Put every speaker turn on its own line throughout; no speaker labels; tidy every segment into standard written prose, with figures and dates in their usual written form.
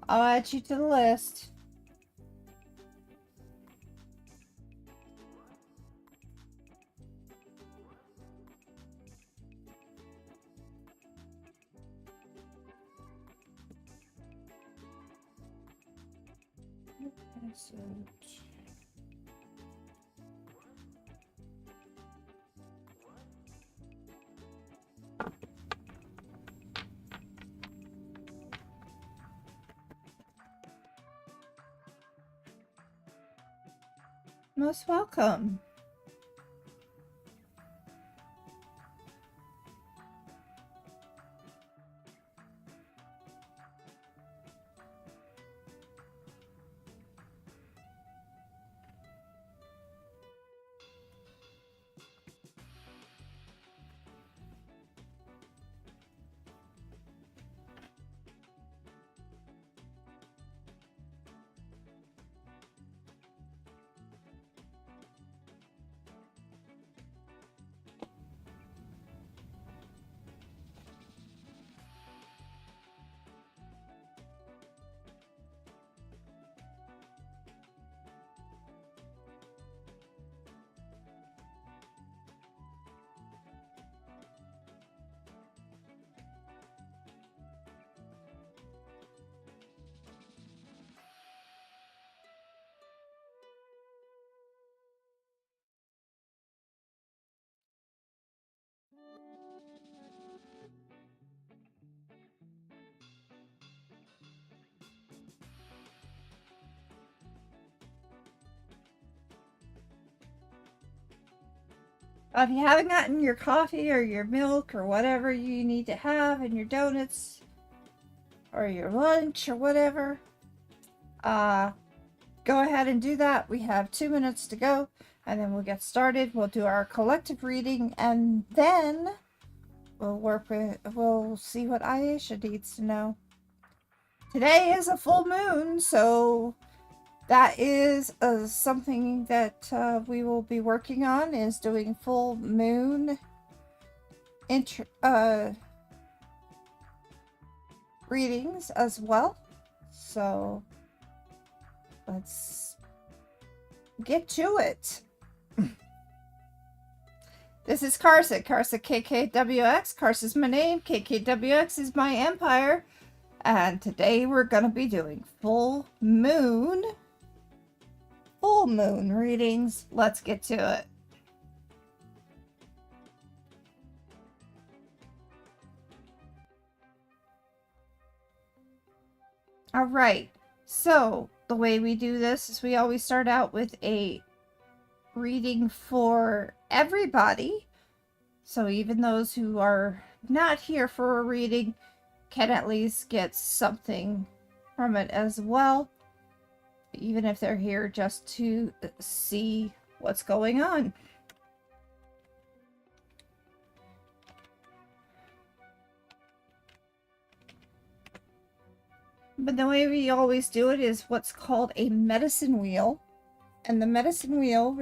I'll add you to the list. Most welcome. If you haven't gotten your coffee or your milk or whatever you need to have, and your donuts or your lunch or whatever, go ahead and do that. We have 2 minutes to go, and then we'll get started. We'll do our collective reading, and then we'll see what Aisha needs to know. Today is a full moon, so that is something that we will be working on, is doing full moon readings as well. So let's get to it. This is Karsa. Karsa KKWX. Karsa's my name. KKWX is my empire. And today we're going to be doing full moon readings. Let's get to it. All right. So the way we do this is we always start out with a reading for everybody. So even those who are not here for a reading can at least get something from it as well, even if they're here just to see what's going on. But the way we always do it is what's called a medicine wheel. And the medicine wheel,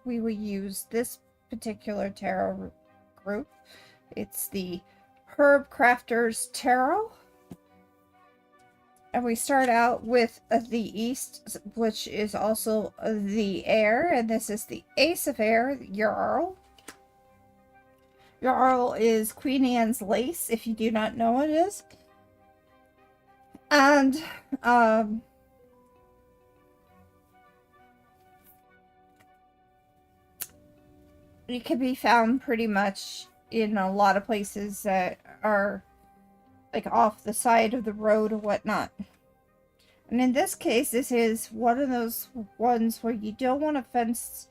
we will use this particular tarot group. It's the Herb Crafters Tarot. And we start out with the East, which is also the air. And this is the Ace of Air, Jarl. Jarl is Queen Anne's lace, if you do not know what it is. And it can be found pretty much in a lot of places that are like off the side of the road or whatnot. And in this case, this is one of those ones where you don't want to fence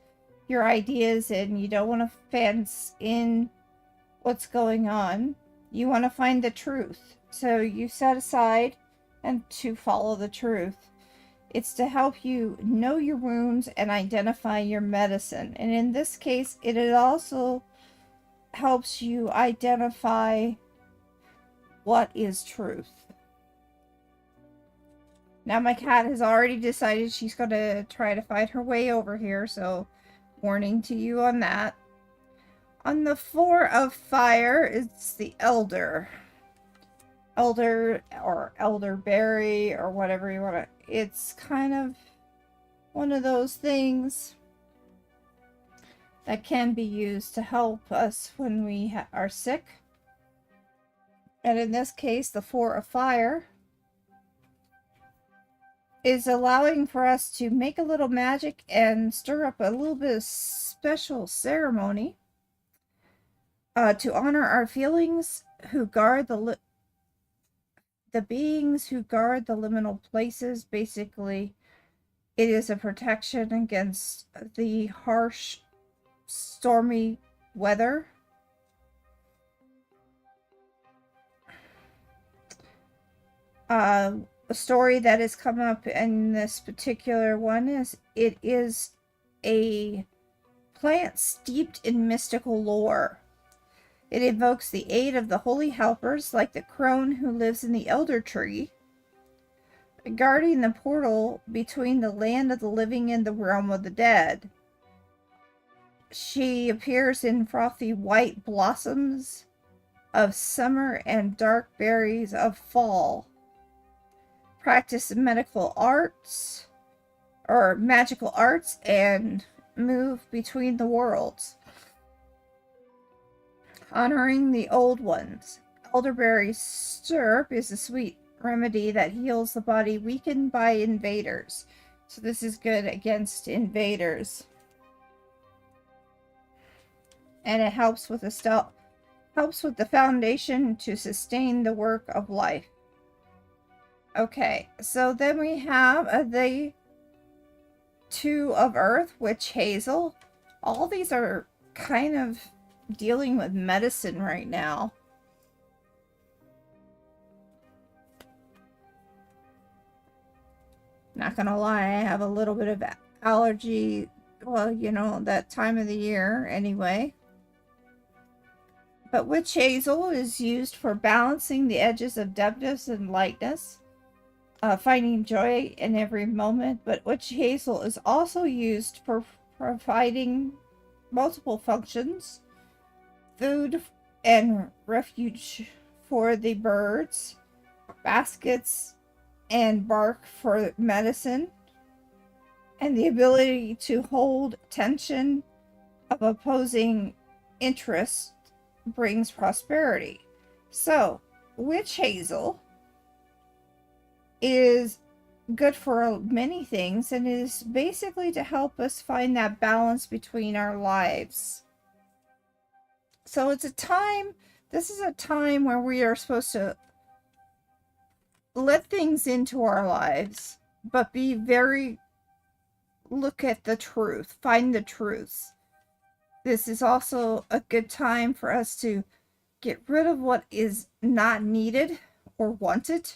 your ideas in. You don't want to fence in what's going on. You want to find the truth. So you set aside and to follow the truth. It's to help you know your wounds and identify your medicine. And in this case, it also helps you identify what is truth. Now my cat has already decided she's going to try to find her way over here, so warning to you on that. On the 4 of fire, it's the Elder. elder or elderberry or whatever you want to. It's kind of one of those things that can be used to help us when we are sick. And in this case, the Four of Fire is allowing for us to make a little magic and stir up a little bit of special ceremony to honor our feelings who guard the beings who guard the liminal places. Basically, it is a protection against the harsh, stormy weather. A story that has come up in this particular one is it is a plant steeped in mystical lore. It invokes the aid of the holy helpers like the crone who lives in the elder tree, guarding the portal between the land of the living and the realm of the dead. She appears in frothy white blossoms of summer and dark berries of fall. Practice medical arts or magical arts and move between the worlds, honoring the old ones. Elderberry syrup is a sweet remedy that heals the body weakened by invaders. So this is good against invaders. And it helps with the foundation to sustain the work of life. Okay, so then we have the Two of Earth, Witch Hazel. All these are kind of dealing with medicine right now. Not gonna lie, I have a little bit of allergy. Well, you know, that time of the year anyway. But witch hazel is used for balancing the edges of depthness and lightness, finding joy in every moment. But witch hazel is also used for providing multiple functions: food and refuge for the birds, baskets and bark for medicine, and the ability to hold tension of opposing interests brings prosperity. So, witch hazel is good for many things and is basically to help us find that balance between our lives. So it's a time, this is a time where we are supposed to let things into our lives, but be very, look at the truth, find the truths. This is also a good time for us to get rid of what is not needed or wanted,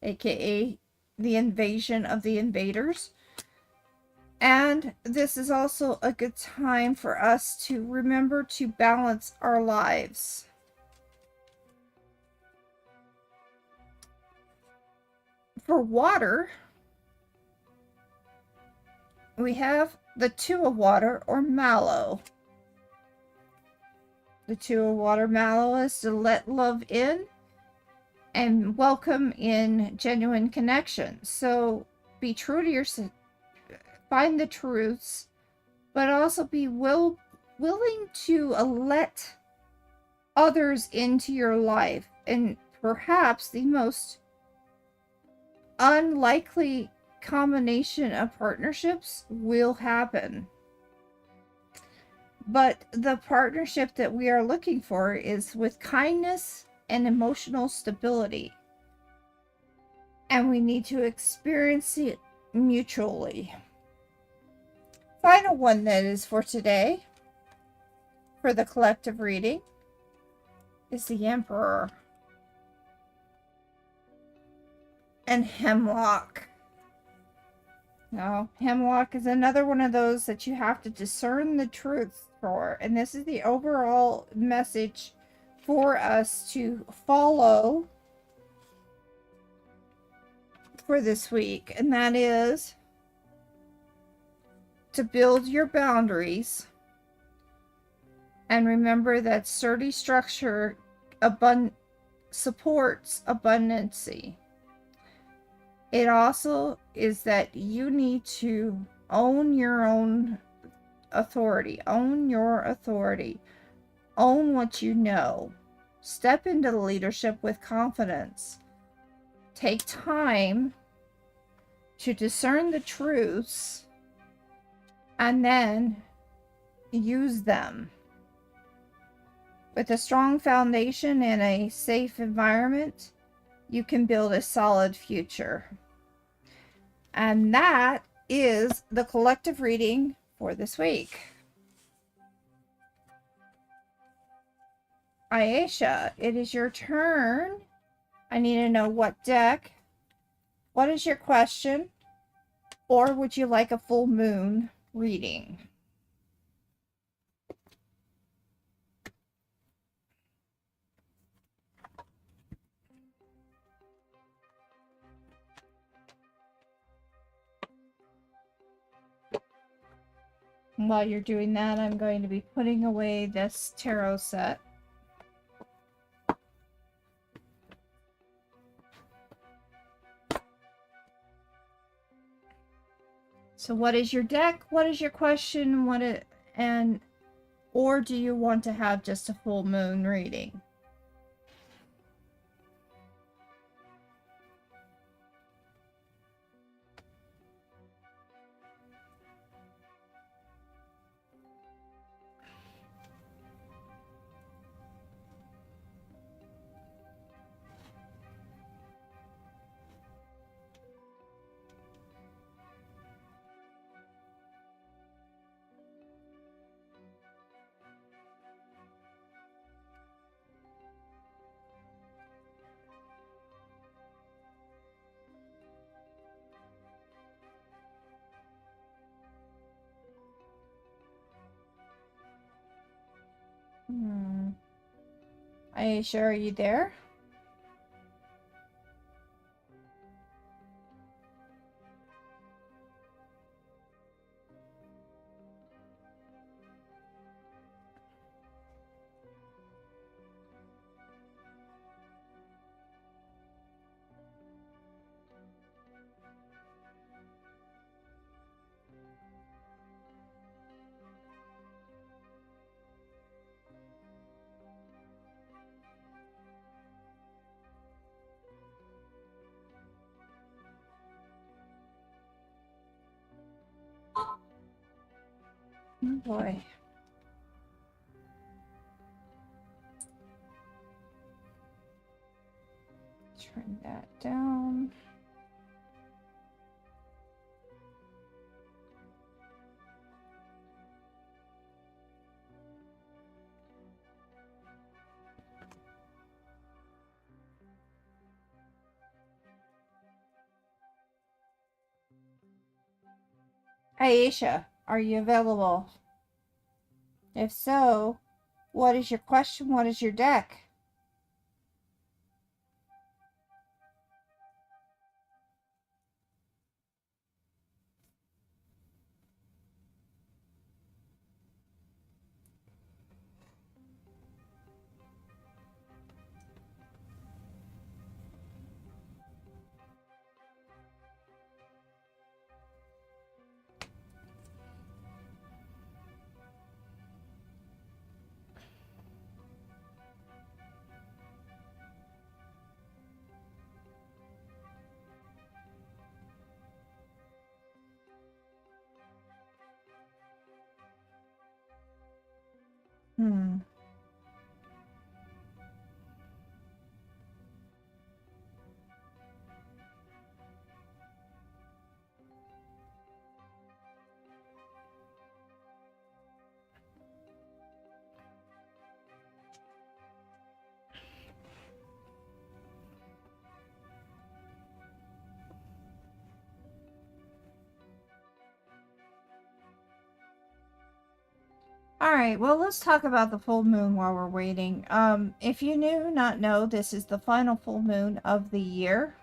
aka the invasion of the invaders. And this is also a good time for us to remember to balance our lives. For water, we have the Two of Water, or mallow. The Two of Water mallow is to let love in and welcome in genuine connection. So be true to yourself, find the truths, but also be willing to let others into your life. And perhaps the most unlikely combination of partnerships will happen. But the partnership that we are looking for is with kindness and emotional stability. And we need to experience it mutually. Final one that is for today, for the collective reading, is the Emperor and Hemlock. Now, Hemlock is another one of those that you have to discern the truth for. And this is the overall message for us to follow for this week. And that is to build your boundaries. And remember that sturdy structure supports abundancy. It also is that you need to own your own authority, own your authority, own what you know, step into the leadership with confidence, take time to discern the truths, and then use them. With a strong foundation and a safe environment, you can build a solid future. And that is the collective reading for this week. Aisha, it is your turn. I need to know what deck. What is your question? Or would you like a full moon reading? While you're doing that, I'm going to be putting away this tarot set. So what is your deck? What is your question? Or do you want to have just a full moon reading? Aisha, are you there? Oh boy. Turn that down. Aisha, are you available? If so, what is your question? What is your deck? Alright, well, let's talk about the full moon while we're waiting. If you not know, this is the final full moon of the year.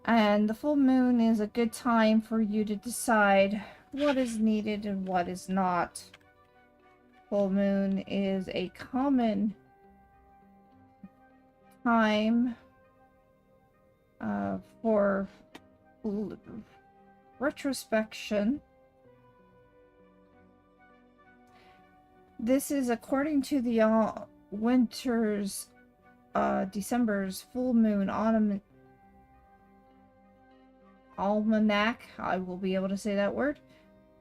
And the full moon is a good time for you to decide what is needed and what is not. Full moon is a common time for retrospection. This is according to the winter's December's full moon almanac. I will be able to say that word.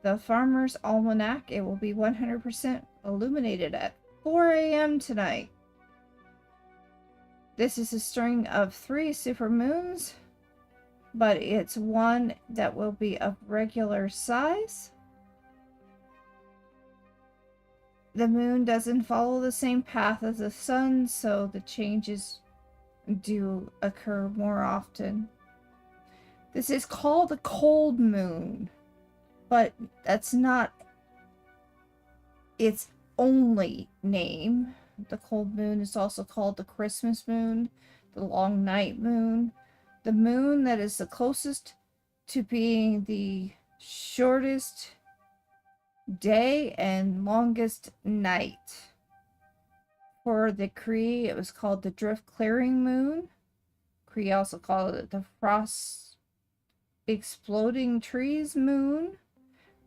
The Farmer's Almanac. It will be 100% illuminated at 4 a.m. tonight. This is a string of 3 supermoons, but it's one that will be of regular size. The moon doesn't follow the same path as the sun, so the changes do occur more often. This is called a cold moon, but that's not its only name. The cold moon is also called the Christmas moon, the long night moon, the moon that is the closest to being the shortest day and longest night. For the Cree, it was called the drift clearing moon. Cree also called it the frost exploding trees moon.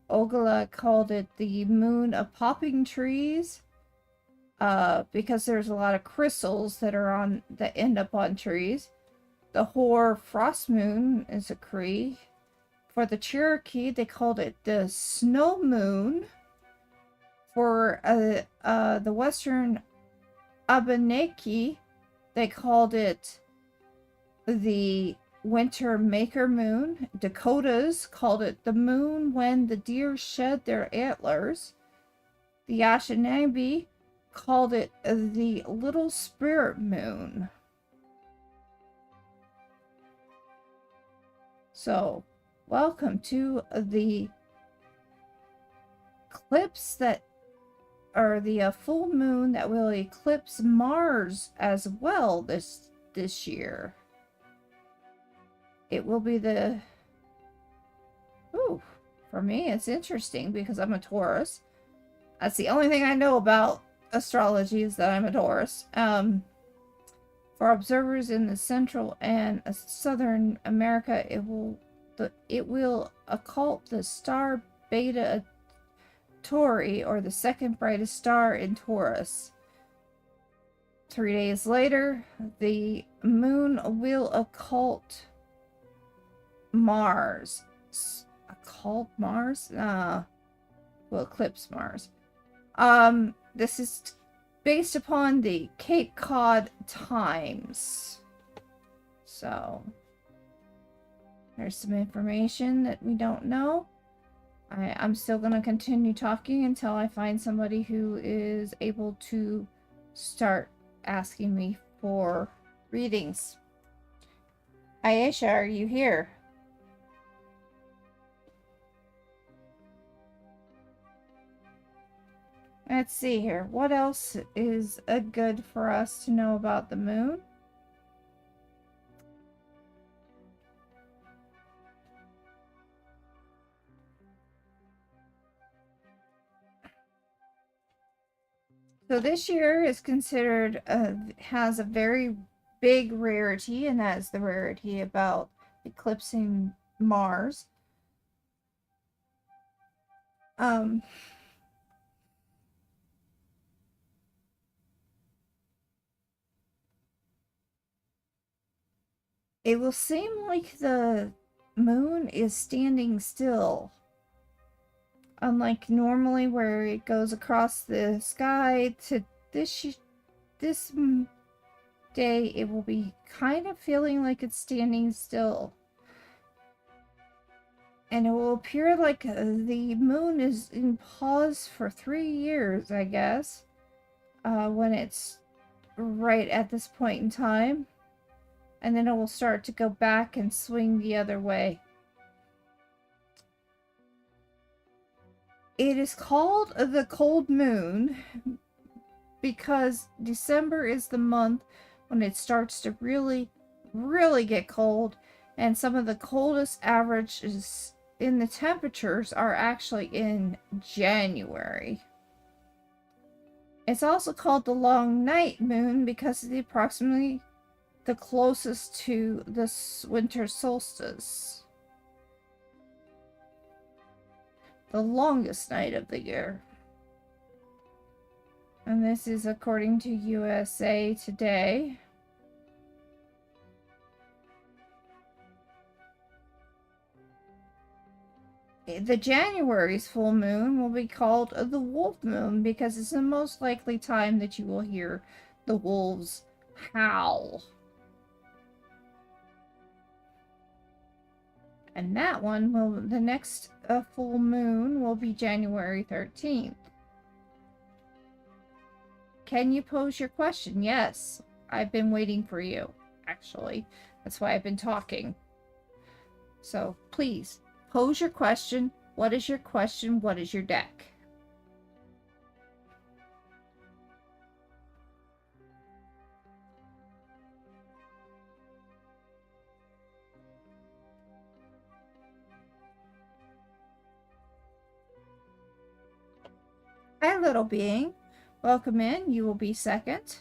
Oglala called it the moon of popping trees, because there's a lot of crystals that end up on trees. The Hoar frost moon is a Cree. For the Cherokee, they called it the snow moon. For the Western Abenaki, they called it the winter maker moon. Dakotas called it the moon when the deer shed their antlers. The Anishinaabe called it the little spirit moon. So, welcome to the eclipse that, or the full moon that will eclipse Mars as well this year. It will be the, for me it's interesting because I'm a Taurus. That's the only thing I know about astrology, is that I'm a Taurus. For observers in the Central and Southern America, it will occult the star Beta Tauri, or the second brightest star in Taurus. 3 days later, the moon will occult Mars. Occult Mars? Will eclipse Mars. This is based upon the Cape Cod times. So, there's some information that we don't know. I'm still going to continue talking until I find somebody who is able to start asking me for readings. Ayesha, are you here? Let's see here. What else is good for us to know about the moon? So this year is considered, has a very big rarity, and that is the rarity about eclipsing Mars. It will seem like the moon is standing still. Unlike normally where it goes across the sky, to this day, it will be kind of feeling like it's standing still. And it will appear like the moon is in pause for 3 years, I guess, when it's right at this point in time. And then it will start to go back and swing the other way. It is called the cold moon because December is the month when it starts to really, really get cold. And some of the coldest averages in the temperatures are actually in January. It's also called the long night moon because of the approximately the closest to this winter solstice. The longest night of the year. And this is according to USA Today. The January's full moon will be called the wolf moon because it's the most likely time that you will hear the wolves howl. And that one will, the next full moon will be January 13th. Can you pose your question? Yes, I've been waiting for you, actually. That's why I've been talking. So please, pose your question. What is your question? What is your deck? Hi, little being. Welcome in. You will be second.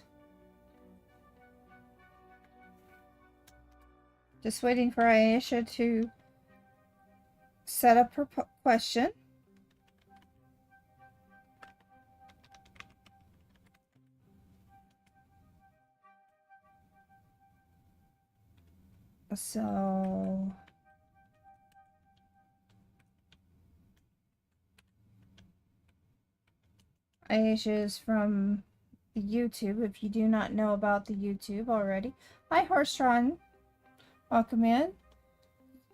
Just waiting for Aisha to set up her question. So Aisha is from the YouTube, if you do not know about the YouTube already. Hi, Horstron. Welcome in.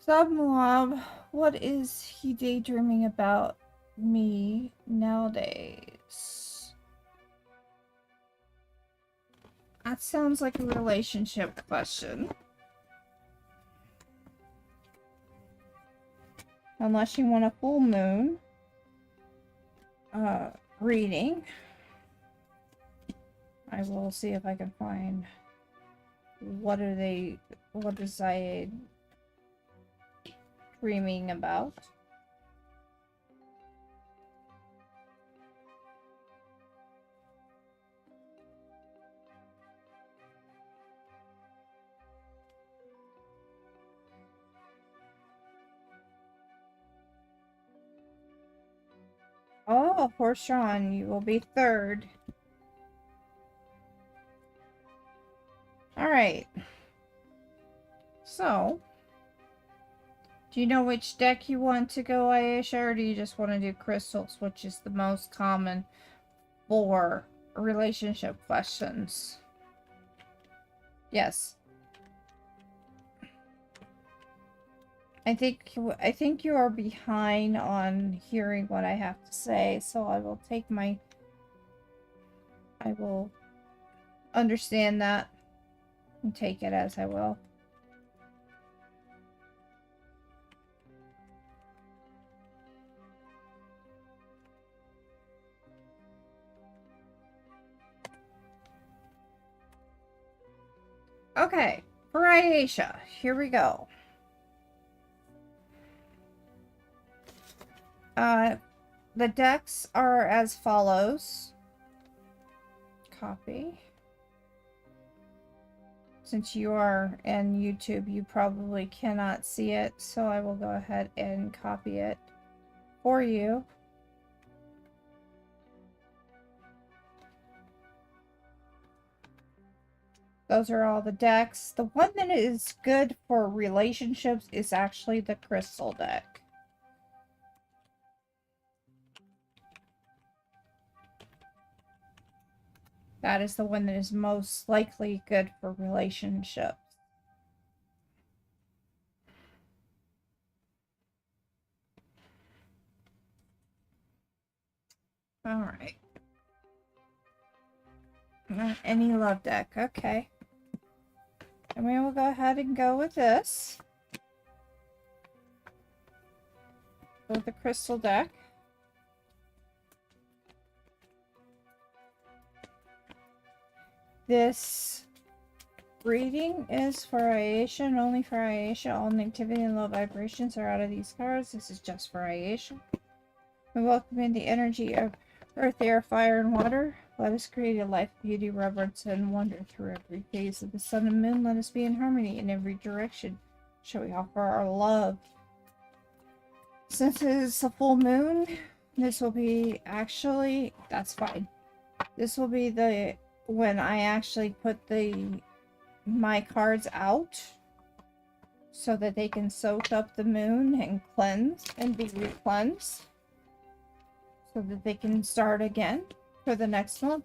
Submuab, what is he daydreaming about me nowadays? That sounds like a relationship question. Unless you want a full moon reading. I will see if I can find what is I dreaming about. Oh, Horshon, you will be third. Alright. So, do you know which deck you want to go, Aisha, or do you just want to do crystals, which is the most common for relationship questions? Yes. I think you are behind on hearing what I have to say, so I will understand that and take it as I will. Okay, for Aisha, here we go. The decks are as follows. Copy. Since you are in YouTube, you probably cannot see it, so I will go ahead and copy it for you. Those are all the decks. The one that is good for relationships is actually the crystal deck. That is the one that is most likely good for relationships. Alright. Not any love deck. Okay. And we will go ahead and go with this. With the crystal deck. This reading is for Aisha and only for Aisha. All negativity and low vibrations are out of these cards. This is just for Aisha. We welcome in the energy of earth, air, fire, and water. Let us create a life of beauty, reverence, and wonder through every phase of the sun and moon. Let us be in harmony in every direction. Shall we offer our love? Since it is a full moon, this will be actually, that's fine. This will be the, when I actually put my cards out so that they can soak up the moon and cleanse and be re-cleansed so that they can start again for the next month.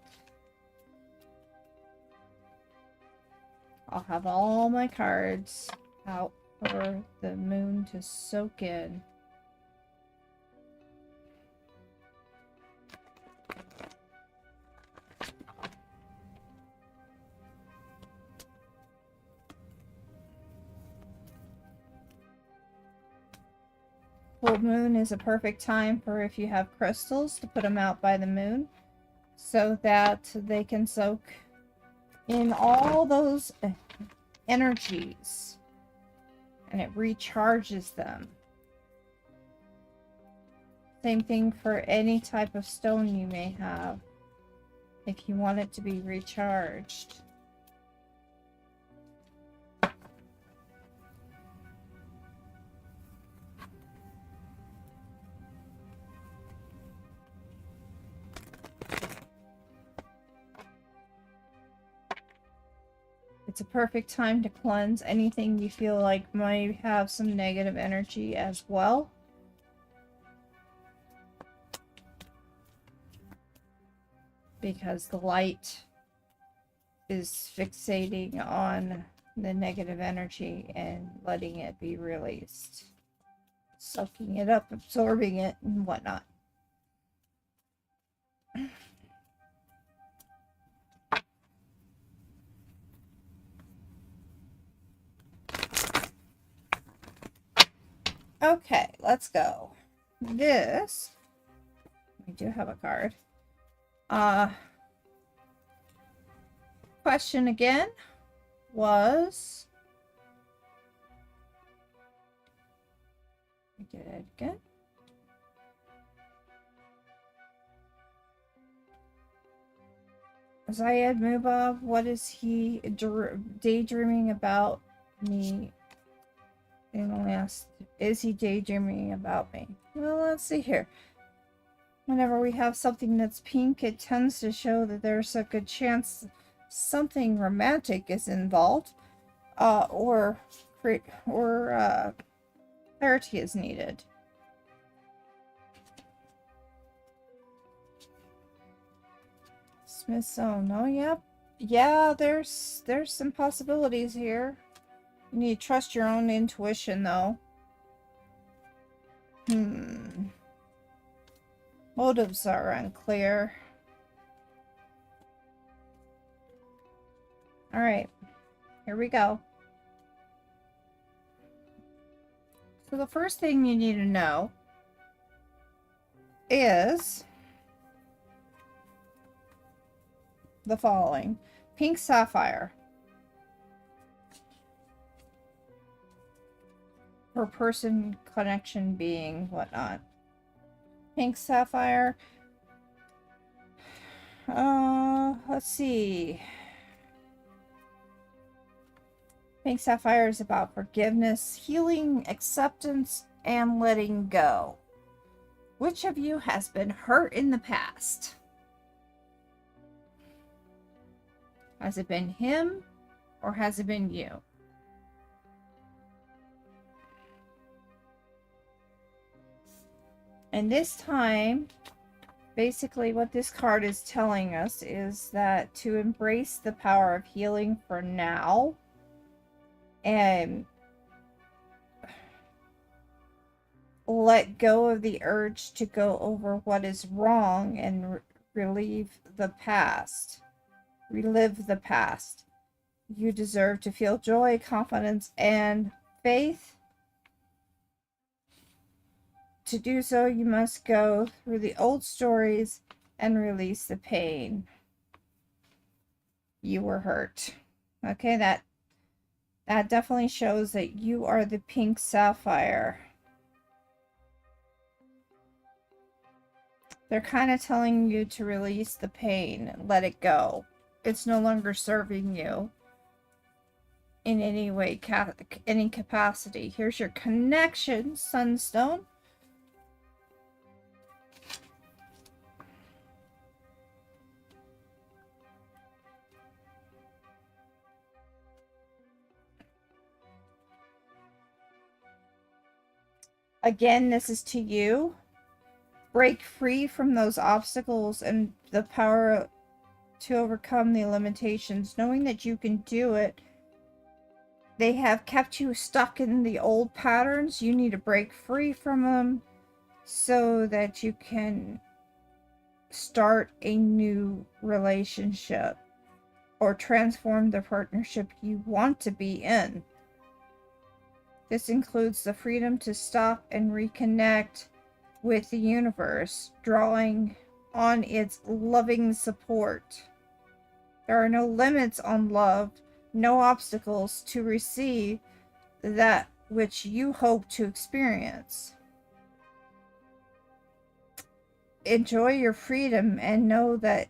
I'll have all my cards out for the moon to soak in. Full moon is a perfect time for, if you have crystals, to put them out by the moon so that they can soak in all those energies and it recharges them. Same thing for any type of stone you may have if you want it to be recharged. It's a perfect time to cleanse anything you feel like might have some negative energy as well. Because the light is fixating on the negative energy and letting it be released. Soaking it up, absorbing it, and whatnot. Okay, let's go. This, we do have a card. Question again was, let me get it again. Zayed Mubab, what is he daydreaming about me? And last, is he daydreaming about me? Well, let's see here. Whenever we have something that's pink, it tends to show that there's a good chance something romantic is involved, or clarity is needed. Smithsonian. Oh, yeah. There's some possibilities here. You need to trust your own intuition, though. Motives are unclear. Alright. Here we go. So the first thing you need to know is the following. Pink sapphire. Per person, connection, being, whatnot. Pink sapphire. Let's see. Pink sapphire is about forgiveness, healing, acceptance, and letting go. Which of you has been hurt in the past? Has it been him or has it been you? And this time, basically what this card is telling us is that to embrace the power of healing for now and let go of the urge to go over what is wrong and relive the past. You deserve to feel joy, confidence, and faith. To do so, you must go through the old stories and release the pain. You were hurt. Okay, that definitely shows that you are the pink sapphire. They're kind of telling you to release the pain, let it go. It's no longer serving you in any way, any capacity. Here's your connection, Sunstone. Again, this is to you. Break free from those obstacles and the power to overcome the limitations, knowing that you can do it. They have kept you stuck in the old patterns. You need to break free from them so that you can start a new relationship or transform the partnership you want to be in. This includes the freedom to stop and reconnect with the universe, drawing on its loving support. There are no limits on love, no obstacles to receive that which you hope to experience. Enjoy your freedom and know that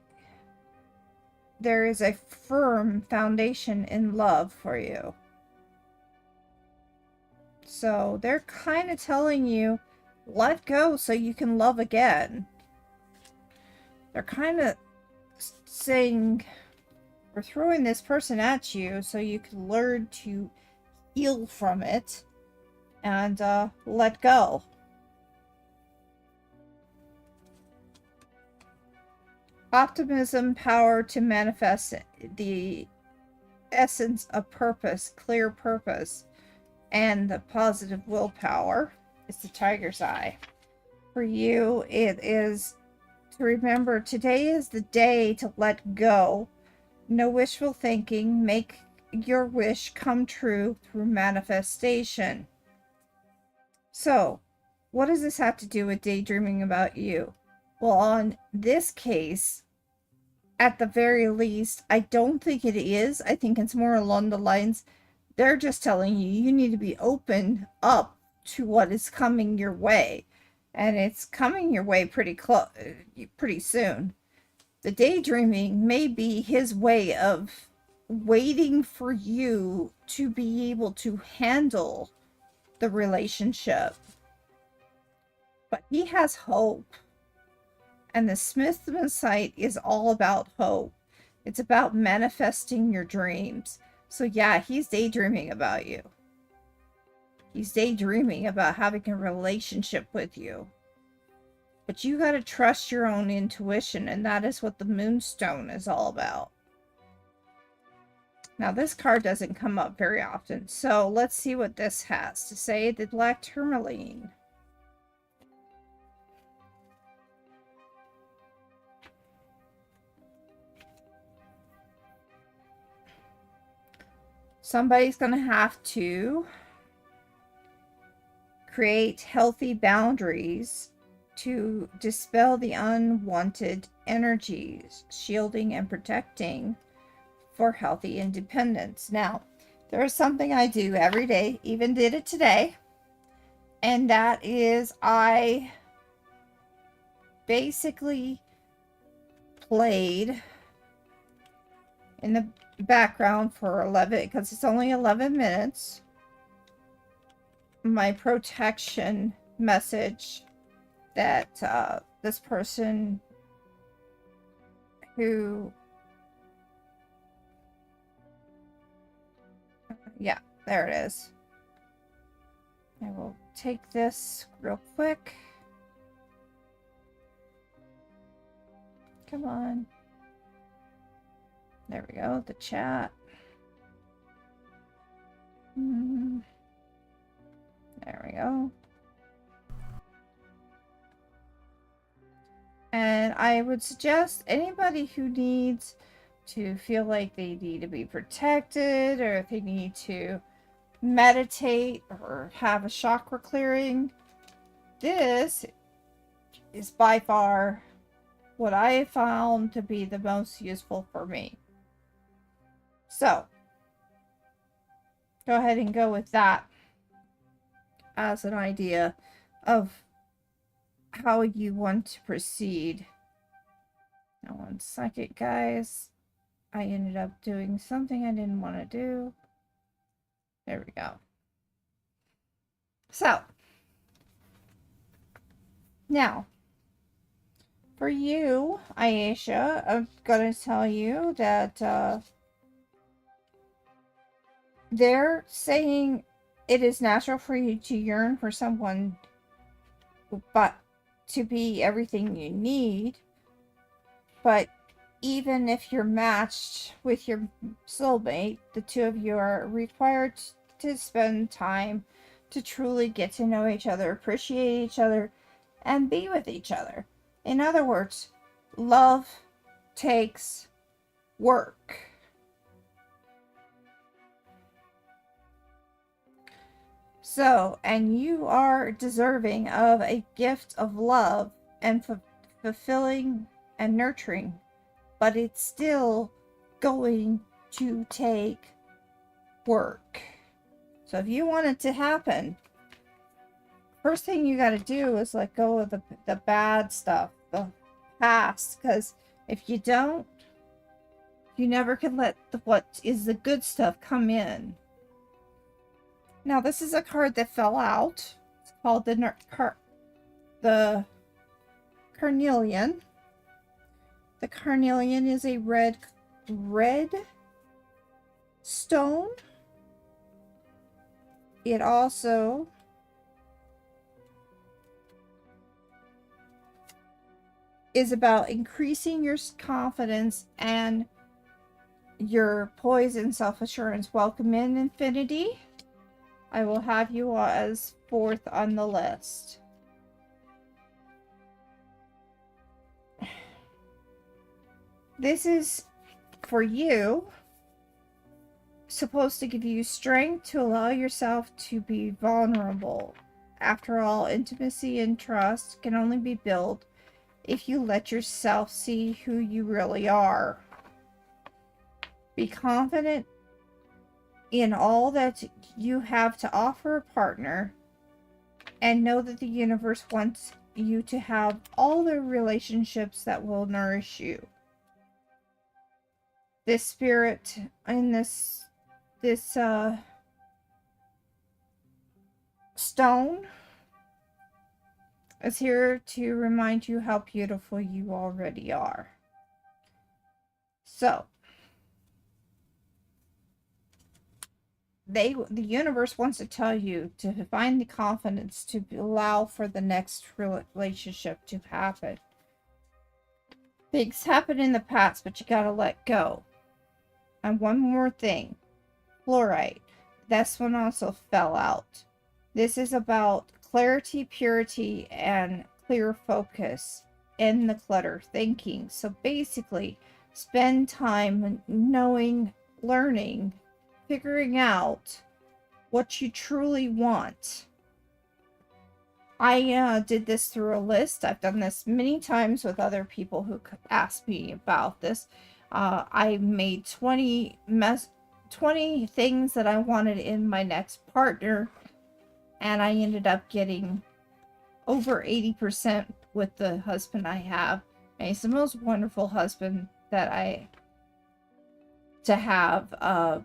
there is a firm foundation in love for you. So they're kind of telling you, let go so you can love again. They're kind of saying, we're throwing this person at you so you can learn to heal from it and let go. Optimism, power to manifest the essence of purpose, clear purpose, and the positive willpower. It's the tiger's eye. For you, it is to remember today is the day to let go. No wishful thinking. Make your wish come true through manifestation. So, what does this have to do with daydreaming about you? Well, on this case, at the very least, I don't think it is. I think it's more along the lines, they're just telling you, you need to be open up to what is coming your way. And it's coming your way pretty soon. The daydreaming may be his way of waiting for you to be able to handle the relationship. But he has hope. And the Smithman site is all about hope. It's about manifesting your dreams. So yeah, he's daydreaming about you. He's daydreaming about having a relationship with you. But you got to trust your own intuition, and that is what the Moonstone is all about. Now, this card doesn't come up very often, so let's see what this has to say. The Black Tourmaline. Somebody's going to have to create healthy boundaries to dispel the unwanted energies, shielding and protecting for healthy independence. Now, there's something I do every day, even did it today, and that is I basically played in the background for 11, because it's only 11 minutes, my protection message that this person who, yeah, there it is. I will take this real quick. Come on. There we go, the chat. There we go. And I would suggest anybody who needs to feel like they need to be protected, or if they need to meditate or have a chakra clearing, this is by far what I have found to be the most useful for me. So, go ahead and go with that as an idea of how you want to proceed. Now, 1 second, guys. I ended up doing something I didn't want to do. There we go. So, now, for you, Aisha, I'm going to tell you that they're saying it is natural for you to yearn for someone, but to be everything you need. But even if you're matched with your soulmate, the two of you are required to spend time to truly get to know each other, appreciate each other, and be with each other. In other words, love takes work. So, and you are deserving of a gift of love and fulfilling and nurturing, but it's still going to take work. So if you want it to happen, first thing you got to do is let go of the bad stuff, the past, because if you don't, you never can let what is the good stuff come in. Now, this is a card that fell out. It's called the Carnelian. The Carnelian is a red stone. It also is about increasing your confidence and your poise and self-assurance. Welcome in, Infinity. I will have you as 4th on the list. This is, for you, supposed to give you strength to allow yourself to be vulnerable. After all, intimacy and trust can only be built if you let yourself see who you really are. Be confident in all that you have to offer a partner, and know that the universe wants you to have all the relationships that will nourish you. This spirit in this stone is here to remind you how beautiful you already are. So, the universe wants to tell you to find the confidence to allow for the next relationship to happen. Things happened in the past, but you gotta let go. And one more thing, fluorite. This one also fell out. This is about clarity, purity, and clear focus in the clutter thinking. So basically, spend time knowing, learning, figuring out what you truly want. I did this through a list. I've done this many times with other people who asked me about this. I made 20 things that I wanted in my next partner, and I ended up getting over 80% with the husband I have. And he's the most wonderful husband that to have.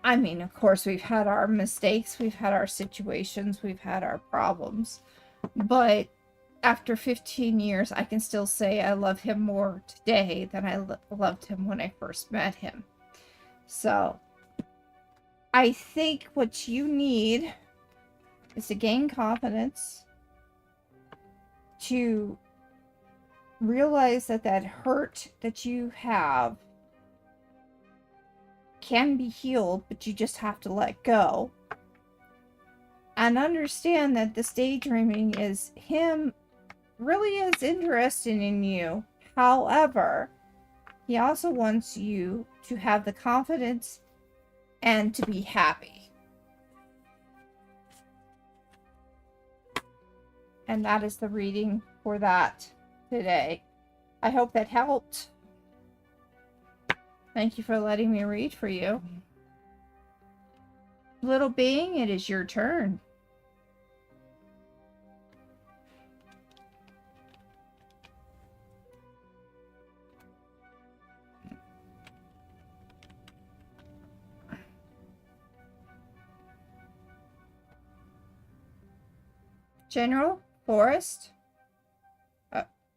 I mean, of course, we've had our mistakes, we've had our situations, we've had our problems, but after 15 years, I can still say I love him more today than I loved him when I first met him. So, I think what you need is to gain confidence, to realize that hurt that you have can be healed, but you just have to let go. And understand that this daydreaming is him really is interested in you. However, he also wants you to have the confidence and to be happy. And that is the reading for that today. I hope that helped. Thank you for letting me read for you. Little being, it is your turn. General? Forest?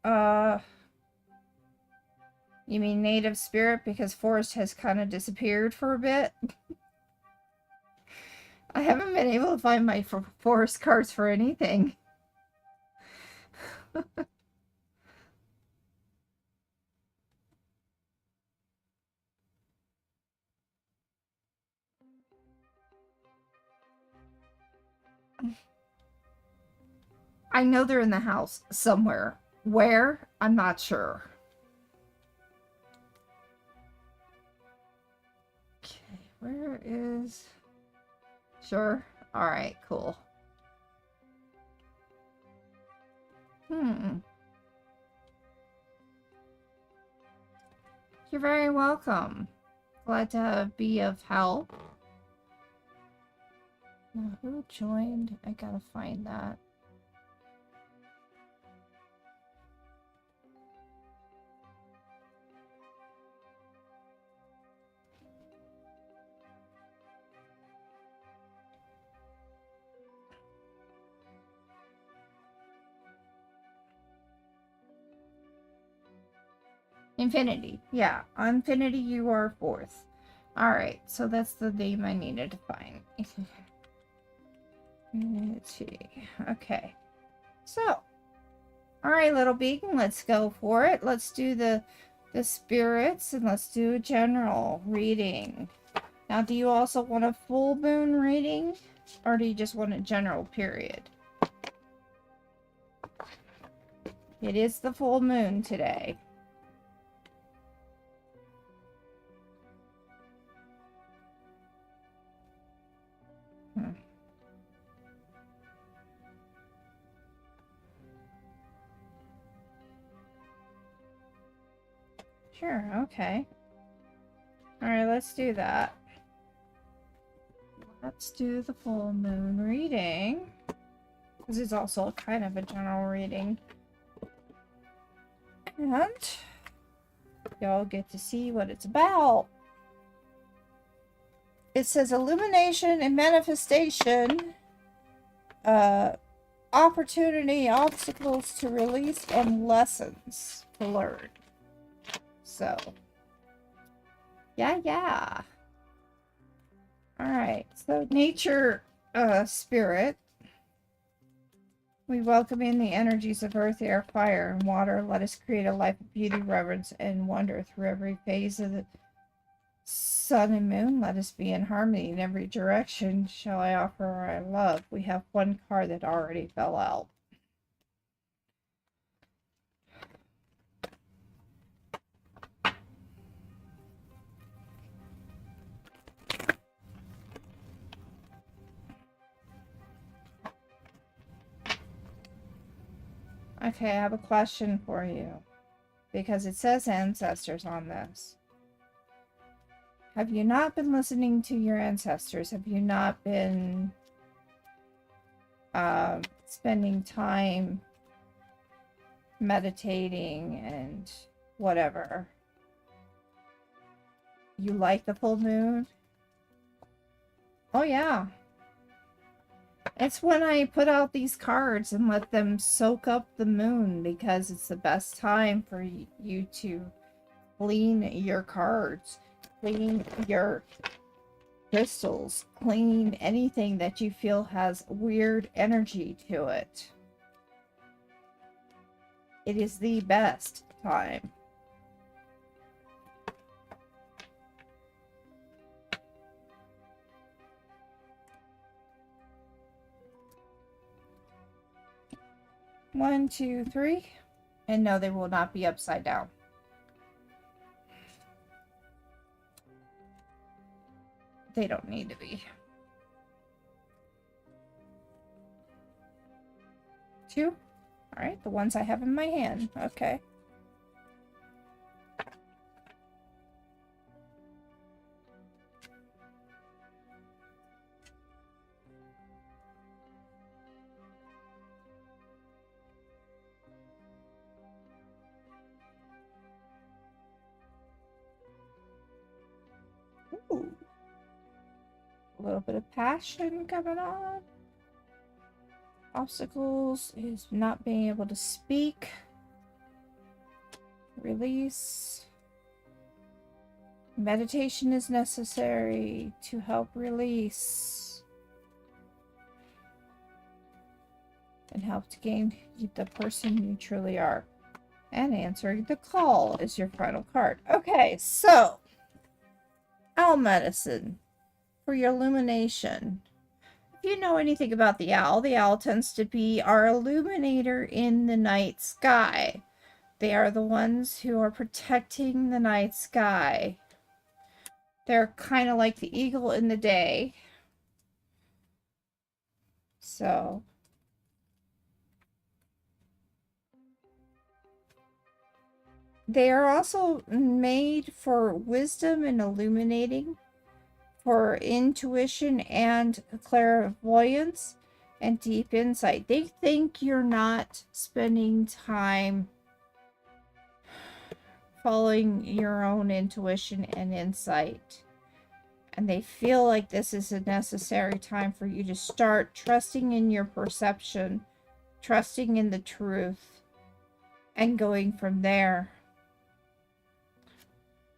Uh, you mean native spirit because forest has kind of disappeared for a bit? I haven't been able to find my forest cards for anything. I know they're in the house somewhere. Where? I'm not sure. Okay, where is... Sure. Alright, cool. You're very welcome. Glad to be of help. Now, who joined? I gotta find that. Infinity. Yeah, Infinity, you are fourth. Alright, so that's the name I needed to find. Infinity. Okay. So, alright, little beacon, let's go for it. Let's do the spirits, and let's do a general reading. Now, do you also want a full moon reading? Or do you just want a general period? It is the full moon today. Sure, okay. Alright, let's do that. Let's do the full moon reading. This is also kind of a general reading. And y'all get to see what it's about. It says illumination and manifestation, opportunity, obstacles to release, and lessons to learn. So, yeah. Alright, so nature, spirit. We welcome in the energies of earth, air, fire, and water. Let us create a life of beauty, reverence, and wonder through every phase of the sun and moon. Let us be in harmony in every direction. Shall I offer our love? We have one card that already fell out. Okay, I have a question for you. Because it says ancestors on this. Have you not been listening to your ancestors? Have you not been spending time meditating and whatever? You like the full moon? Oh yeah. It's when I put out these cards and let them soak up the moon, because it's the best time for you to clean your cards, clean your crystals, clean anything that you feel has weird energy to it. It is the best time. One, two, three. And no, they will not be upside down. They don't need to be. Two. Alright, the ones I have in my hand. Okay. Ooh. A little bit of passion coming on. Obstacles is not being able to speak. Release. Meditation is necessary to help release and help to gain the person you truly are. And answering the call is your final card. Okay, so owl medicine for your illumination. If you know anything about the owl tends to be our illuminator in the night sky. They are the ones who are protecting the night sky. They're kind of like the eagle in the day. So they are also made for wisdom and illuminating, for intuition and clairvoyance and deep insight. They think you're not spending time following your own intuition and insight. And they feel like this is a necessary time for you to start trusting in your perception, trusting in the truth, and going from there.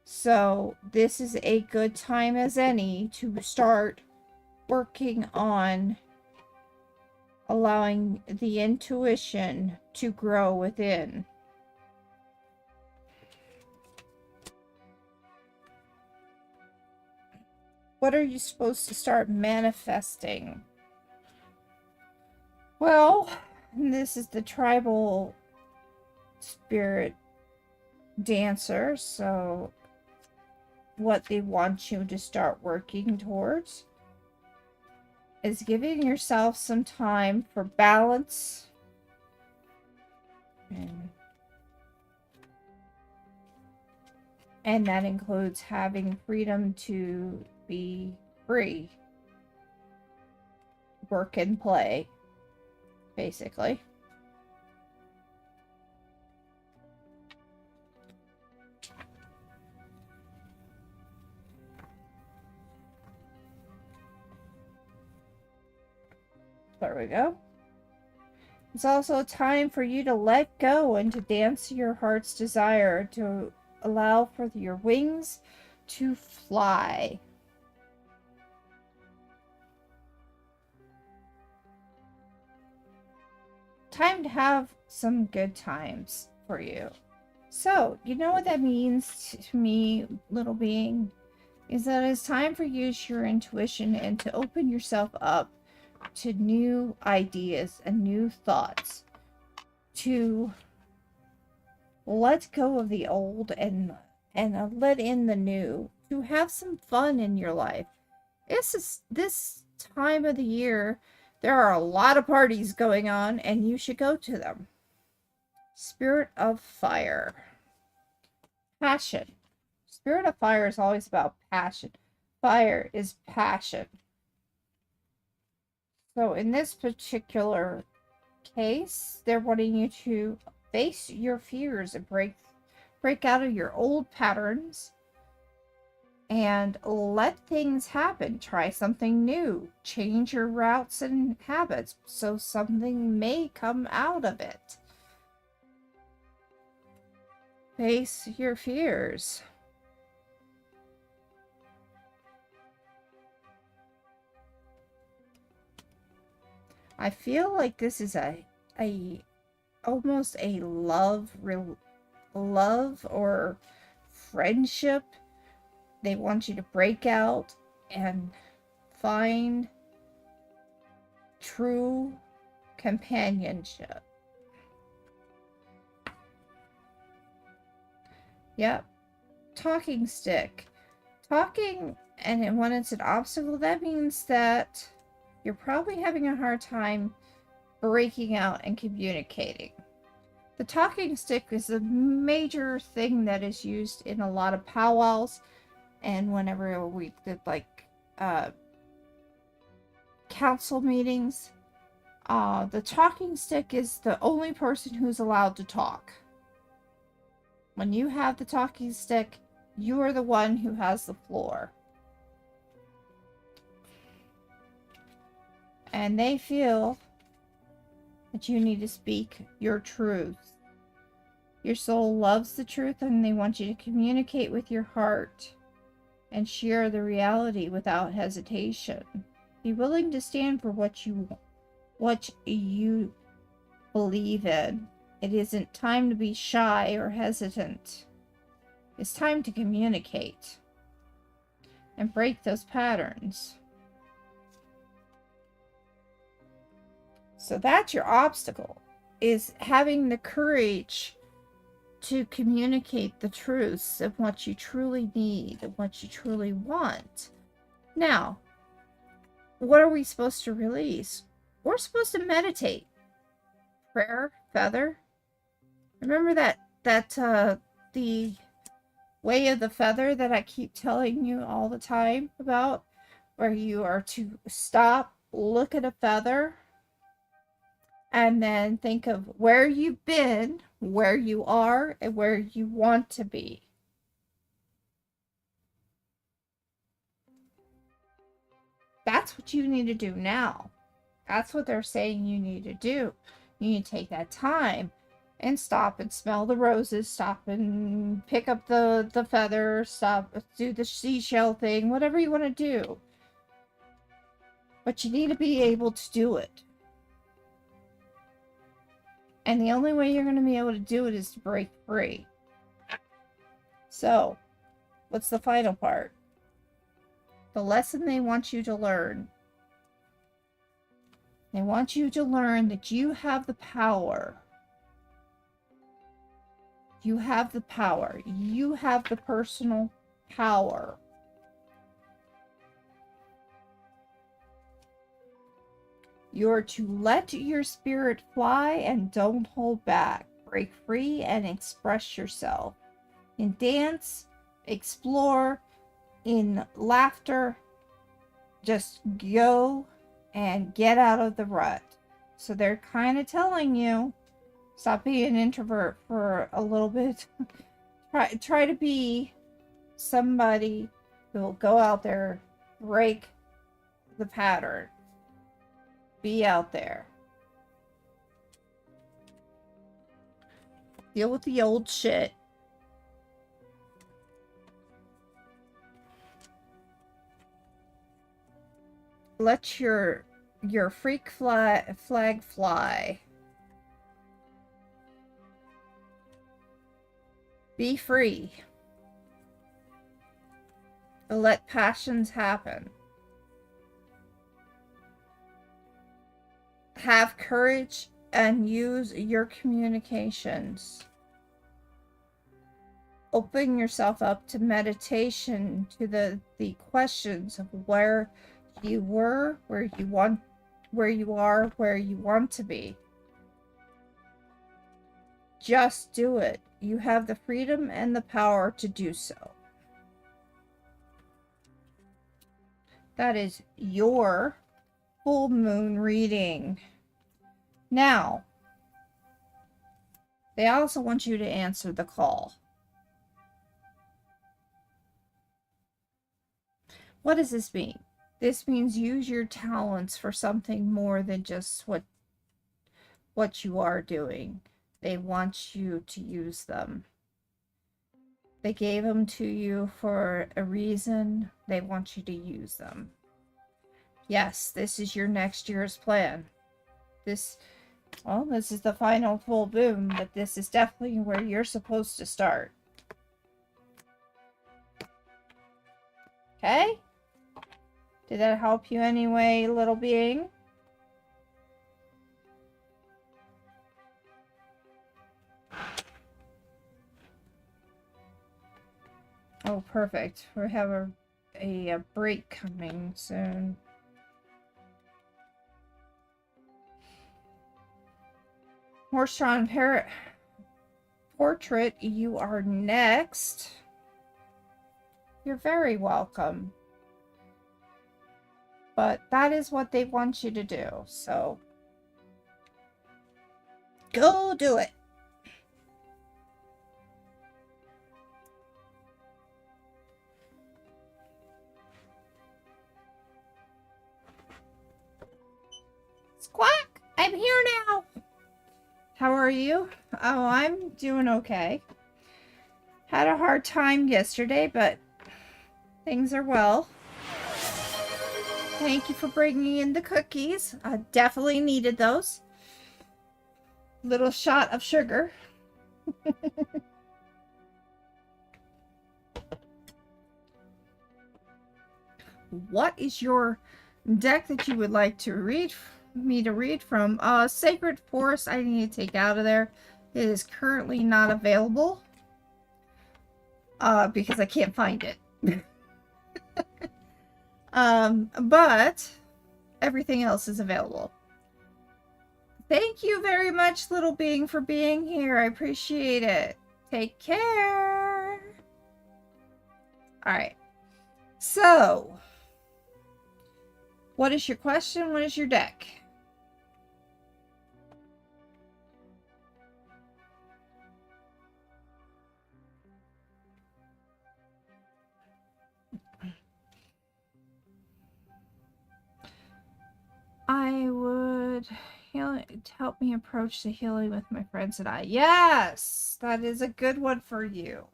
So this is a good time as any to start working on allowing the intuition to grow within. What are you supposed to start manifesting? Well, this is the tribal spirit dancer, so what they want you to start working towards is giving yourself some time for balance and that includes having freedom to be free, work and play, basically. There we go. It's also time for you to let go and to dance your heart's desire, to allow for your wings to fly. Time to have some good times for you. So, you know what that means to me, little being? Is that it's time for you to use your intuition and to open yourself up to new ideas and new thoughts, to let go of the old and let in the new, to have some fun in your life. This time of the year, there are a lot of parties going on and you should go to them. Spirit of fire. Passion. Spirit of fire is always about passion. Fire is passion. So in this particular case, they're wanting you to face your fears and break out of your old patterns and let things happen. Try something new. Change your routes and habits so something may come out of it. Face your fears. I feel like this is almost a love or friendship. They want you to break out and find true companionship. Yep. Talking stick. Talking, and when it's an obstacle, that means that you're probably having a hard time breaking out and communicating. The talking stick is a major thing that is used in a lot of powwows, and whenever we did like council meetings, the talking stick is the only person who's allowed to talk. When you have the talking stick, you are the one who has the floor. And they feel that you need to speak your truth. Your soul loves the truth, and they want you to communicate with your heart and share the reality without hesitation. Be willing to stand for what you believe in. It isn't time to be shy or hesitant. It's time to communicate and break those patterns. So that's your obstacle, is having the courage to communicate the truths of what you truly need and what you truly want. Now, what are we supposed to release? We're supposed to meditate. Prayer, feather. Remember the way of the feather that I keep telling you all the time about, where you are to stop, look at a feather, and then think of where you've been, where you are, and where you want to be. That's what you need to do now. That's what they're saying you need to do. You need to take that time and stop and smell the roses, stop and pick up the feather, stop, do the seashell thing, whatever you want to do. But you need to be able to do it. And the only way you're going to be able to do it is to break free. So, what's the final part? The lesson they want you to learn. They want you to learn that you have the power. You have the power. You have the personal power. You're to let your spirit fly and don't hold back. Break free and express yourself. In dance, explore, in laughter, just go and get out of the rut. So they're kind of telling you, stop being an introvert for a little bit. Try to be somebody who will go out there, break the pattern. Be out there. Deal with the old shit. Let your freak flag fly. Be free. Let passions happen. Have courage and use your communications. Open yourself up to meditation, to the questions of where you were, where you are, where you want to be. Just do it. You have the freedom and the power to do so. That is your full moon reading. Now, they also want you to answer the call. What does this mean? This means use your talents for something more than just what you are doing. They want you to use them. They gave them to you for a reason. They want you to use them. Yes, this is your next year's plan. This is the final full boom, but this is definitely where you're supposed to start. Okay? Did that help you anyway, little being? Oh, perfect. We have a break coming soon. Horsetron Portrait, you are next. You're very welcome. But that is what they want you to do, so go do it. Squawk! I'm here now! are you? Oh, I'm doing okay. Had a hard time yesterday, but things are well. Thank you for bringing in the cookies. I definitely needed those. Little shot of sugar. What is your deck that you would like to read from? Sacred Forest I need to take out of there. It is currently not available. Because I can't find it. But everything else is available. Thank you very much, little being, for being here. I appreciate it. Take care. Alright. So, what is your question? What is your deck? I would help me approach the healing with my friends and I. Yes, that is a good one for you.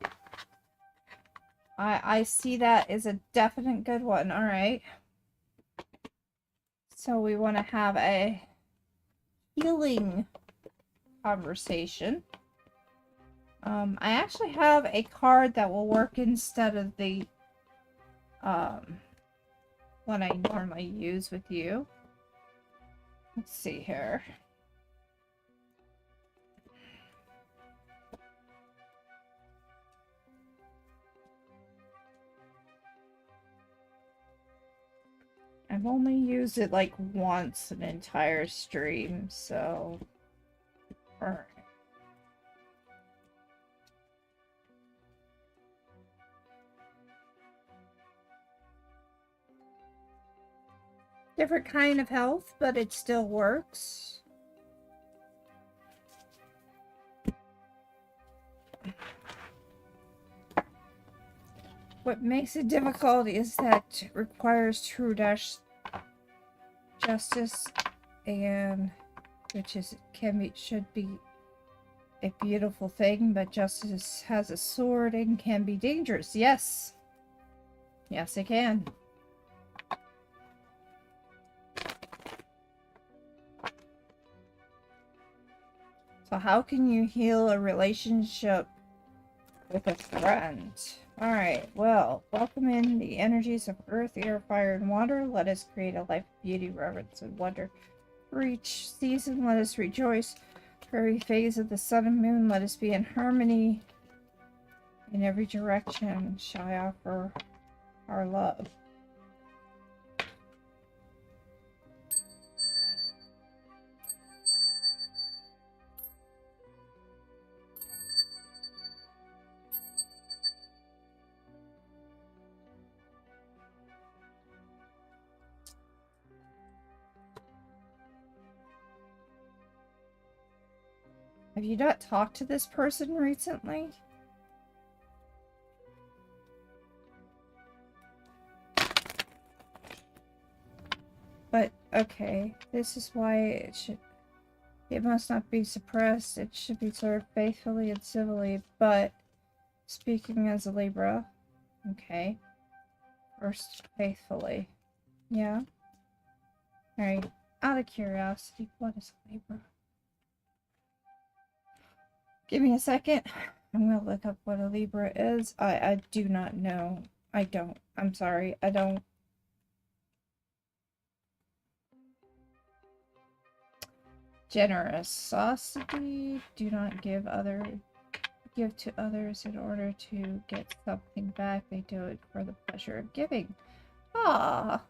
I see that as a definite good one. All right. So we want to have a healing conversation. I actually have a card that will work instead of the one I normally use with you. Let's see here. I've only used it like once an entire stream, so... Alright. Different kind of health, but it still works. What makes it difficult is that it requires true justice, and which is should be a beautiful thing, but justice has a sword and can be dangerous. Yes. Yes, it can. So how can you heal a relationship with a friend? Alright, well, welcome in the energies of earth, air, fire, and water. Let us create a life of beauty, reverence, and wonder. For each season, let us rejoice. For every phase of the sun and moon, let us be in harmony. In every direction shall I offer our love. Have you not talked to this person recently? But, okay, this is why it must not be suppressed. It should be served faithfully and civilly, but speaking as a Libra, okay, first faithfully, yeah. Alright, out of curiosity, what is a Libra? Give me a second. I'm gonna look up what a Libra is. I do not know. I don't. I'm sorry. I don't. Generosity. Do not give to others in order to get something back. They do it for the pleasure of giving. Ah.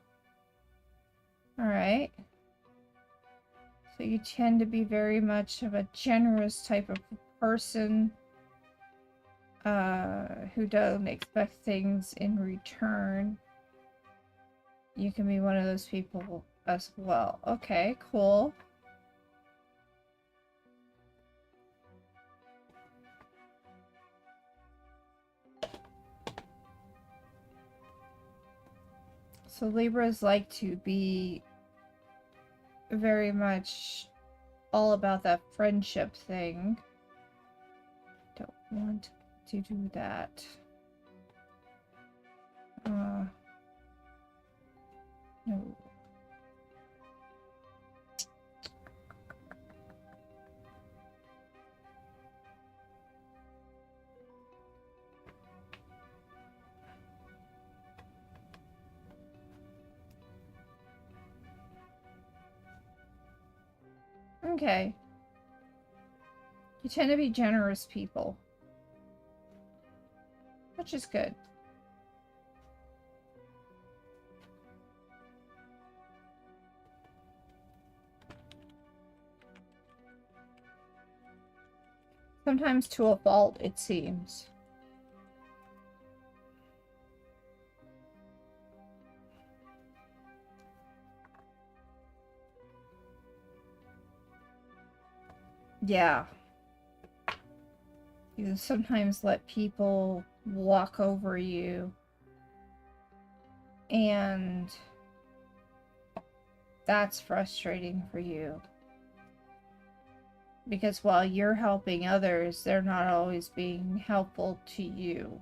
Alright. So you tend to be very much of a generous type of person who don't expect things in return. You can be one of those people as well. Okay, cool. So Libras like to be very much all about that friendship thing. Don't want to do that. No. Okay. You tend to be generous people, which is good. Sometimes to a fault, it seems. Yeah. You sometimes let people walk over you, and that's frustrating for you. Because while you're helping others, they're not always being helpful to you.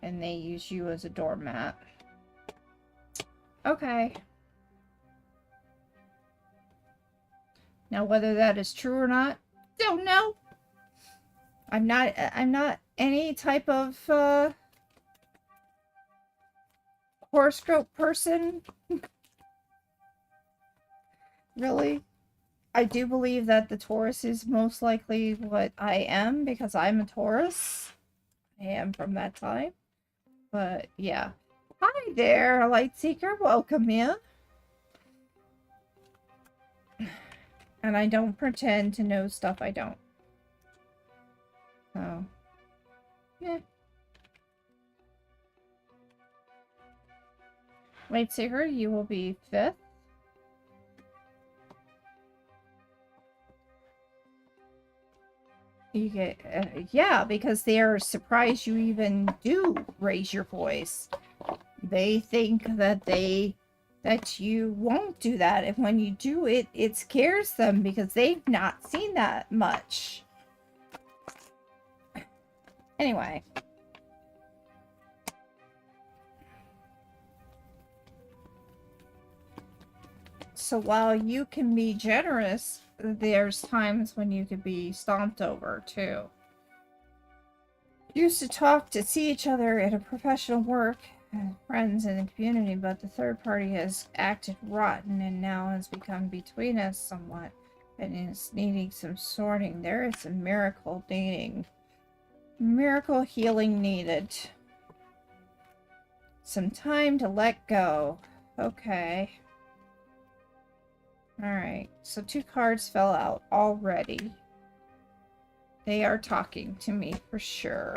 And they use you as a doormat. Okay. Now, whether that is true or not, don't know. I'm not any type of horoscope person. Really. I do believe that the Taurus is most likely what I am, because I'm a Taurus. I am from that time. But yeah. Hi there, Lightseeker. Welcome in. And I don't pretend to know stuff I don't. So, yeah. Lightseeker, you will be 5th. You get, yeah, because they are surprised you even do raise your voice. They think that you won't do that, and when you do it, it scares them because they've not seen that much. Anyway. So while you can be generous, there's times when you could be stomped over, too. Used to talk to see each other at a professional work, friends in the community, but the third party has acted rotten and now has become between us somewhat and is needing some sorting. There is a miracle needing. Miracle healing needed. Some time to let go. Okay. Alright, so 2 cards fell out already. They are talking to me for sure.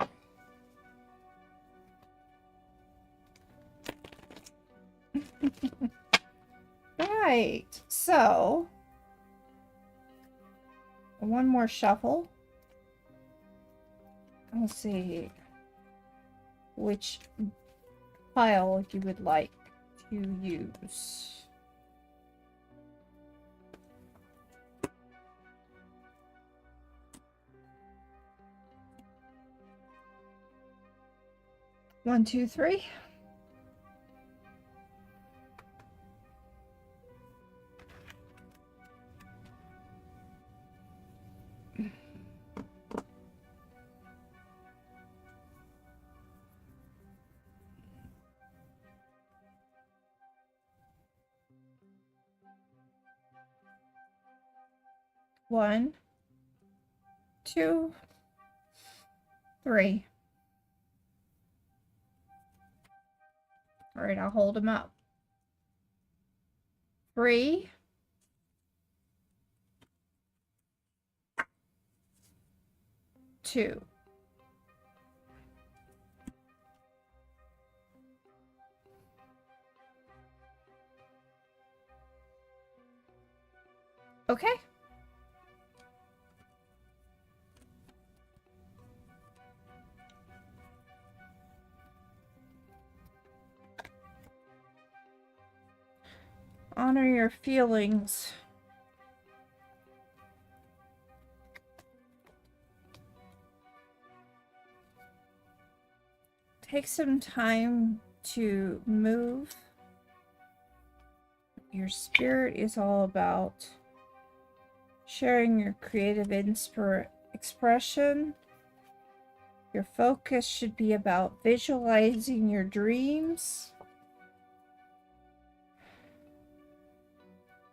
Right, so one more shuffle. Let's see which pile you would like to use. One, two, three. One, two, three. All right, I'll hold them up. 3, 2. Okay. Honor your feelings. take some time to move. Your spirit is all about sharing your creative expression. Your focus should be about visualizing your dreams.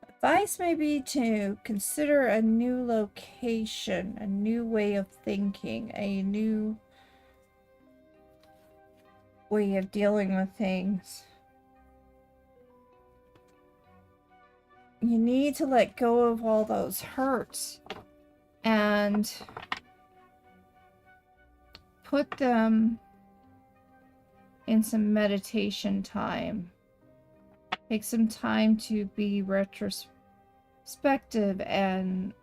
Advice may be to consider a new location, a new way of thinking, a new way of dealing with things. You need to let go of all those hurts and put them in some meditation time. Take some time to be retrospective and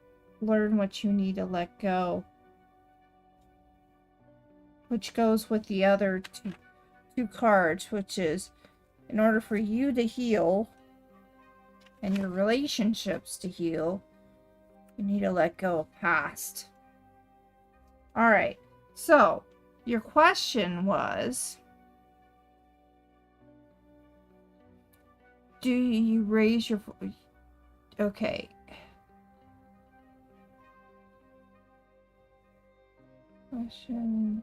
learn what you need to let go, which goes with the other two cards, which is, in order for you to heal and your relationships to heal, you need to let go of past. All right, so your question was, do you raise your voice? Okay. Question.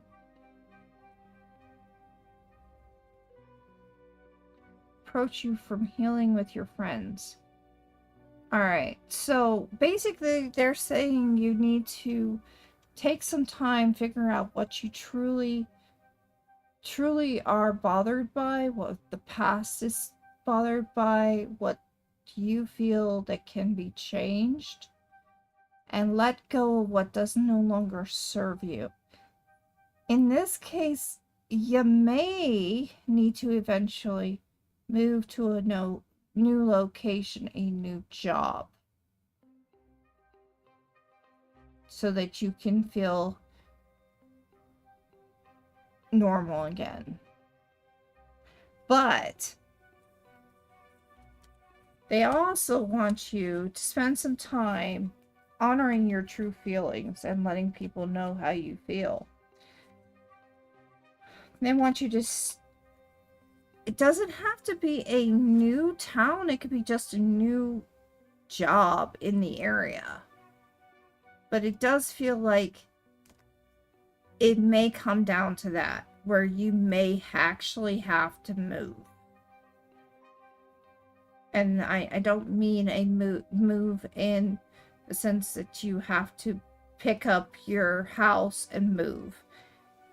Approach you from healing with your friends. All right. So basically they're saying you need to take some time, figure out what you truly are bothered by, what the past is bothered by, what you feel that can be changed, and let go of what does no longer serve you. In this case, you may need to eventually move to a new location, a new job, so that you can feel normal again. But they also want you to spend some time honoring your true feelings and letting people know how you feel. They want you to... It doesn't have to be a new town. It could be just a new job in the area. But it does feel like it may come down to that, where you may actually have to move. And I don't mean a move in the sense that you have to pick up your house and move.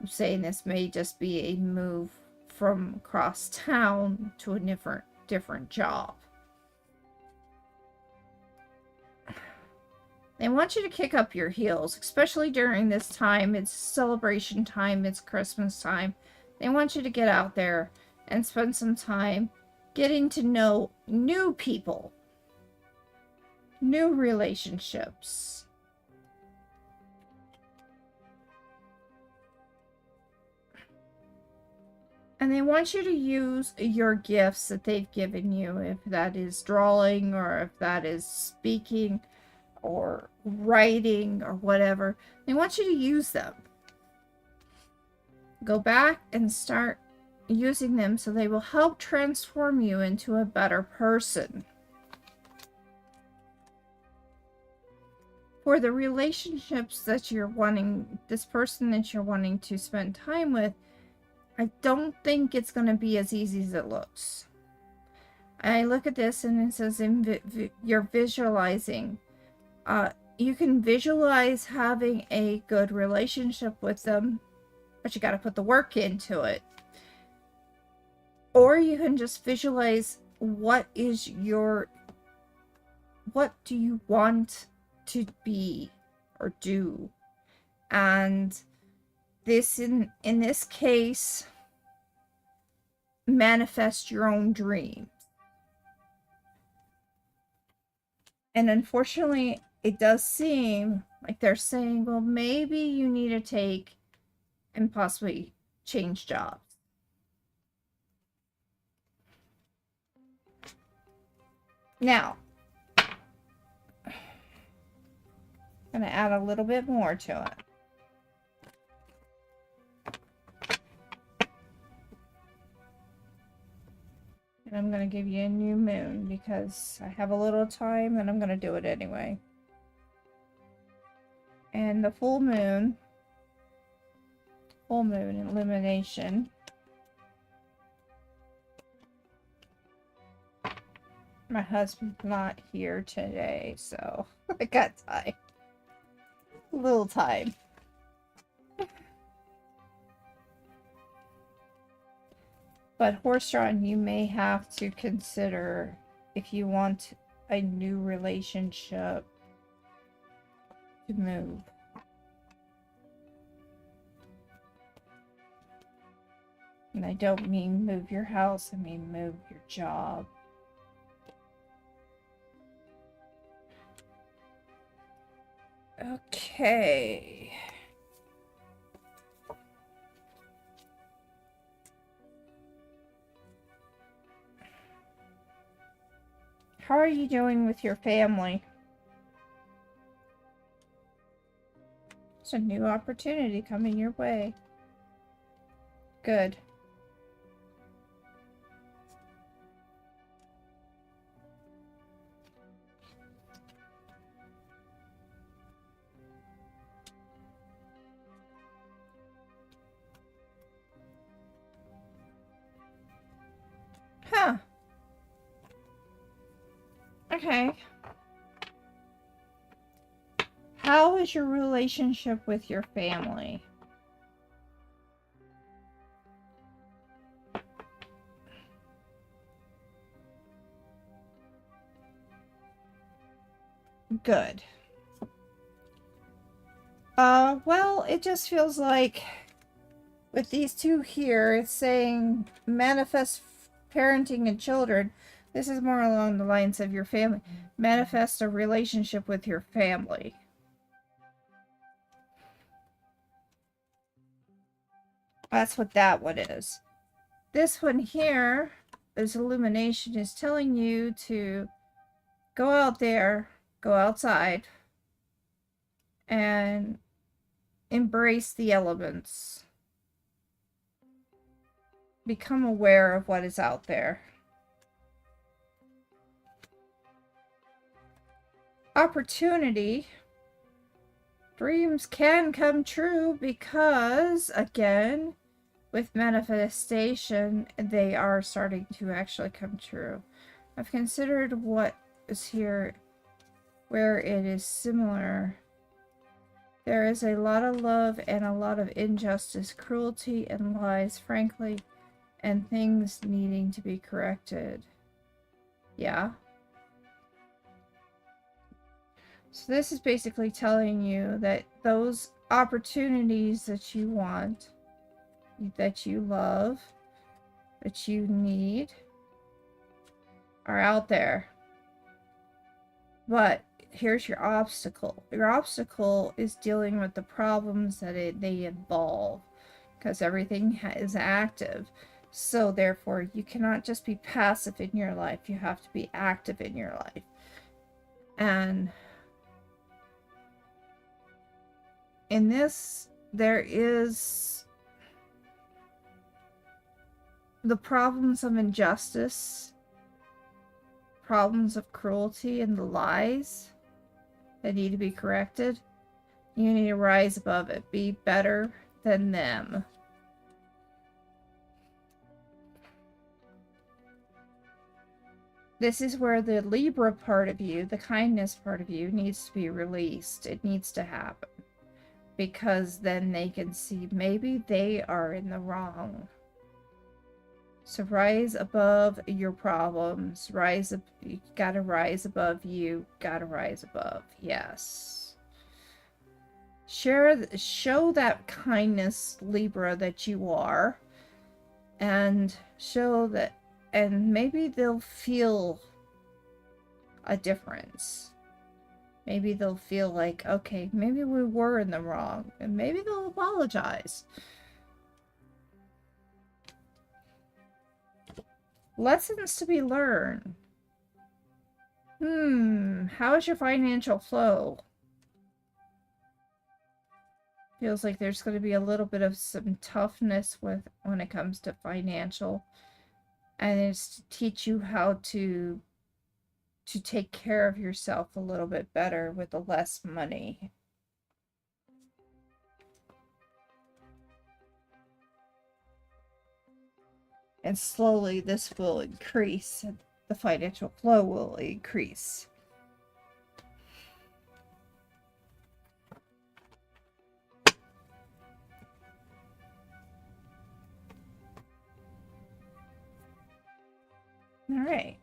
I'm saying this may just be a move from across town to a different job. They want you to kick up your heels, especially during this time. It's celebration time, it's Christmas time. They want you to get out there and spend some time getting to know new people, new relationships. And they want you to use your gifts that they've given you, if that is drawing or if that is speaking or writing or whatever. They want you to use them. Go back and start using them so they will help transform you into a better person. For the relationships that you're wanting, this person that you're wanting to spend time with, I don't think it's going to be as easy as it looks. I look at this and it says you're visualizing. You can visualize having a good relationship with them, but you got to put the work into it. Or you can just visualize what do you want to be or do. And this in this case, manifest your own dreams. And unfortunately, it does seem like they're saying, well, maybe you need to take and possibly change jobs. Now, I'm going to add a little bit more to it. And I'm going to give you a new moon because I have a little time and I'm going to do it anyway. And the full moon illumination. My husband's not here today, so I got time. A little time. But horse-drawn, you may have to consider if you want a new relationship to move. And I don't mean move your house, I mean move your job. Okay. How are you doing with your family? It's a new opportunity coming your way. Good. Huh. Okay. How is your relationship with your family? Good. Well, it just feels like with these two here, it's saying manifest parenting and children. This is more along the lines of your family. Manifest a relationship with your family. That's what that one is. This one here, this illumination, is telling you to go out there, go outside, and embrace the elements. Become aware of what is out there. Opportunity. Dreams can come true because, again, with manifestation, they are starting to actually come true. I've considered what is here where it is similar. There is a lot of love and a lot of injustice, cruelty, and lies, frankly, and things needing to be corrected. Yeah. So this is basically telling you that those opportunities that you want, that you love, that you need, are out there. But here's your obstacle. Your obstacle is dealing with the problems that they involve, because everything is active. So therefore, you cannot just be passive in your life. You have to be active in your life. And in this, there is the problems of injustice, problems of cruelty, and the lies that need to be corrected. You need to rise above it. Be better than them. This is where the Libra part of you, the kindness part of you, needs to be released. It needs to happen. Because then they can see maybe they are in the wrong. So rise above your problems. Rise up. You gotta rise above you. Gotta rise above. Yes. Show that kindness, Libra, that you are. And show that, and maybe they'll feel a difference. Maybe they'll feel like, okay, maybe we were in the wrong. And maybe they'll apologize. Lessons to be learned. How is your financial flow? Feels like there's going to be a little bit of some toughness when it comes to financial. and it's to teach you how to take care of yourself a little bit better with the less money. And slowly this will increase. The financial flow will increase. All right.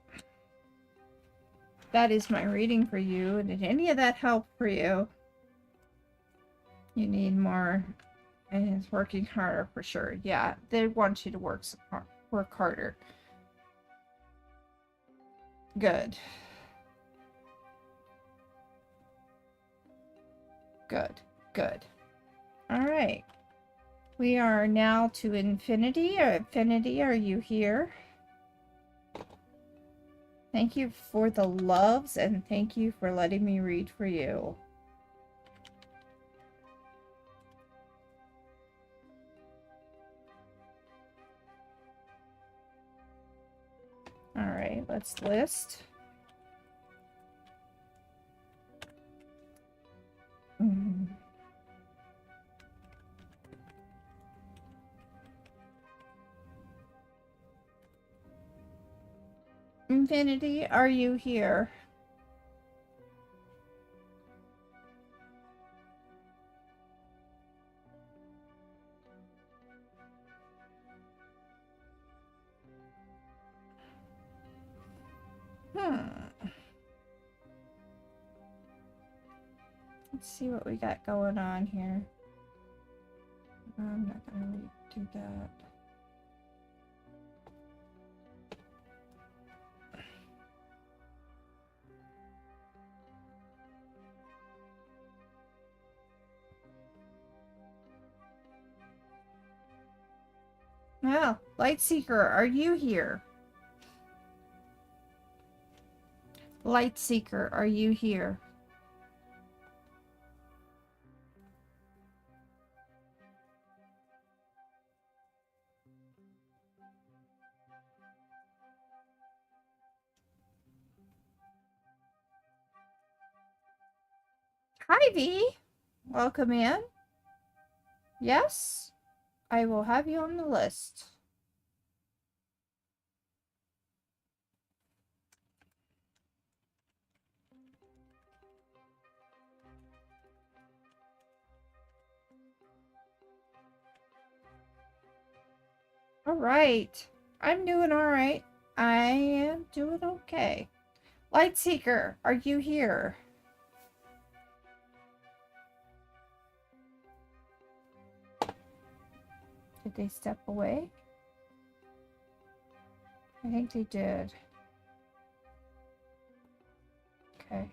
That is my reading for you. And did any of that help for you? You need more. And it's working harder for sure. Yeah, they want you to work harder. Good. Good. Good. All right. We are now to Infinity. Infinity, are you here? Thank you for the loves, and thank you for letting me read for you. All right, let's list. Infinity, are you here? Let's see what we got going on here. I'm not gonna do that. Well, Lightseeker, are you here? Lightseeker, are you here? Hi, V. Welcome in. Yes, I will have you on the list. All right. I'm doing all right. I am doing okay. Lightseeker, are you here? Did they step away? I think they did. Okay.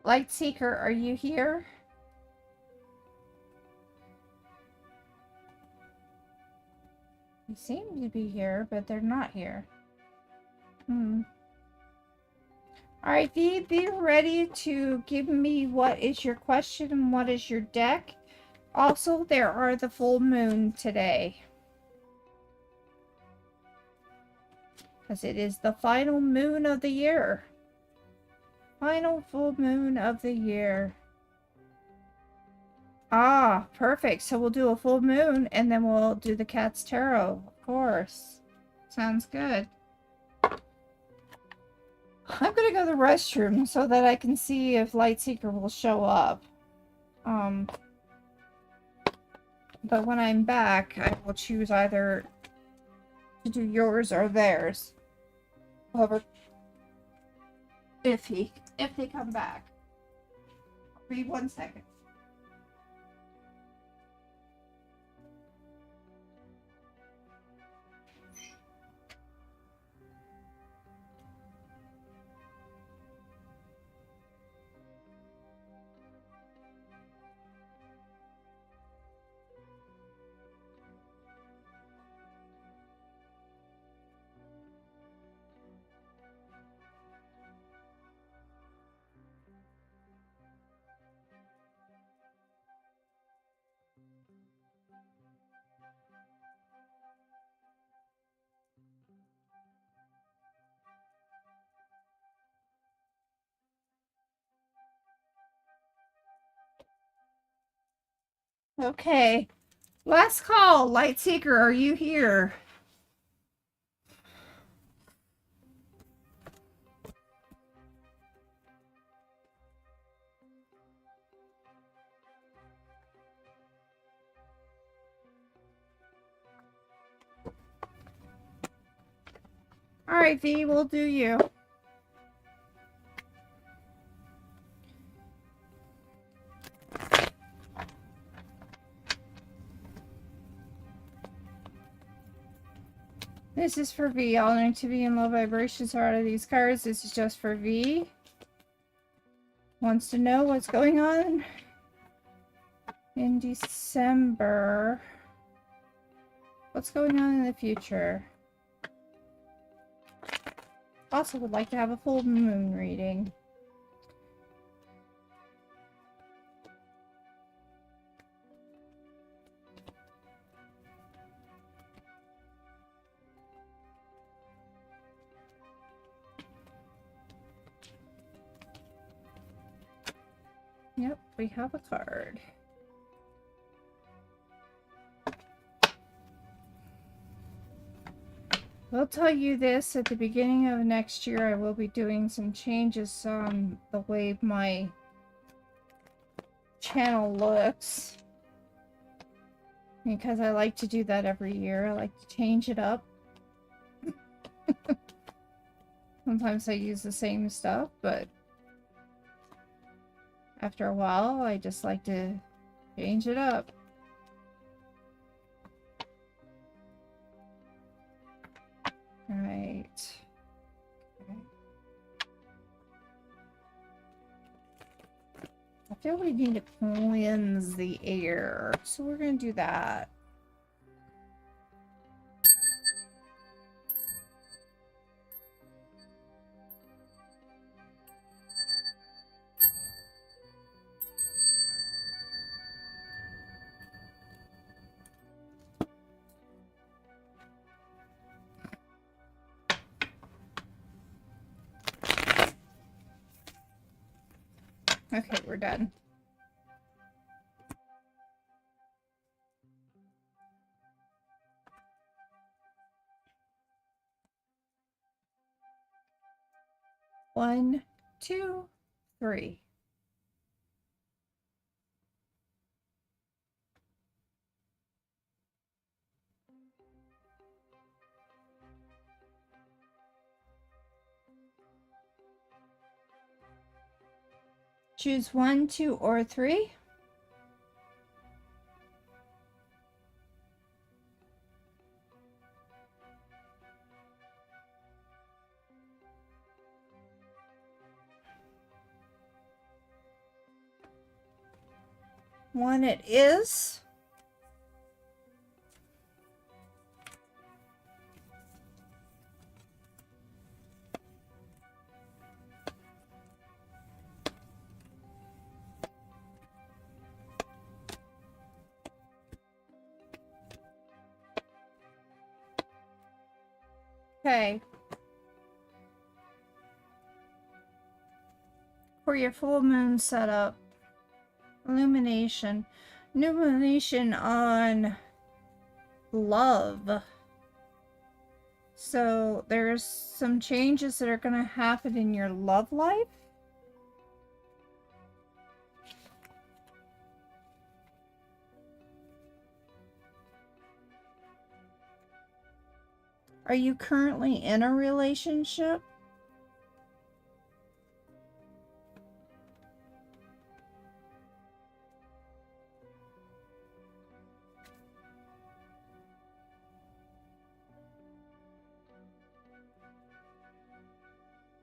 Lightseeker, are you here? They seem to be here, but they're not here. Alright, V, be ready to give me what is your question and what is your deck. Also, there are the full moon today. Because it is the final moon of the year. Final full moon of the year. Ah, perfect. So we'll do a full moon and then we'll do the Cat's Tarot. Of course. Sounds good. I'm gonna go to the restroom so that I can see if Lightseeker will show up. But when I'm back, I will choose either to do yours or theirs. However, if they come back. Be 1 second. Okay. Last call. Light Seeker, are you here? Alright, V, we'll do you. This is for V. All negativity and low vibrations are out of these cards. This is just for V. Wants to know what's going on in December. What's going on in the future? Also would like to have a full moon reading. Yep, we have a card. We'll tell you this, at the beginning of next year I will be doing some changes on the way my channel looks. Because I like to do that every year. I like to change it up. Sometimes I use the same stuff, but after a while I just like to change it up. Right. Okay. I feel we need to cleanse the air, so we're going to do that. Okay, we're done. One, two, three. Choose 1, 2, or 3. One it is. Okay. For your full moon setup, illumination. Illumination on love. So there's some changes that are going to happen in your love life. Are you currently in a relationship?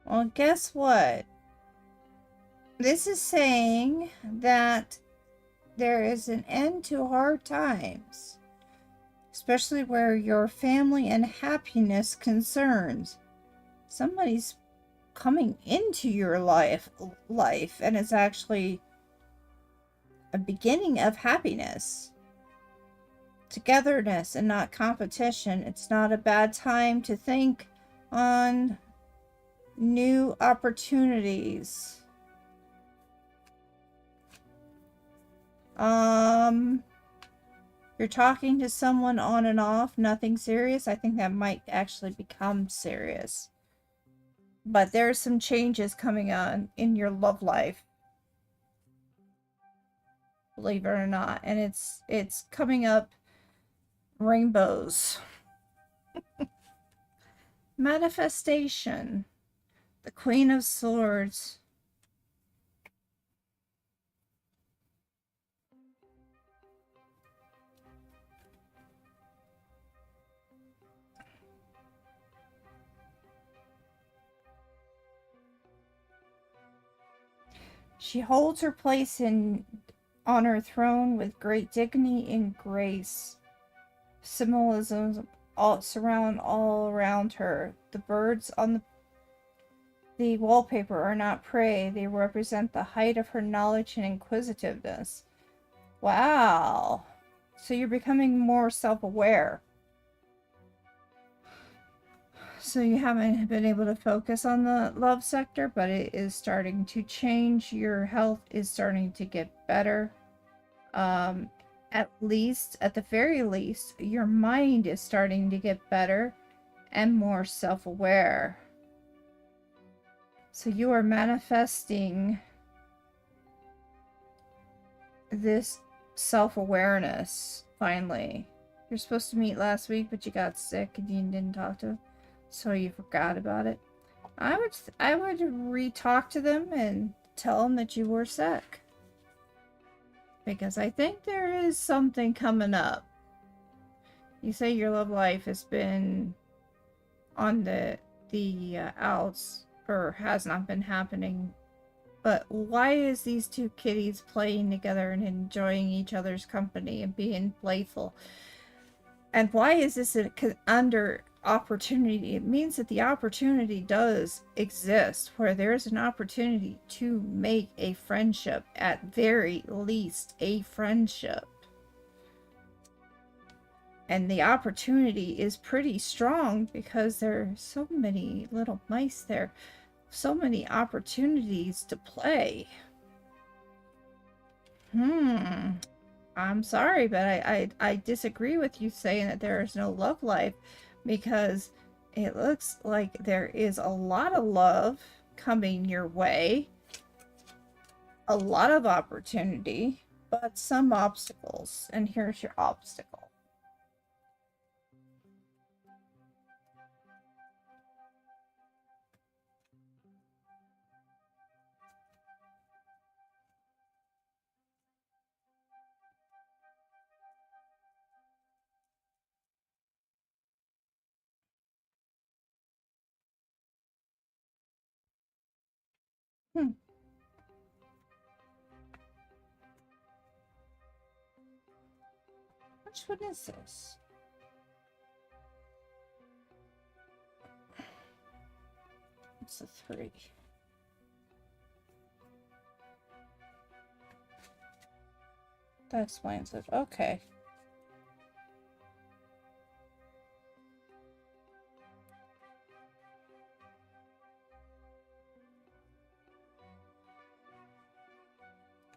Well, guess what? This is saying that there is an end to hard times, especially where your family and happiness concerns. Somebody's coming into your life, and it's actually a beginning of happiness, togetherness, and not competition. It's not a bad time to think on new opportunities. You're talking to someone on and off, nothing serious. I think that might actually become serious. But there's some changes coming on in your love life. Believe it or not. And it's coming up rainbows. Manifestation. The Queen of Swords. She holds her place on her throne with great dignity and grace. Symbolisms surround all around her. The birds on the wallpaper are not prey. They represent the height of her knowledge and inquisitiveness. Wow. So you're becoming more self-aware. So you haven't been able to focus on the love sector, but it is starting to change. Your health is starting to get better. At the very least, your mind is starting to get better and more self-aware. So you are manifesting this self-awareness, finally. You're supposed to meet last week, but you got sick and you didn't talk to him, so you forgot about it. I would re-talk to them and tell them that you were sick. Because I think there is something coming up. You say your love life has been on the outs, or has not been happening. But why is these two kitties playing together and enjoying each other's company and being playful? And why is this under opportunity? It means that the opportunity does exist, where there's an opportunity to make a friendship, at very least a friendship. And the opportunity is pretty strong because there are so many little mice there. So many opportunities to play. I'm sorry, but I disagree with you saying that there is no love life, because it looks like there is a lot of love coming your way. A lot of opportunity, but some obstacles. And here's your obstacle. Which one is this? It's a 3. That explains it. Okay.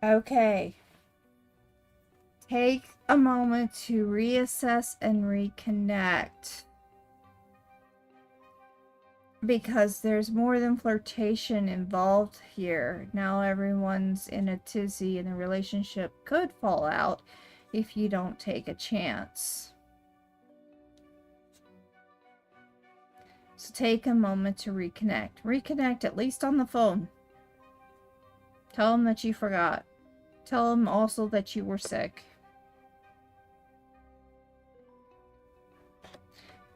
Okay. Take a moment to reassess and reconnect. Because there's more than flirtation involved here. Now everyone's in a tizzy and the relationship could fall out if you don't take a chance. So take a moment to reconnect. Reconnect, at least on the phone. Tell them that you forgot. Tell them also that you were sick.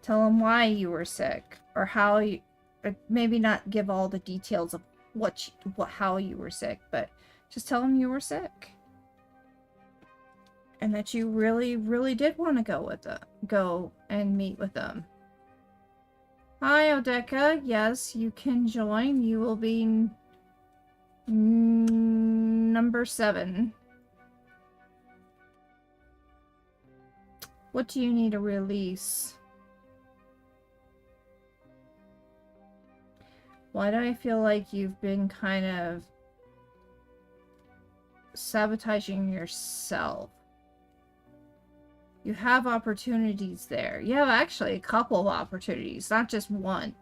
Tell them why you were sick, or how you, or maybe not give all the details of how you were sick, but just tell them you were sick. And that you really, really did want to go and meet with them. Hi, Odeka. Yes, you can join. You will be number 7. What do you need to release? Why do I feel like you've been kind of sabotaging yourself? You have opportunities there. You have actually a couple of opportunities, not just one.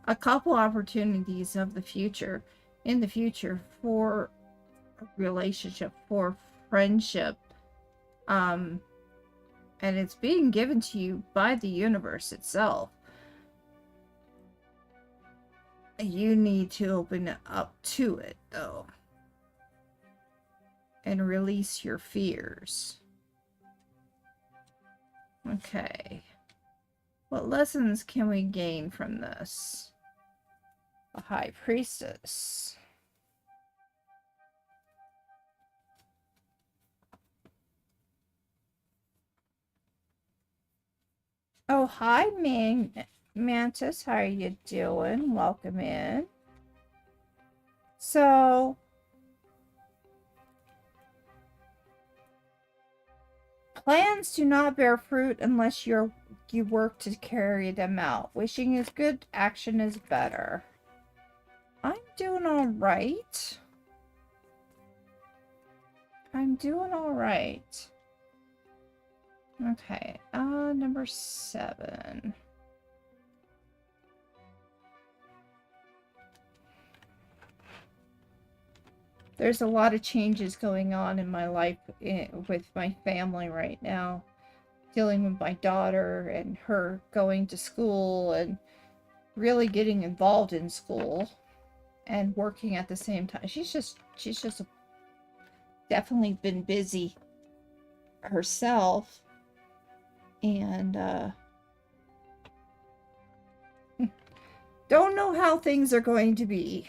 A couple opportunities of the future, in the future, for a relationship, for friendship. And it's being given to you by the universe itself. You need to open up to it, though, and release your fears. Okay. What lessons can we gain from this? The High Priestess. Oh, hi, Mantis. How are you doing? Welcome in. So, plans do not bear fruit unless you work to carry them out. Wishing is good, action is better. I'm doing all right. I'm doing all right. Okay, number 7. There's a lot of changes going on in my life with my family right now. Dealing with my daughter and her going to school and really getting involved in school and working at the same time. She's just definitely been busy herself. And don't know how things are going to be.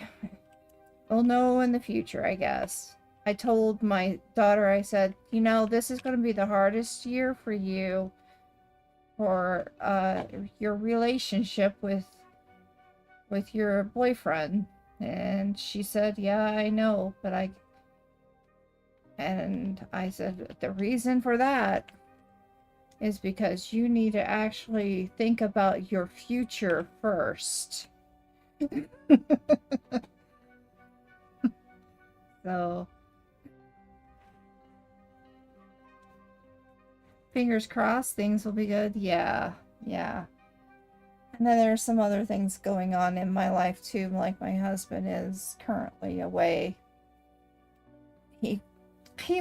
We'll know in the future, I guess. I told my daughter, I said, you know, this is going to be the hardest year for you for your relationship with your boyfriend. And she said, yeah, I know, but I said, the reason for that is because you need to actually think about your future first. So, fingers crossed, things will be good. Yeah. And then there's some other things going on in my life too, like my husband is currently away. He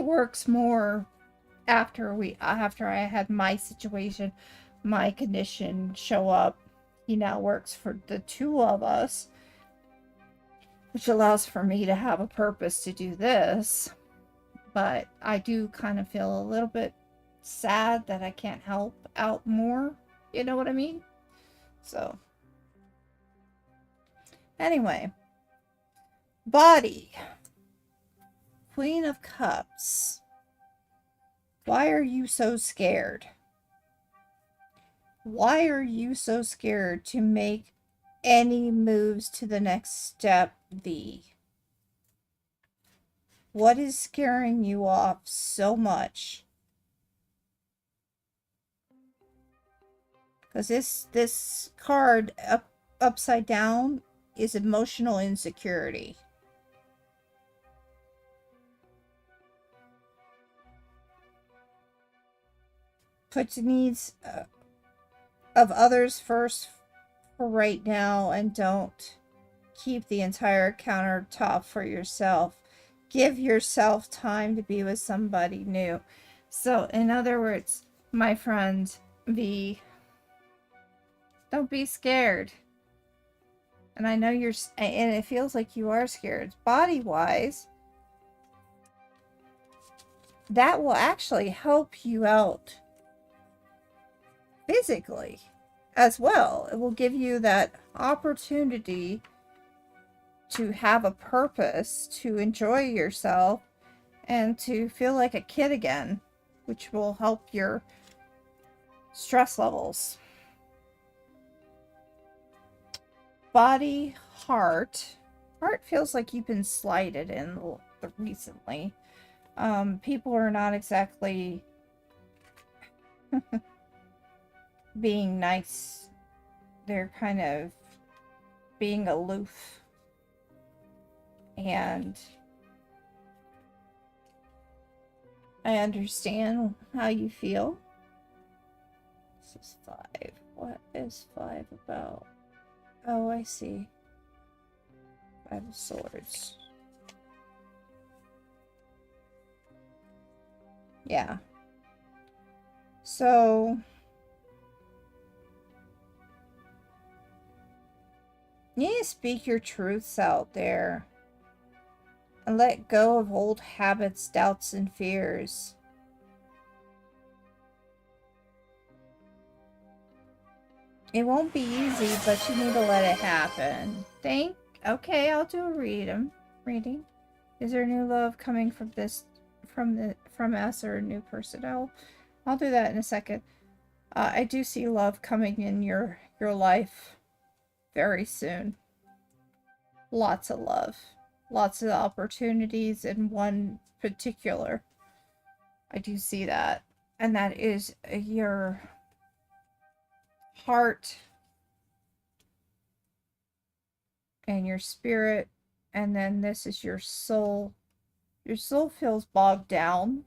works more after I had my situation, my condition show up. He now works for the 2 of us, which allows for me to have a purpose to do this. But I do kind of feel a little bit sad that I can't help out more. You know what I mean? So, anyway. Body. Queen of Cups. Why are you so scared? Why are you so scared to make any moves to the next step, V? What is scaring you off so much? Because this card upside down is emotional insecurity. Put the needs of others first for right now, and don't keep the entire countertop for yourself. Give yourself time to be with somebody new. So, in other words, my friend V, don't be scared. And I know you're, and it feels like you are scared. Body-wise, that will actually help you out physically as well. It will give you that opportunity to have a purpose, to enjoy yourself, and to feel like a kid again, which will help your stress levels. Body, heart. Heart feels like you've been slighted in recently. People are not exactly being nice. They're kind of being aloof. And I understand how you feel. This is 5. What is 5 about? Oh, I see. 5 of Swords. Yeah. So you need to speak your truths out there and let go of old habits, doubts, and fears. It won't be easy, but you need to let it happen. Okay, I'll do a reading. Is there new love coming from from us or a new person? I'll do that in a second. I do see love coming in your life very soon. Lots of love. Lots of opportunities in one particular. I do see that. And that is your heart and your spirit. And then this is your soul. Your soul feels bogged down.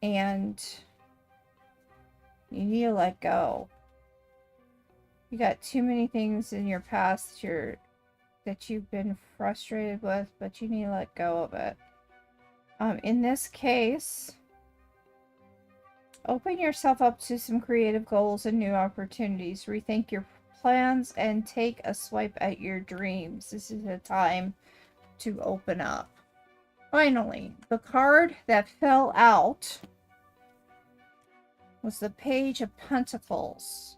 And you need to let go. You got too many things in your past that you've been frustrated with, but you need to let go of it. In this case, open yourself up to some creative goals and new opportunities. Rethink your plans and take a swipe at your dreams. This is a time to open up. Finally, the card that fell out was the Page of Pentacles.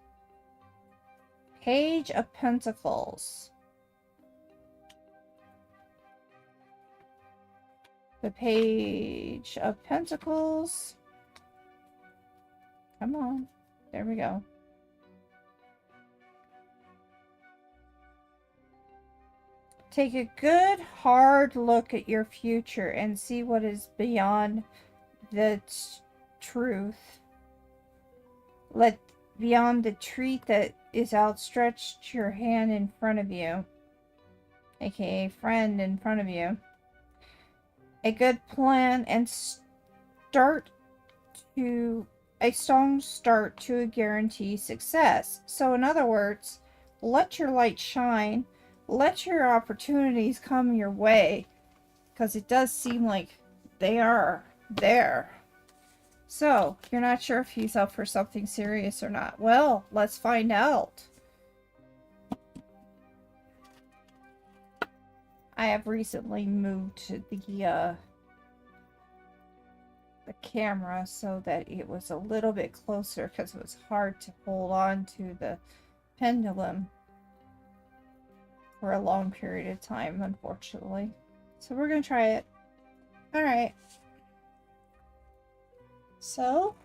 Page of Pentacles. The Page of Pentacles. Come on. There we go. Take a good, hard look at your future and see what is beyond the truth. Beyond the treat that is outstretched your hand in front of you, aka friend in front of you. A good plan and a strong start to a guaranteed success. So in other words, let your light shine. Let your opportunities come your way, because it does seem like they are there. So, you're not sure if he's up for something serious or not. Well, let's find out. I have recently moved the camera so that it was a little bit closer, because it was hard to hold on to the pendulum for a long period of time, unfortunately. So we're gonna try it. Alright. So,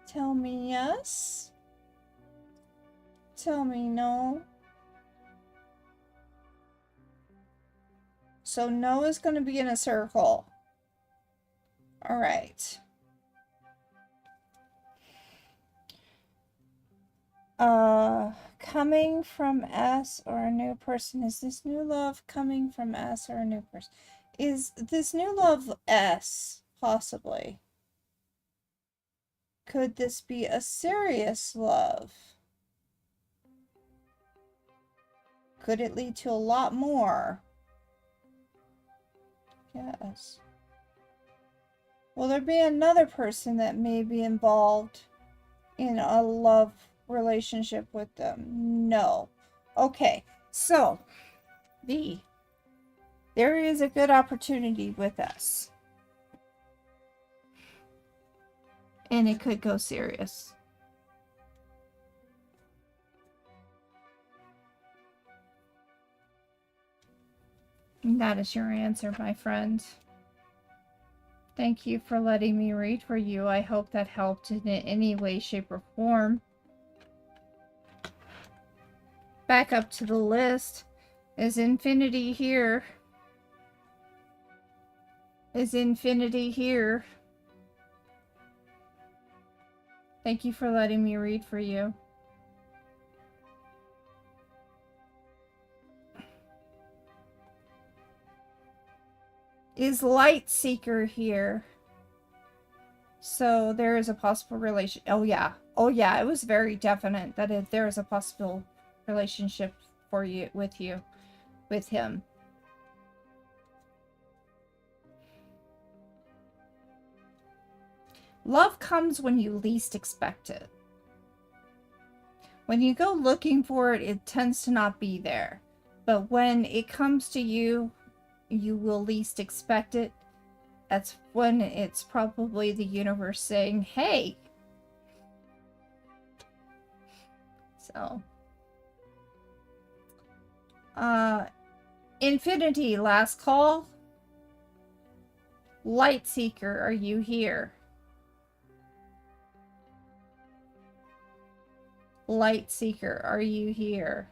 tell me yes. Tell me no. So no is going to be in a circle. Alright. Coming from us or a new person. Is this new love coming from us or a new person? Is this new love us, possibly? Could this be a serious love? Could it lead to a lot more? Yes. Will there be another person that may be involved in a love relationship with them? No. Okay, so there is a good opportunity with us. And it could go serious. And that is your answer, my friend. Thank you for letting me read for you. I hope that helped in any way, shape, or form. Back up to the list. Is infinity here? Is infinity here? Thank you for letting me read for you. Is Light Seeker here? So there is a possible relation. Oh yeah. Oh yeah, it was very definite that there is a possible relationship for you with him. Love comes when you least expect it. When you go looking for it, it tends to not be there. But when it comes to you, you will least expect it. That's when it's probably the universe saying, hey. So. Infinity, last call. Light Seeker, are you here? Light Seeker, are you here?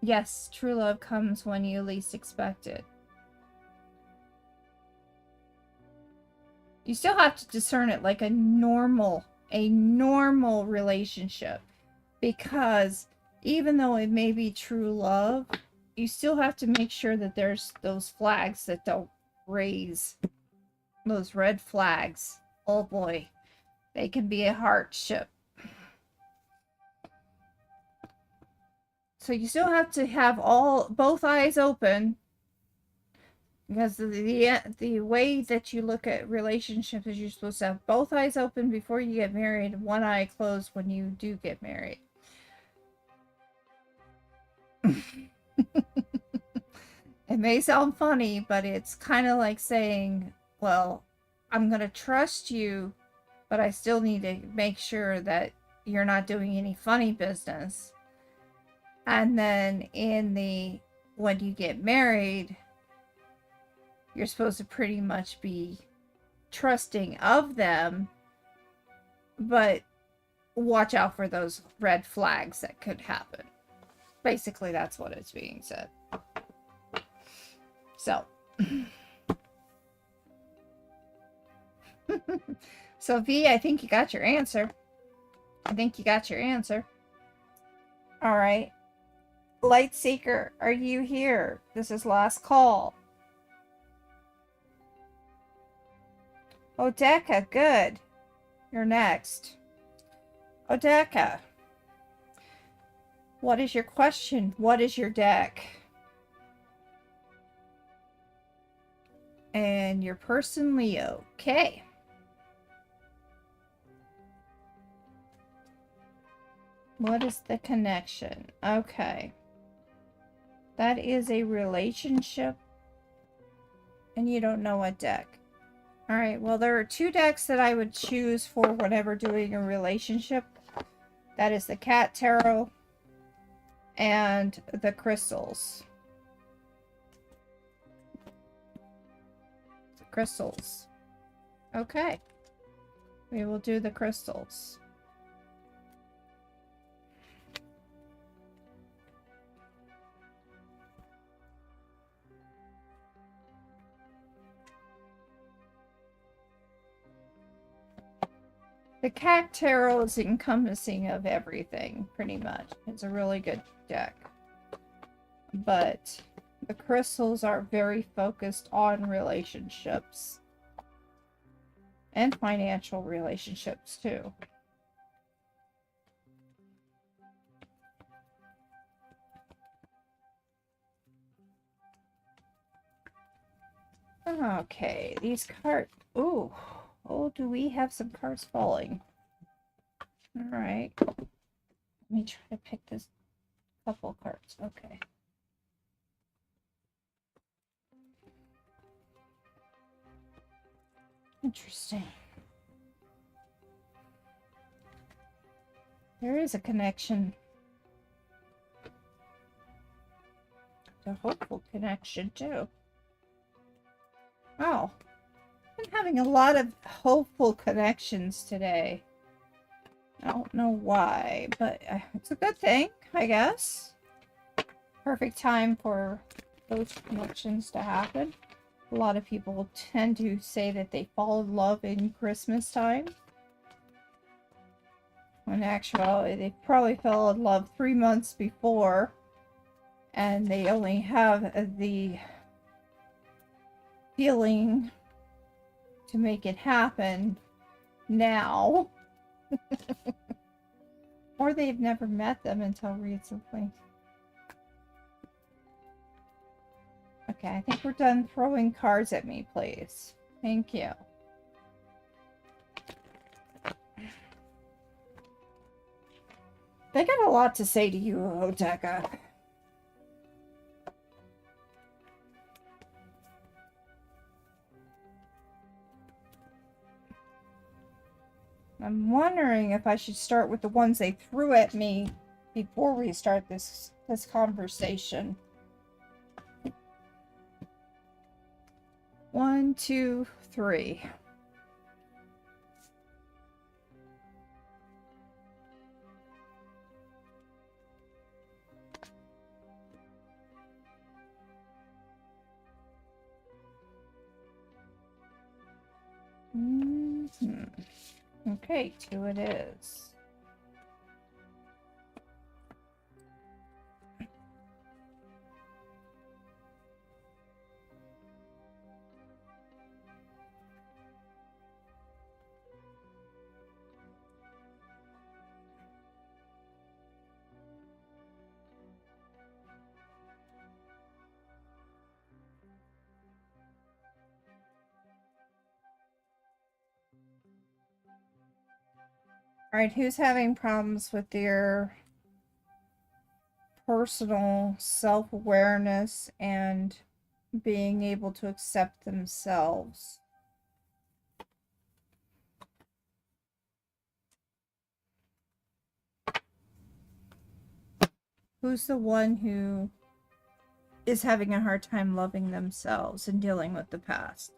Yes, true love comes when you least expect it. You still have to discern it like a normal relationship. Because even though it may be true love, you still have to make sure that there's those flags that don't raise. Those red flags. Oh boy. They can be a hardship. So you still have to have both eyes open. Because the way that you look at relationships is you're supposed to have both eyes open before you get married, one eye closed when you do get married. It may sound funny, but it's kind of like saying, well, I'm going to trust you, but I still need to make sure that you're not doing any funny business. And then when you get married, you're supposed to pretty much be trusting of them, but watch out for those red flags that could happen. Basically, that's what it's being said. So. So, V, I think you got your answer. All right. Light Seeker, are you here? This is last call. Odeka, good. You're next. Odeka. What is your question? What is your deck? And your person, Leo. Okay. What is the connection? Okay. That is a relationship. And you don't know what deck. Alright, well, there are two decks that I would choose for whenever doing a relationship. That is the Cat Tarot and the Crystals. The Crystals. Okay. We will do the Crystals. The Cat Tarot is encompassing of everything, pretty much. It's a really good deck. But the crystals are very focused on relationships. And financial relationships, too. Okay, these cards... Ooh. Oh, do we have some cards falling? Alright. Let me try to pick this couple cards. Okay. Interesting. There is a connection. A hopeful connection, too. Oh. I'm having a lot of hopeful connections today. I don't know why, but it's a good thing, I guess. Perfect time for those connections to happen. A lot of people tend to say that they fall in love in Christmas time. In actuality, they probably fell in love 3 months before. And they only have the feeling to make it happen now. Or they've never met them until recently. Okay, I think we're done throwing cards at me, please. Thank you. They got a lot to say to you, Oteka. I'm wondering if I should start with the ones they threw at me before we start this conversation. 1, 2, 3. Okay, 2 it is. Alright, who's having problems with their personal self-awareness and being able to accept themselves? Who's the one who is having a hard time loving themselves and dealing with the past?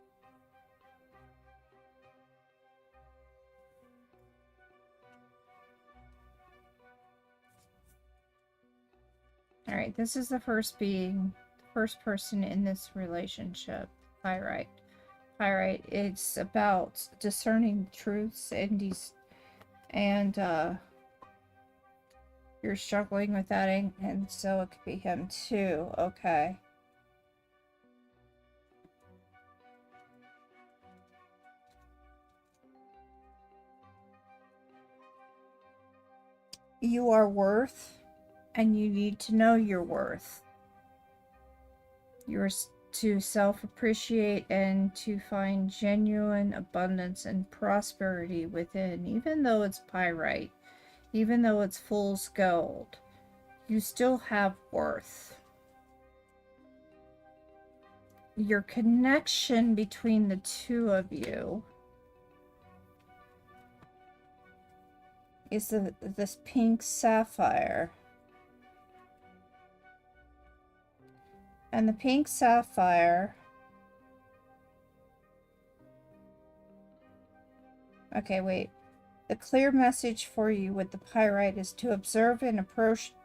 Alright, this is the first being, the first person in this relationship. Pyrite. Pyrite, it's about discerning truths and you're struggling with that, and so it could be him too. Okay. You are worth, and you need to know your worth. You're to self-appreciate and to find genuine abundance and prosperity within, even though it's pyrite, even though it's fool's gold, you still have worth. Your connection between the two of you is this pink sapphire. And the pink sapphire... Okay, wait. The clear message for you with the pyrite is to observe and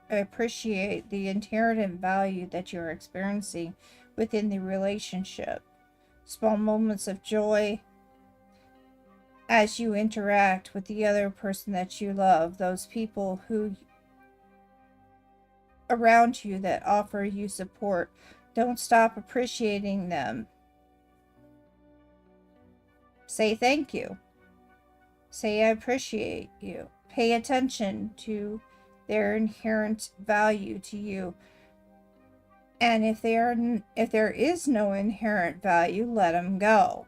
appreciate the inherent value that you're experiencing within the relationship. Small moments of joy as you interact with the other person that you love, those people who around you that offer you support. Don't stop appreciating them. Say thank you. Say I appreciate you. Pay attention to their inherent value to you. And if there is no inherent value, let them go.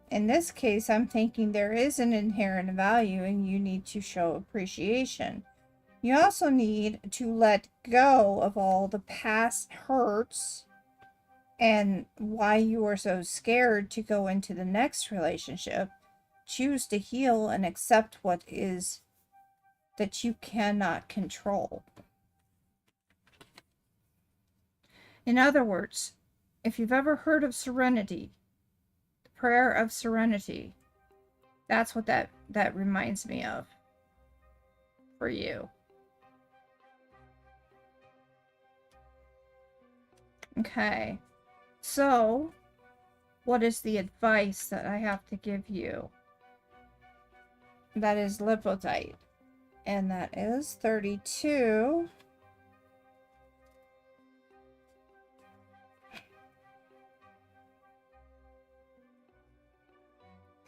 In this case, I'm thinking there is an inherent value and you need to show appreciation. You also need to let go of all the past hurts and why you are so scared to go into the next relationship. Choose to heal and accept what is that you cannot control. In other words, if you've ever heard of serenity, the prayer of serenity, that's what that reminds me of for you. Okay, so what is the advice that I have to give you? That is lipotite, and that is 32.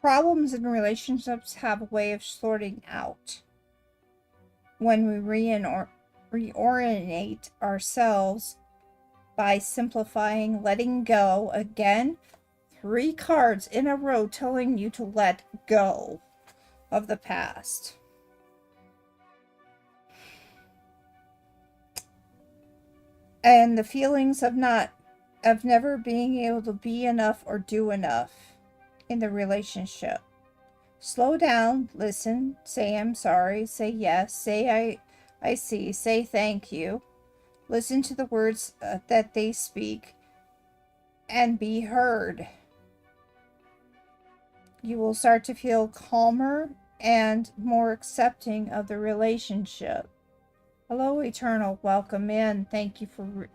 Problems in relationships have a way of sorting out. When we reorient ourselves by simplifying, letting go. Again, 3 cards in a row telling you to let go of the past. And the feelings of never being able to be enough or do enough in the relationship. Slow down, listen, say I'm sorry, say yes, say I see, say thank you. Listen to the words that they speak and be heard. You will start to feel calmer and more accepting of the relationship. Hello, Eternal. Welcome in. Thank you for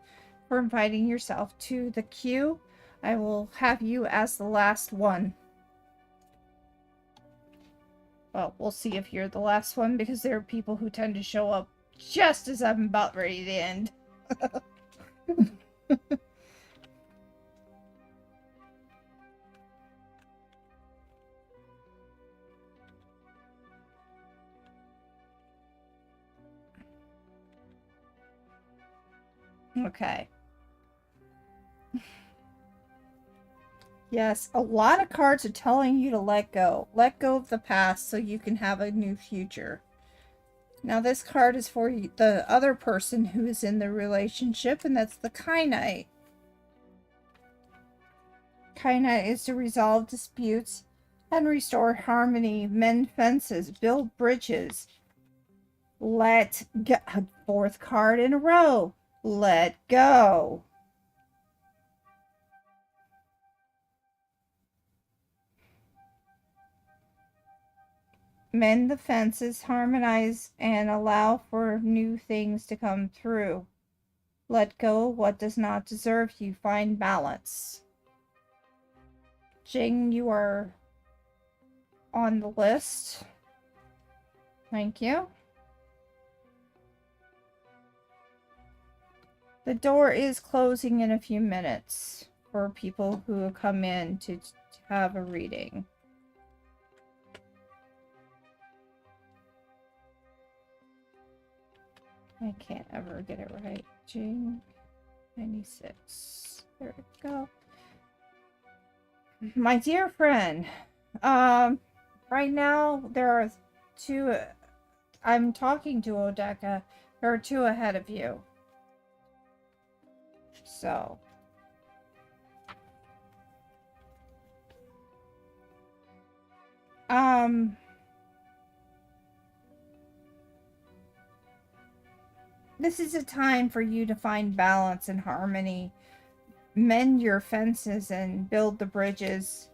inviting yourself to the queue. I will have you as the last one. Well, we'll see if you're the last one, because there are people who tend to show up just as I'm about ready to end. Okay. Yes, a lot of cards are telling you to let go. Let go of the past so you can have a new future. Now this card is for the other person who is in the relationship, and that's the Knight. Knight is to resolve disputes and restore harmony, mend fences, build bridges. Let go. 4th card in a row. Let go. Mend the fences, harmonize, and allow for new things to come through. Let go what does not deserve you. Find balance. Jing, you are on the list. Thank you. The door is closing in a few minutes for people who come in to have a reading. I can't ever get it right. Jing 96. There we go. My dear friend, right now there are 2. I'm talking to Odeka. There are 2 ahead of you. So. This is a time for you to find balance and harmony. Mend your fences and build the bridges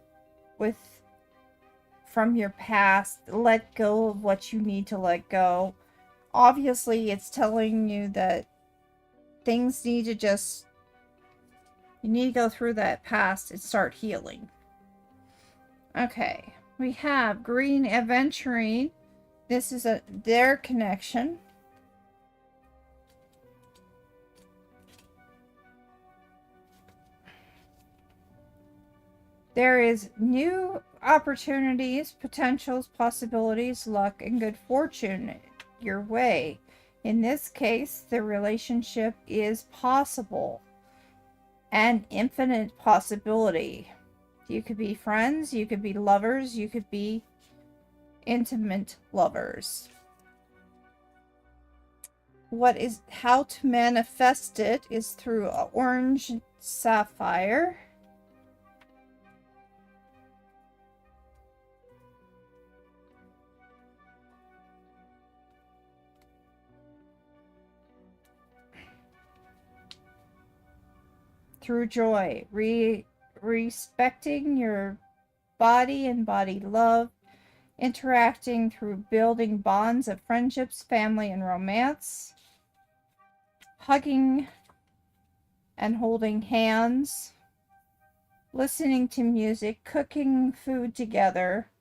from your past. Let go of what you need to let go. Obviously, it's telling you that things need to you need to go through that past and start healing. Okay, we have Green Aventurine. This is their connection. There is new opportunities, potentials, possibilities, luck, and good fortune your way. In this case, the relationship is possible. An infinite possibility. You could be friends, you could be lovers, you could be intimate lovers. How to manifest it is through an orange sapphire. Through joy, respecting your body and body love, interacting through building bonds of friendships, family, and romance, hugging and holding hands, listening to music, cooking food together,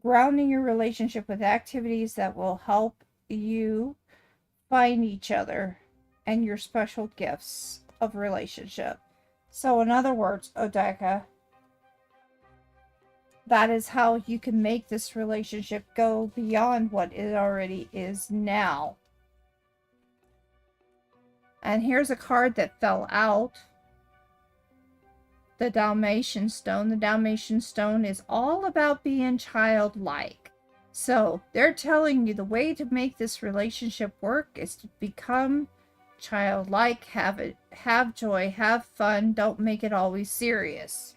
grounding your relationship with activities that will help you find each other and your special gifts of relationship. So in other words, Odeka, that is how you can make this relationship go beyond what it already is now. And here's a card that fell out. The Dalmatian Stone. The Dalmatian Stone is all about being childlike. So they're telling you the way to make this relationship work is to become childlike, have joy, have fun, don't make it always serious.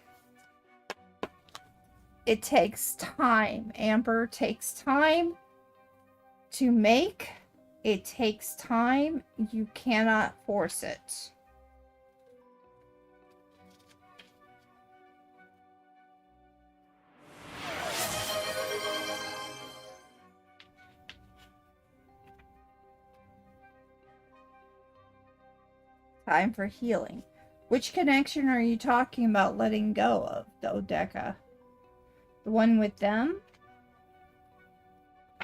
It takes time. Amber, takes time to make. It takes time. You cannot force it. Time for healing. Which connection are you talking about letting go of, Dodeca? The one with them?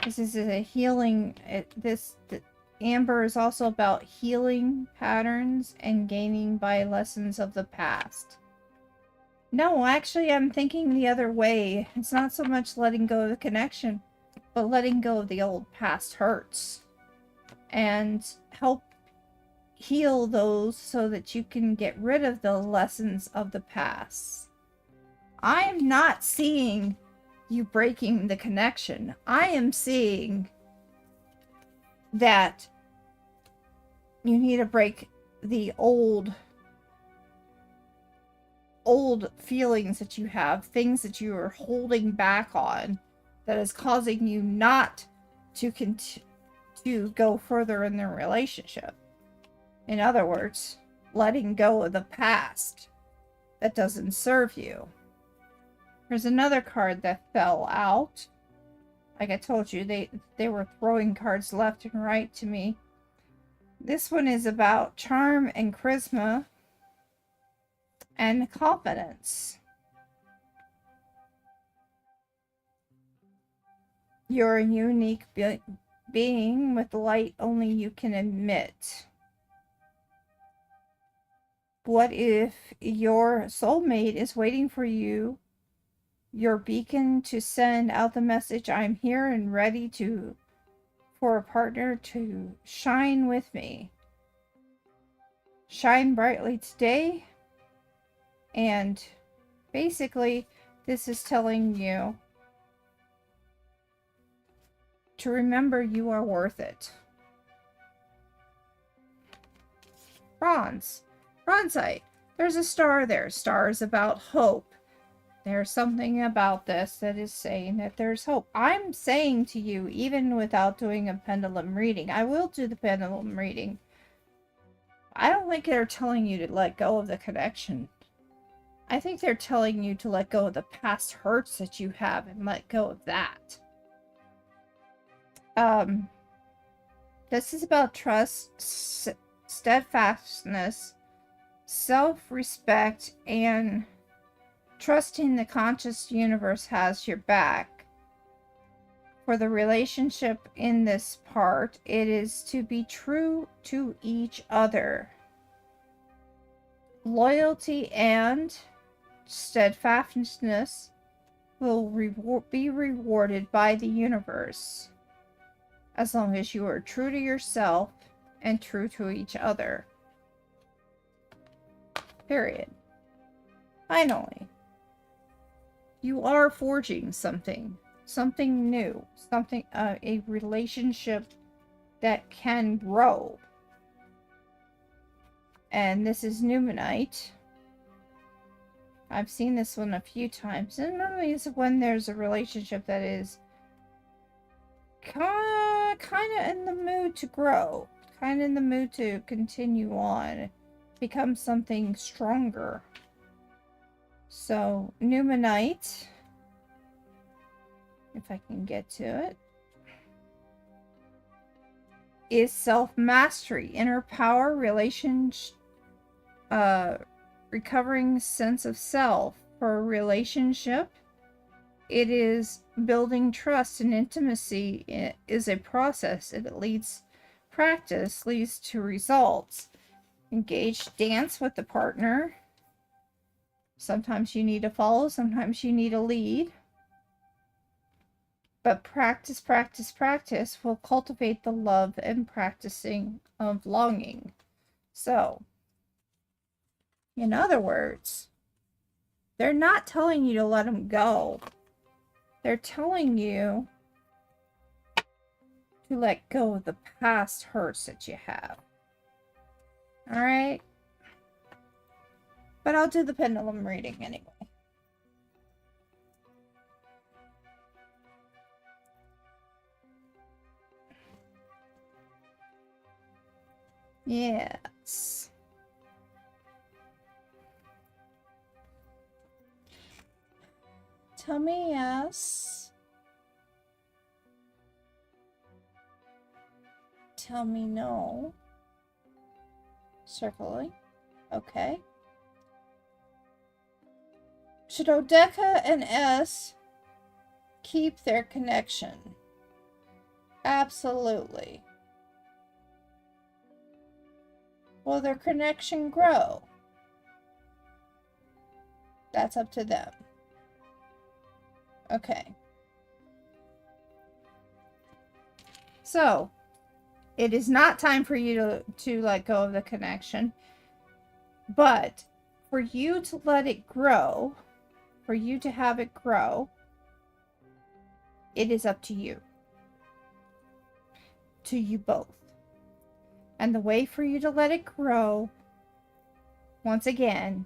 This is a healing. Amber is also about healing patterns and gaining by lessons of the past. No, actually, I'm thinking the other way. It's not so much letting go of the connection, but letting go of the old past hurts. And help heal those so that you can get rid of the lessons of the past. I'm not seeing you breaking the connection. I am seeing that you need to break the old feelings that you have, things that you are holding back on that is causing you not to go further in the relationship. In other words, letting go of the past that doesn't serve you. There's another card that fell out. Like I told you, they were throwing cards left and right to me. This one is about charm and charisma and confidence. You're a unique being with light only you can admit. What if your soulmate is waiting for you, your beacon, to send out the message, I'm here and ready for a partner to shine with me. Shine brightly today. And basically, this is telling you to remember you are worth it. Bronze. Bronzite. There's a star there. Star is about hope. There's something about this that is saying that there's hope. I'm saying to you, even without doing a pendulum reading, I will do the pendulum reading. I don't think they're telling you to let go of the connection. I think they're telling you to let go of the past hurts that you have and let go of that. This is about trust, steadfastness, self-respect, and trusting the conscious universe has your back. For the relationship in this part, it is to be true to each other. Loyalty and steadfastness will be rewarded by the universe, as long as you are true to yourself and true to each other. Period. Finally, you are forging something new, a relationship that can grow. And this is Numenite. I've seen this one a few times, and normally it's when there's a relationship that is kind of in the mood to grow, kind of in the mood to continue on, become something stronger. So, Numenite, if I can get to it, is self-mastery, inner power, recovering sense of self. For a relationship, it is building trust and intimacy. It is a process. Practice leads to results. Engage, dance with the partner. Sometimes you need to follow, sometimes you need to lead. But practice, practice, practice will cultivate the love and practicing of longing. So, in other words, they're not telling you to let them go. They're telling you to let go of the past hurts that you have. All right? But I'll do the pendulum reading anyway. Yes. Tell me yes. Tell me no. Circling. Okay. Should Odeka and S keep their connection? Absolutely. Will their connection grow? That's up to them. Okay. So, it is not time for you to let go of the connection. But for you to let it grow, for you to have it grow, it is up to you. To you both. And the way for you to let it grow, once again,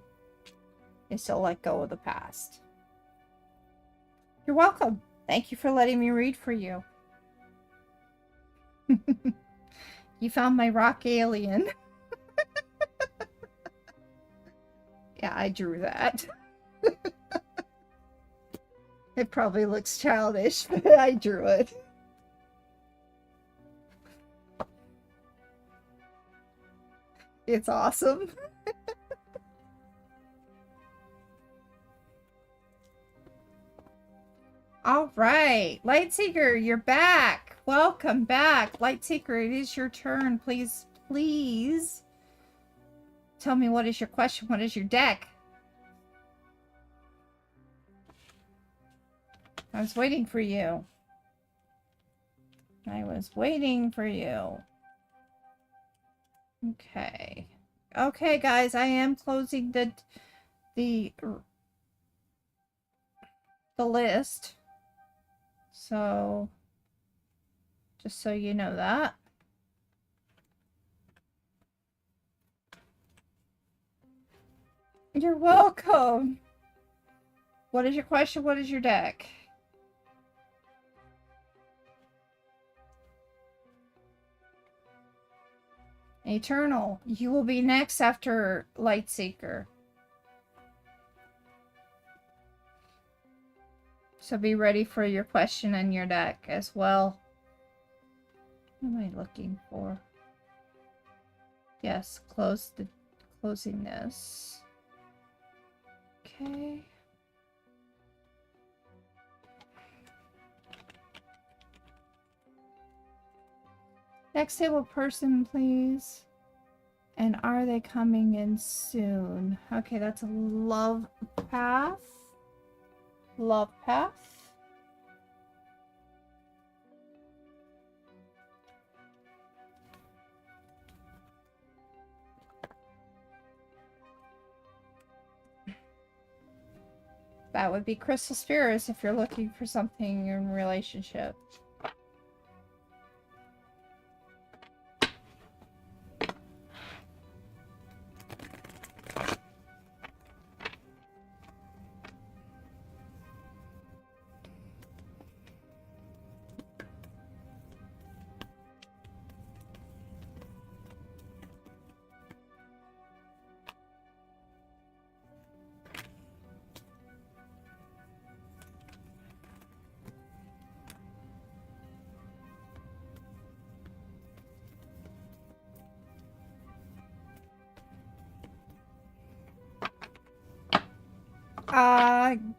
is to let go of the past. You're welcome. Thank you for letting me read for you. You found my rock alien. Yeah, I drew that. It probably looks childish, but I drew it. It's awesome. All right, Lightseeker, you're back. Welcome back. Lightseeker, it is your turn. Please, please tell me, what is your question? What is your deck? I was waiting for you. I was waiting for you. Okay. Okay, guys, I am closing the list. So, just so you know that. You're welcome. What is your question? What is your deck? Eternal. You will be next after Lightseeker. So be ready for your question and your deck as well. What am I looking for? Yes, closing this. Okay. Next table person, please. And are they coming in soon? Okay, that's a love path. Love path. That would be Crystal Spirits if you're looking for something in relationship.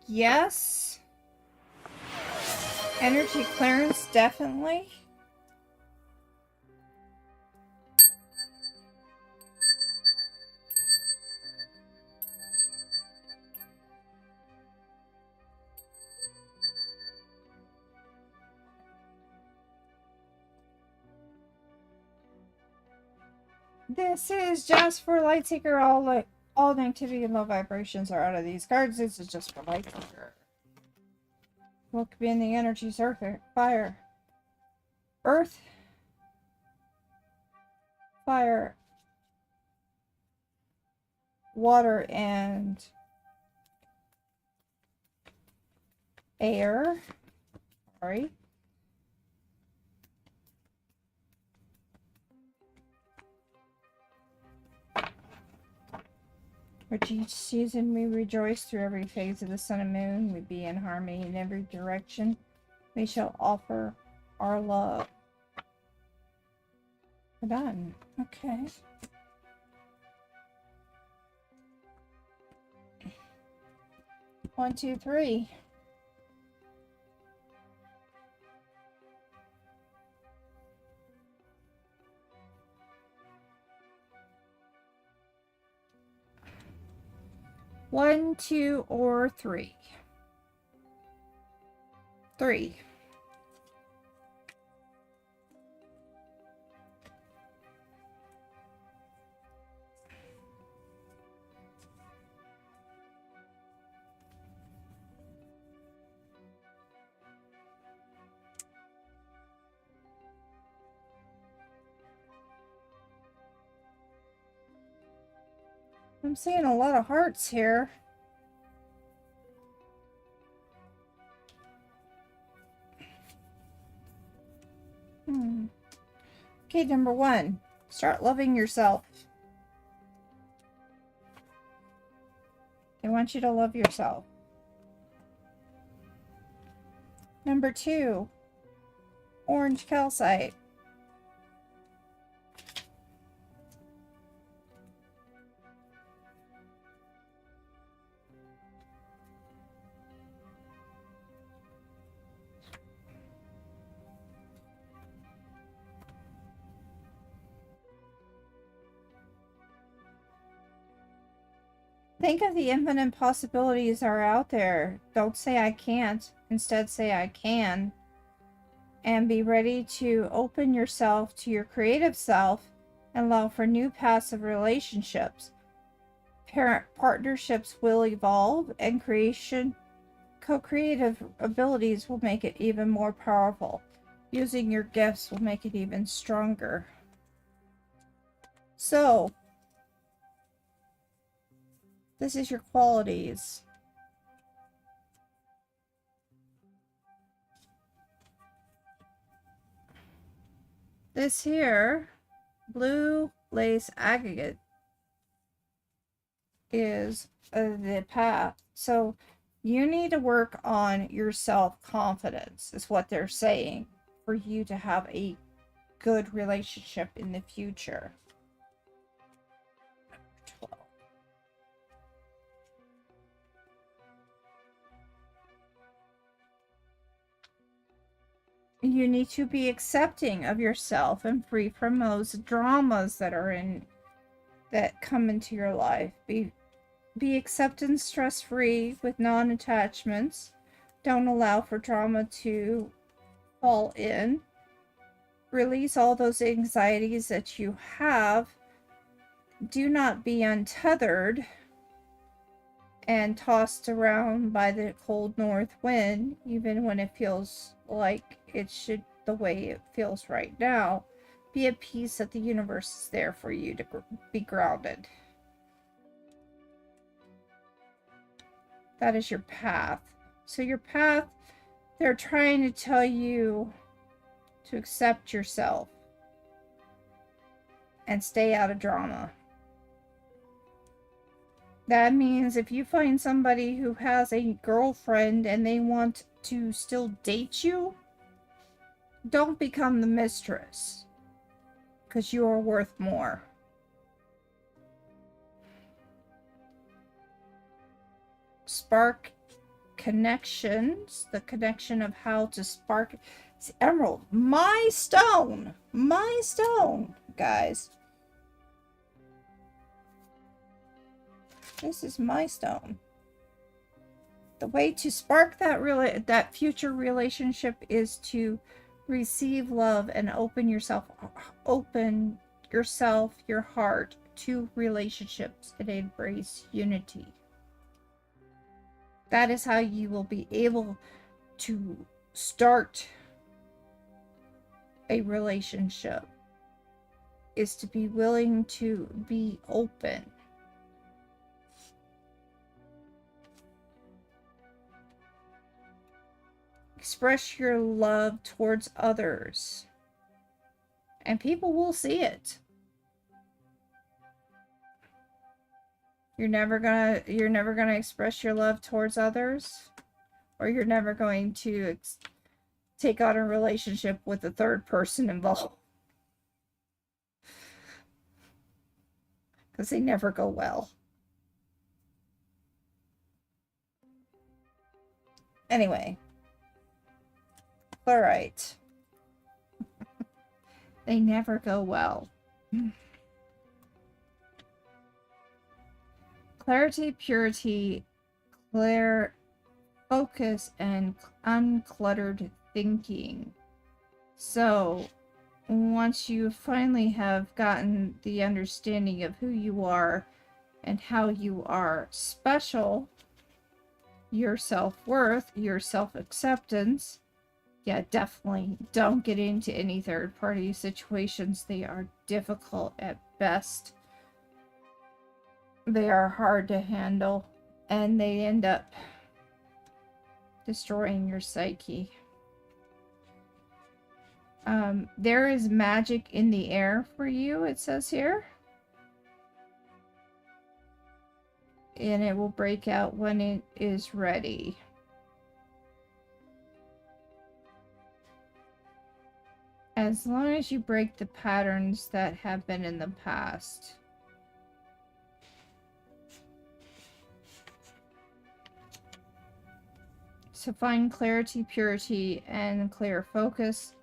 Yes. Energy clearance, definitely. This is just for Lightseeker. All negativity and low vibrations are out of these cards. This is just for Lightseeker. What could be in the energies? Earth, fire, earth, fire, water, and air. Sorry. Which each season we rejoice through every phase of the sun and moon. We be in harmony in every direction. We shall offer our love. We're done. Okay. One, two, three. One, two, or three. Three. I'm seeing a lot of hearts here. Okay, number one, start loving yourself. They want you to love yourself. Number two, orange calcite. Think of the infinite possibilities are out there. Don't say I can't. Instead, say I can. And be ready to open yourself to your creative self and allow for new paths of relationships. Parent partnerships will evolve, and co-creative abilities will make it even more powerful. Using your gifts will make it even stronger. So, this is your qualities. This here, blue lace agate, is the path. So you need to work on your self-confidence, is what they're saying, for you to have a good relationship in the future. 12. You need to be accepting of yourself and free from those dramas that come into your life. Be acceptance, stress-free with non-attachments. Don't allow for drama to fall in. Release all those anxieties that you have. Do not be untethered and tossed around by the cold north wind, even when it feels like it should, the way it feels right now. Be at peace that the universe is there for you to be grounded. That is your path. So your path, they're trying to tell you to accept yourself and stay out of drama. That means if you find somebody who has a girlfriend and they want to still date you, don't become the mistress, because you are worth more. Spark connections, the connection of how to spark. See, emerald, my stone, guys. This is my stone. The way to spark that future relationship is to receive love and open yourself yourself, your heart to relationships and embrace unity. That is how you will be able to start a relationship, is to be willing to be open. Express your love towards others, and people will see it. You're never gonna express your love towards others, or you're never going to take on a relationship with a third person involved, because they never go well. Anyway, all right. They never go well. Clarity, purity, clear focus, and uncluttered thinking. So, once you finally have gotten the understanding of who you are and how you are special, your self-worth, your self-acceptance, yeah, definitely don't get into any third-party situations. They are difficult at best. They are hard to handle, and they end up destroying your psyche. There is magic in the air for you, it says here. And it will break out when it is ready. As long as you break the patterns that have been in the past. So find clarity, purity, and clear focus.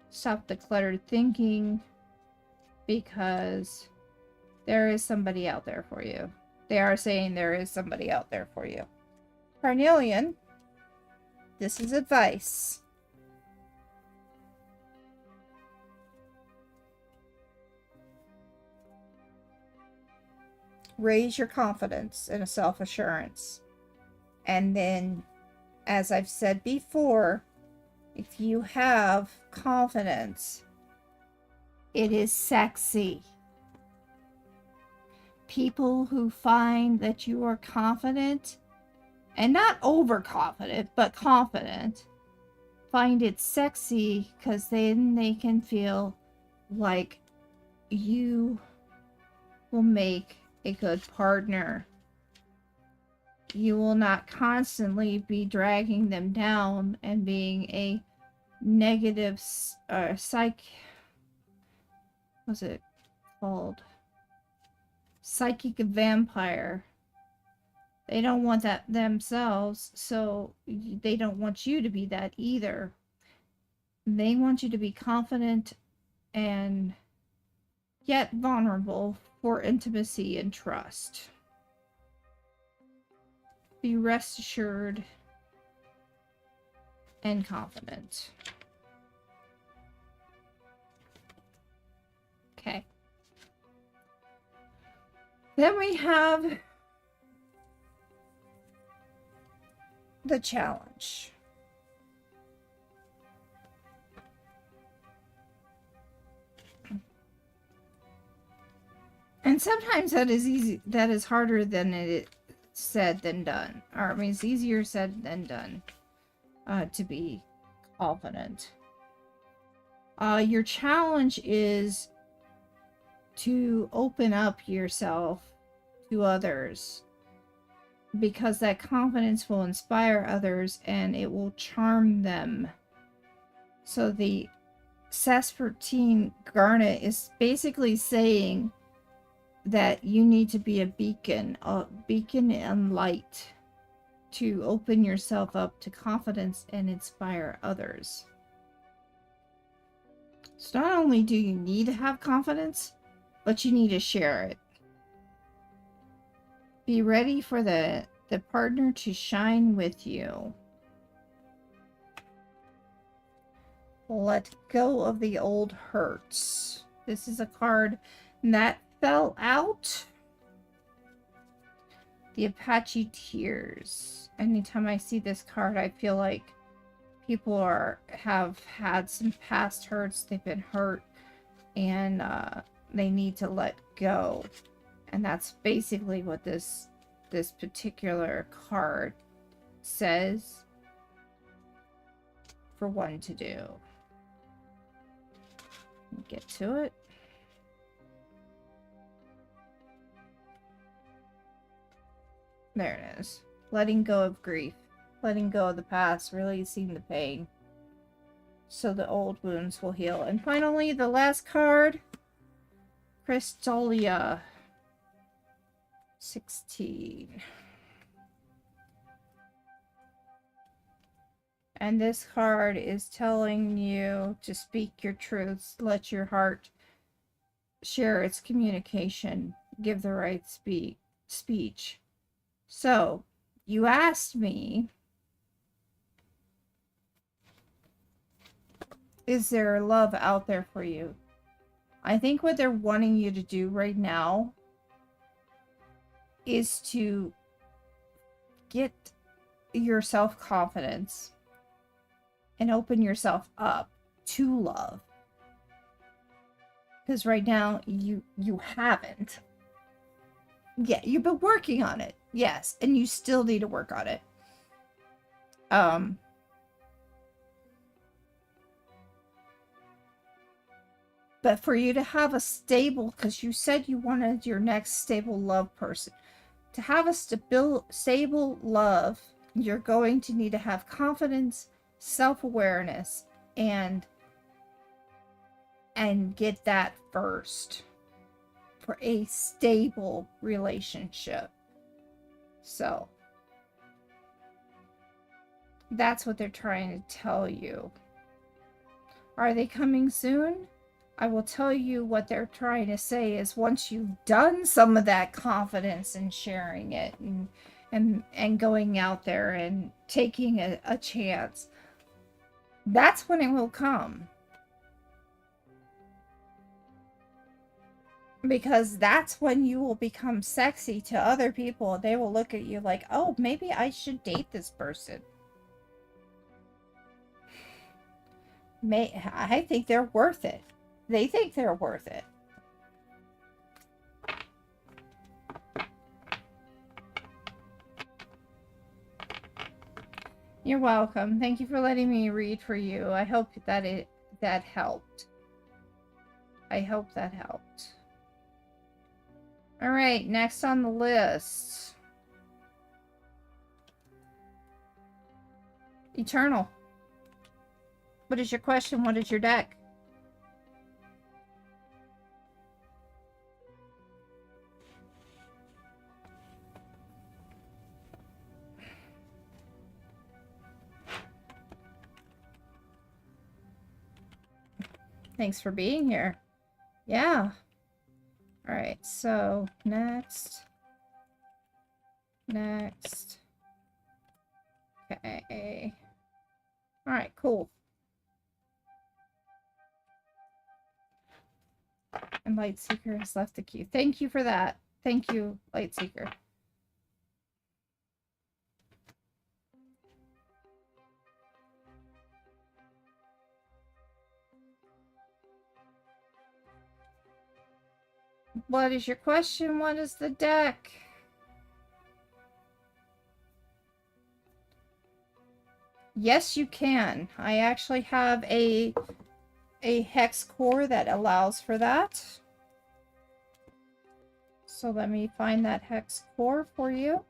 Stop the cluttered thinking, because there is somebody out there for you. They are saying there is somebody out there for you. Carnelian, this is advice. Raise your confidence and self-assurance. And then, as I've said before, if you have confidence, it is sexy. People who find that you are confident, and not overconfident, but confident, find it sexy, because then they can feel like you will make a good partner. You will not constantly be dragging them down and being a negative what's it called? Psychic vampire. They don't want that themselves, so they don't want you to be that either. They want you to be confident and yet vulnerable for intimacy and trust. Be rest assured and confident. Okay. Then we have the challenge. And sometimes that is easy. That is harder than it said than done. Or I mean, it's easier said than done. To be confident. Your challenge is to open up yourself to others, because that confidence will inspire others and it will charm them. So the Saskatoon Garnet is basically saying that you need to be a beacon and light to open yourself up to confidence and inspire others. So not only do you need to have confidence, but you need to share it. Be ready for the partner to shine with you. Let go of the old hurts. This is a card that fell out. The Apache Tears. Anytime I see this card, I feel like people have had some past hurts. They've been hurt, and they need to let go. And that's basically what this particular card says for one to do. Get to it. There it is. Letting go of grief. Letting go of the past. Releasing the pain. So the old wounds will heal. And finally, the last card. Crystalia. 16. And this card is telling you to speak your truths. Let your heart share its communication. Give the right speech. So, you asked me, is there love out there for you? I think what they're wanting you to do right now is to get your self-confidence and open yourself up to love. Because right now, you haven't. Yeah, you've been working on it. Yes, and you still need to work on it. But for you to have a stable, because you said you wanted your next stable love person. To have a stable love, you're going to need to have confidence, self-awareness, and get that first for a stable relationship. So that's what they're trying to tell you. Are they coming soon? I will tell you what they're trying to say is once you've done some of that confidence and sharing it and going out there and taking a chance, that's when it will come. Because that's when you will become sexy to other people. They will look at you like, oh, maybe I should date this person. I think they're worth it. They think they're worth it. You're welcome. Thank you for letting me read for you. I hope that helped. I hope that helped. All right, next on the list. Eternal. What is your question? What is your deck? Thanks for being here. Yeah. All right, so next. Okay. All right, cool. And Lightseeker has left the queue. Thank you for that. Thank you, Lightseeker. What is your question? What is the deck? Yes, you can. I actually have a hex core that allows for that. So let me find that hex core for you.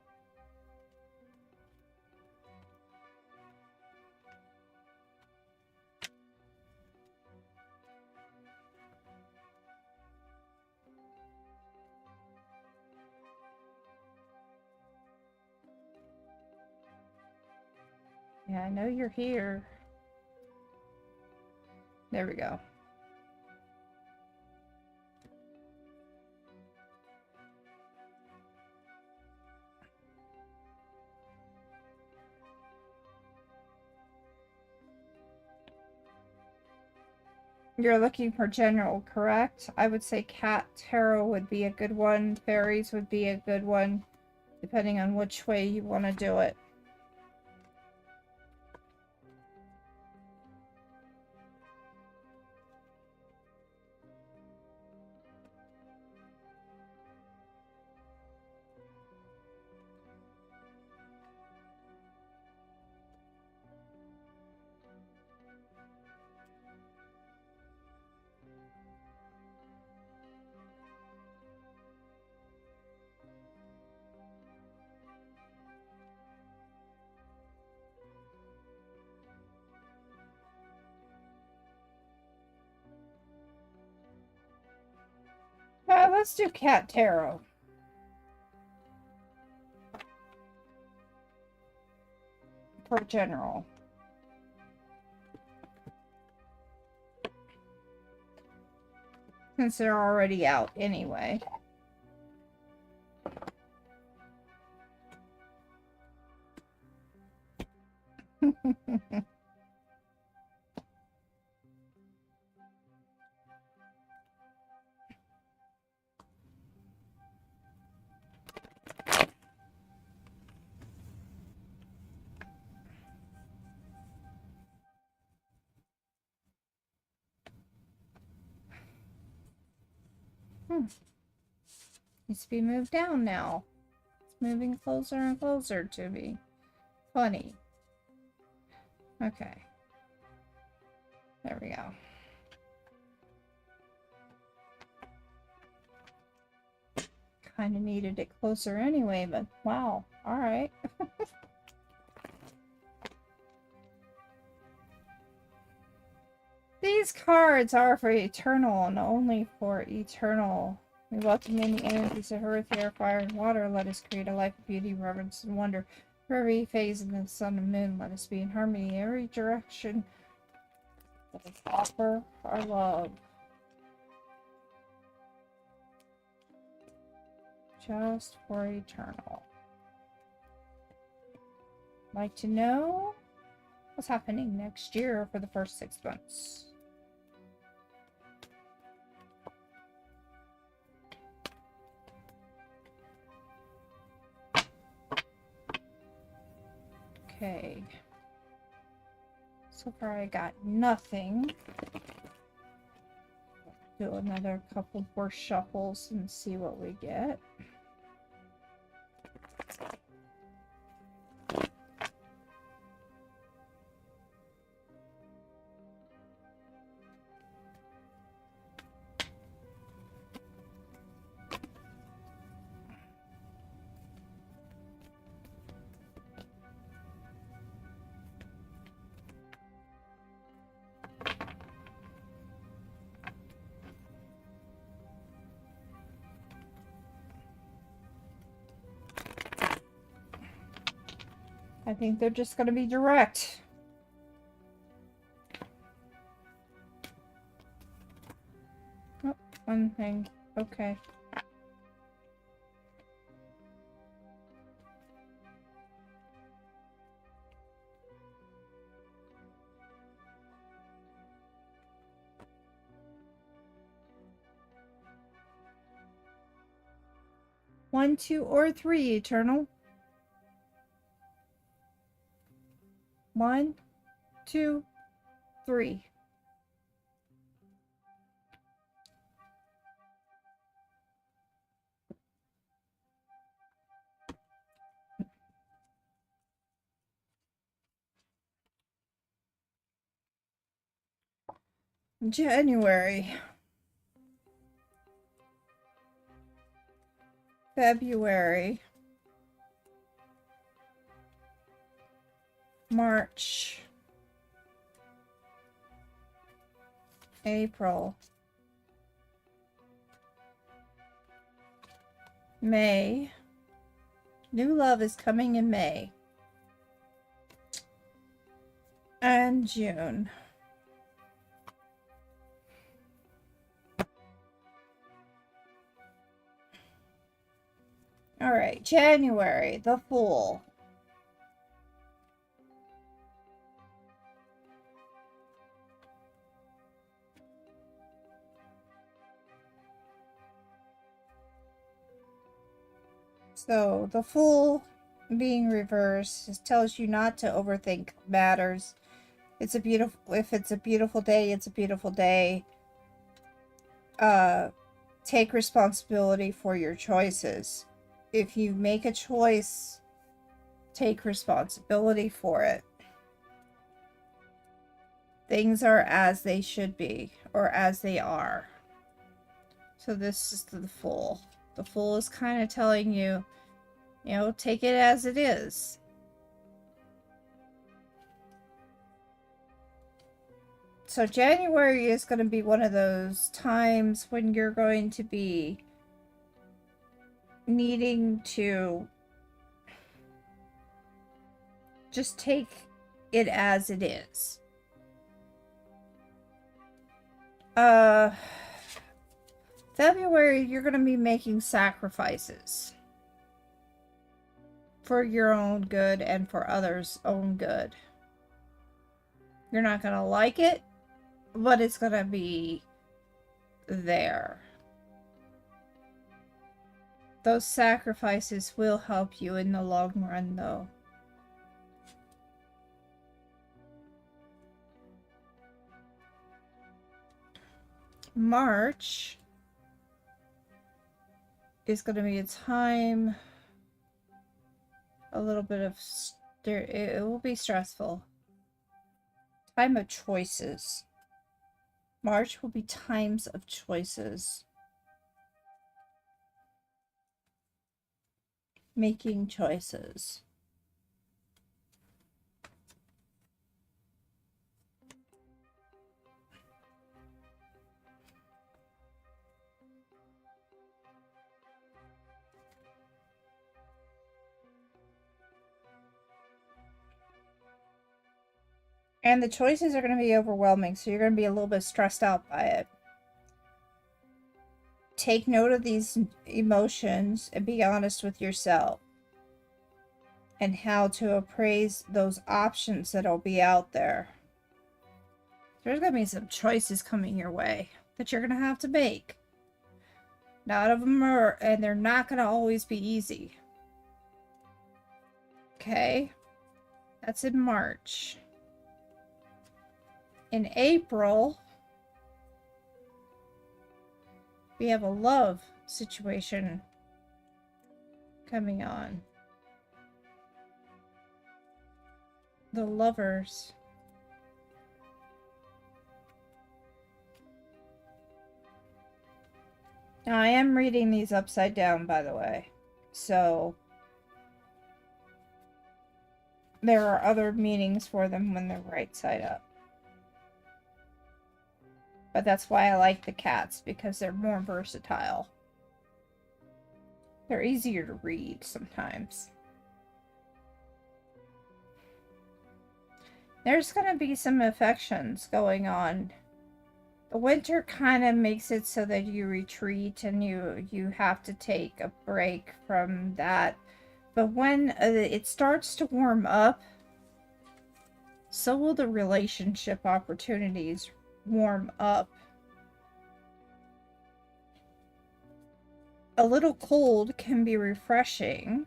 Yeah, I know you're here. There we go. You're looking for general, correct? I would say cat tarot would be a good one. Fairies would be a good one, depending on which way you want to do it. Let's do cat tarot. For general. Since they're already out anyway. Needs to be moved down now. It's moving closer and closer to me. Funny. Okay. There we go. Kind of needed it closer anyway, but wow. Alright. These cards are for eternal and only for eternal. We welcome in the energies of earth, air, fire, and water. Let us create a life of beauty, reverence, and wonder. For every phase of the sun and moon, let us be in harmony in every direction. Let us offer our love. Just for eternal. Like to know what's happening next year for the first 6 months. Okay. So far I got nothing. Do another couple more shuffles and see what we get. I think they're just going to be direct. Oh, one thing. Okay. One, two, or three, Eternal. 1, 2, 3. January. February. March. April. May. New love is coming in May. And June. All right, January, the Fool. So the Fool being reversed tells you not to overthink matters. If it's a beautiful day, it's a beautiful day. Take responsibility for your choices. If you make a choice, take responsibility for it. Things are as they should be, or as they are. So this is the Fool. The Fool is kind of telling you, take it as it is. So January is going to be one of those times when you're going to be needing to just take it as it is. February, you're going to be making sacrifices for your own good and for others' own good. You're not going to like it, but it's going to be there. Those sacrifices will help you in the long run, though. March is going to be a time, a little bit of, it will be stressful. Time of choices. March will be times of choices. Making choices. And the choices are going to be overwhelming, so you're going to be a little bit stressed out by it. Take note of these emotions and be honest with yourself. And how to appraise those options that'll be out there. There's going to be some choices coming your way that you're going to have to make. None of them are, and they're not going to always be easy. Okay? That's in March. In April, we have a love situation coming on. The Lovers. Now, I am reading these upside down, by the way. So, there are other meanings for them when they're right side up. But that's why I like the cats, because they're more versatile. They're easier to read sometimes. There's going to be some affections going on. The winter kind of makes it so that you retreat and you have to take a break from that. But when it starts to warm up, so will the relationship opportunities warm up. A little cold can be refreshing,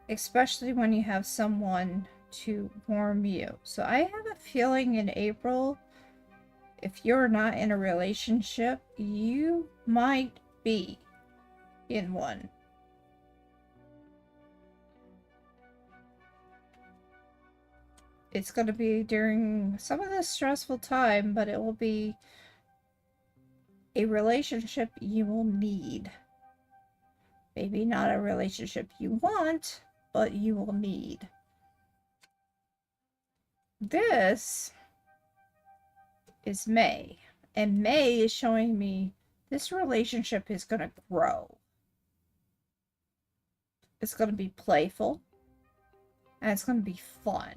especially when you have someone to warm you. So I have a feeling in April, if you're not in a relationship, you might be in one. It's going to be during some of this stressful time, but it will be a relationship you will need. Maybe not a relationship you want, but you will need. This is May. And May is showing me this relationship is going to grow. It's going to be playful. And it's going to be fun.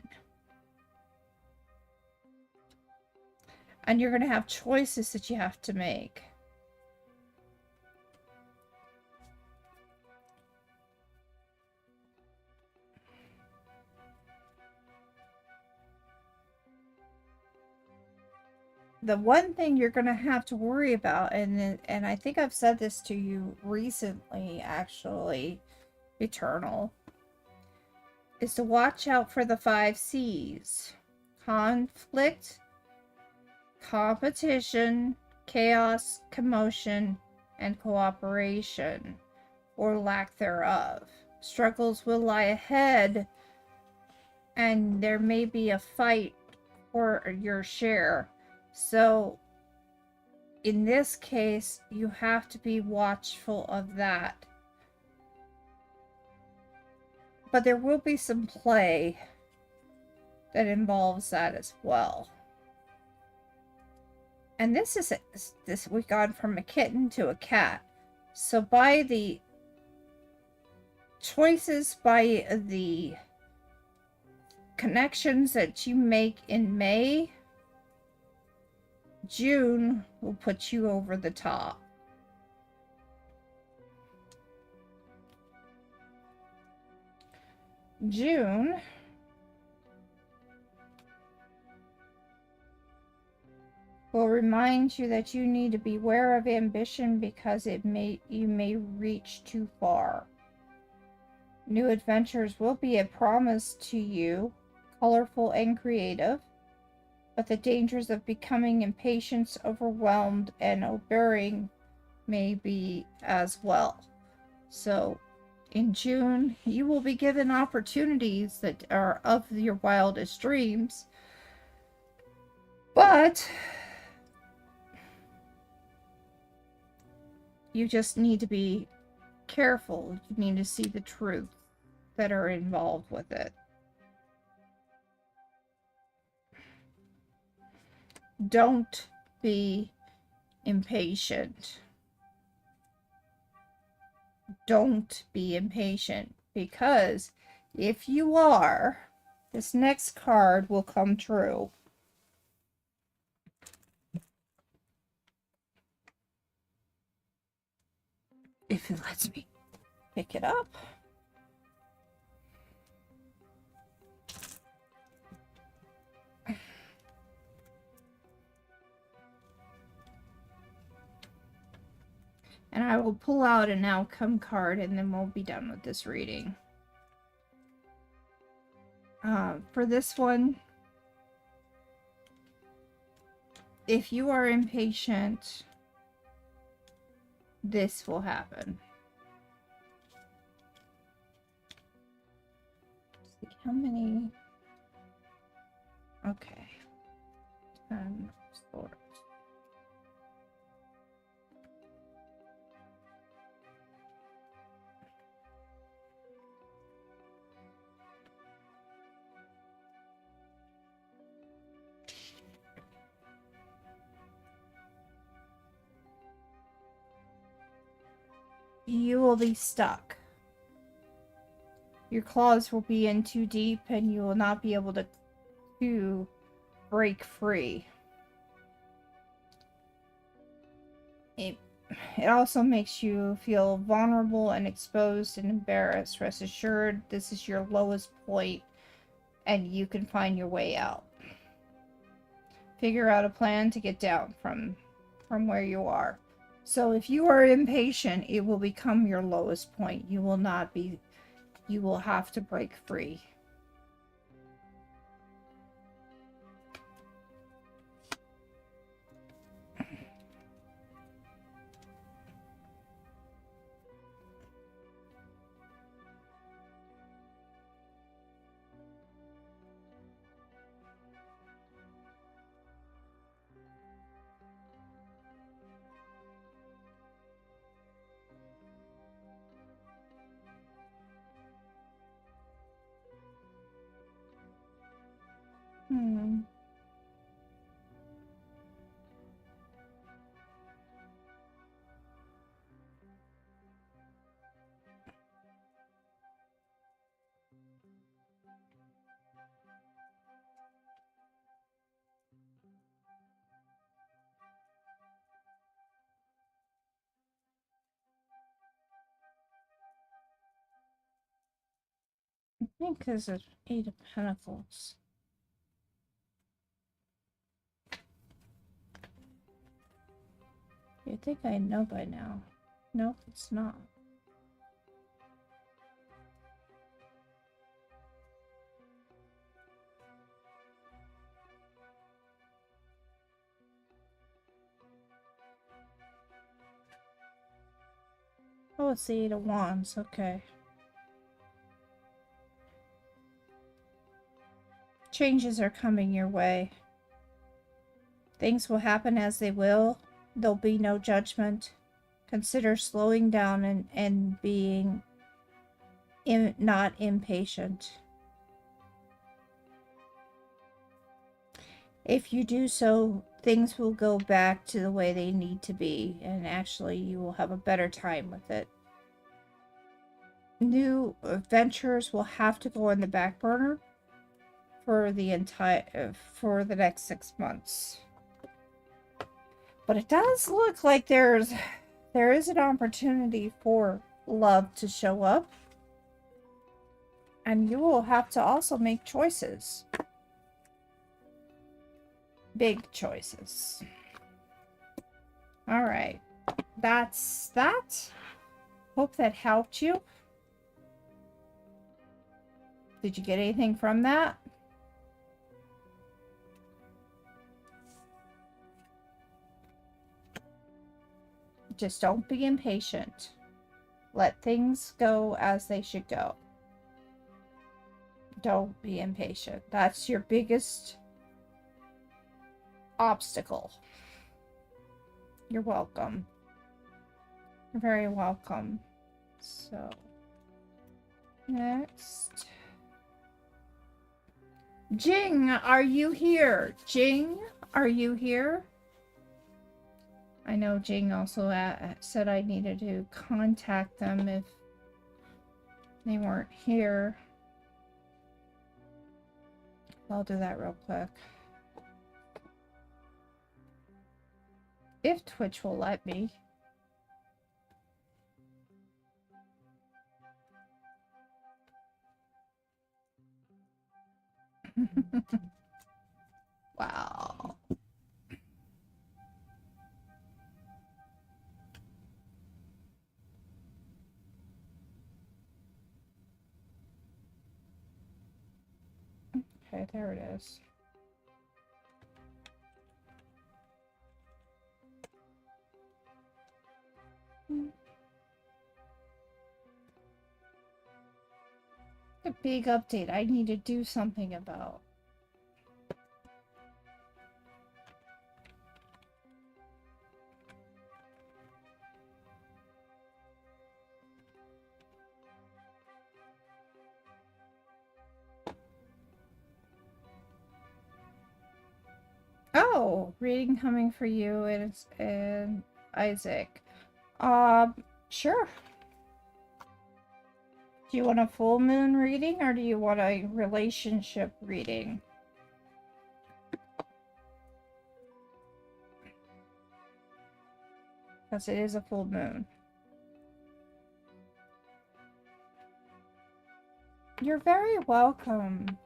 And you're going to have choices that you have to make. the one thing you're going to have to worry about, and I think I've said this to you recently, actually, Eternal, is to watch out for the 5 C's. Conflict, competition, chaos, commotion, and cooperation, or lack thereof. Struggles will lie ahead, and there may be a fight for your share. So, in this case, you have to be watchful of that. But there will be some play that involves that as well. And this we've gone from a kitten to a cat. So by the choices, by the connections that you make in May, June will put you over the top. June will remind you that you need to beware of ambition because you may reach too far. New adventures will be a promise to you, colorful and creative, but the dangers of becoming impatient, overwhelmed, and overbearing may be as well. So, in June, you will be given opportunities that are of your wildest dreams, but you just need to be careful. You need to see the truth that are involved with it. Don't be impatient. Don't be impatient, because if you are, this next card will come true. If it lets me pick it up. And I will pull out an outcome card, and then we'll be done with this reading. For this one, if you are impatient, this will happen. Let's see how many. Okay. 10 swords. You will be stuck. Your claws will be in too deep, and you will not be able to break free. It also makes you feel vulnerable and exposed and embarrassed. Rest assured, this is your lowest point, and you can find your way out. Figure out a plan to get down from where you are. So if you are impatient, it will become your lowest point. You will have to break free. I think there's an 8 of Pentacles. You'd think I know by now. Nope, it's not. Oh, it's the Eight of Wands. Okay. Changes are coming your way. Things will happen as they will. There'll be no judgment. Consider slowing down and being not impatient. If you do so, things will go back to the way they need to be, and actually you will have a better time with it. New ventures will have to go on the back burner for the next 6 months. But it does look like there is an opportunity for love to show up. And you will have to also make choices. Big choices. Alright. That's that. Hope that helped you. Did you get anything from that? Just don't be impatient. Let things go as they should go. Don't be impatient. That's your biggest obstacle. You're welcome. You're very welcome. So, next. Jing, are you here? Jing, are you here? I know Jing also said I needed to contact them if they weren't here. I'll do that real quick. If Twitch will let me. Wow. Okay, there it is. A big update I need to do something about. Oh, reading coming for you and Isaac. Sure. Do you want a full moon reading or do you want a relationship reading? Because it is a full moon. You're very welcome.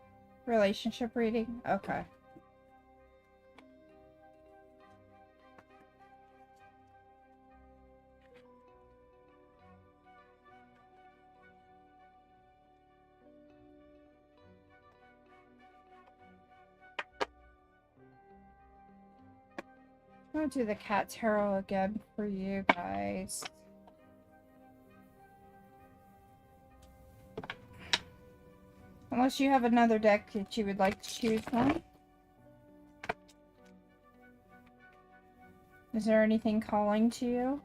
Relationship reading? Okay. I'm gonna do the cat tarot again for you guys. Unless you have another deck that you would like to choose from. Is there anything calling to you?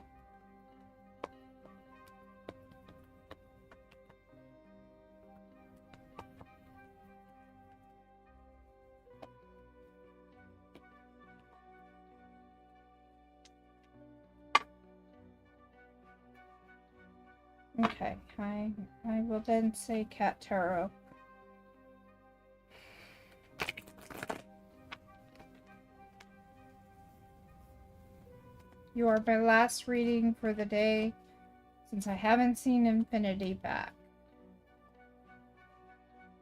Okay, I will then say cat tarot. You are my last reading for the day, since I haven't seen Infinity back.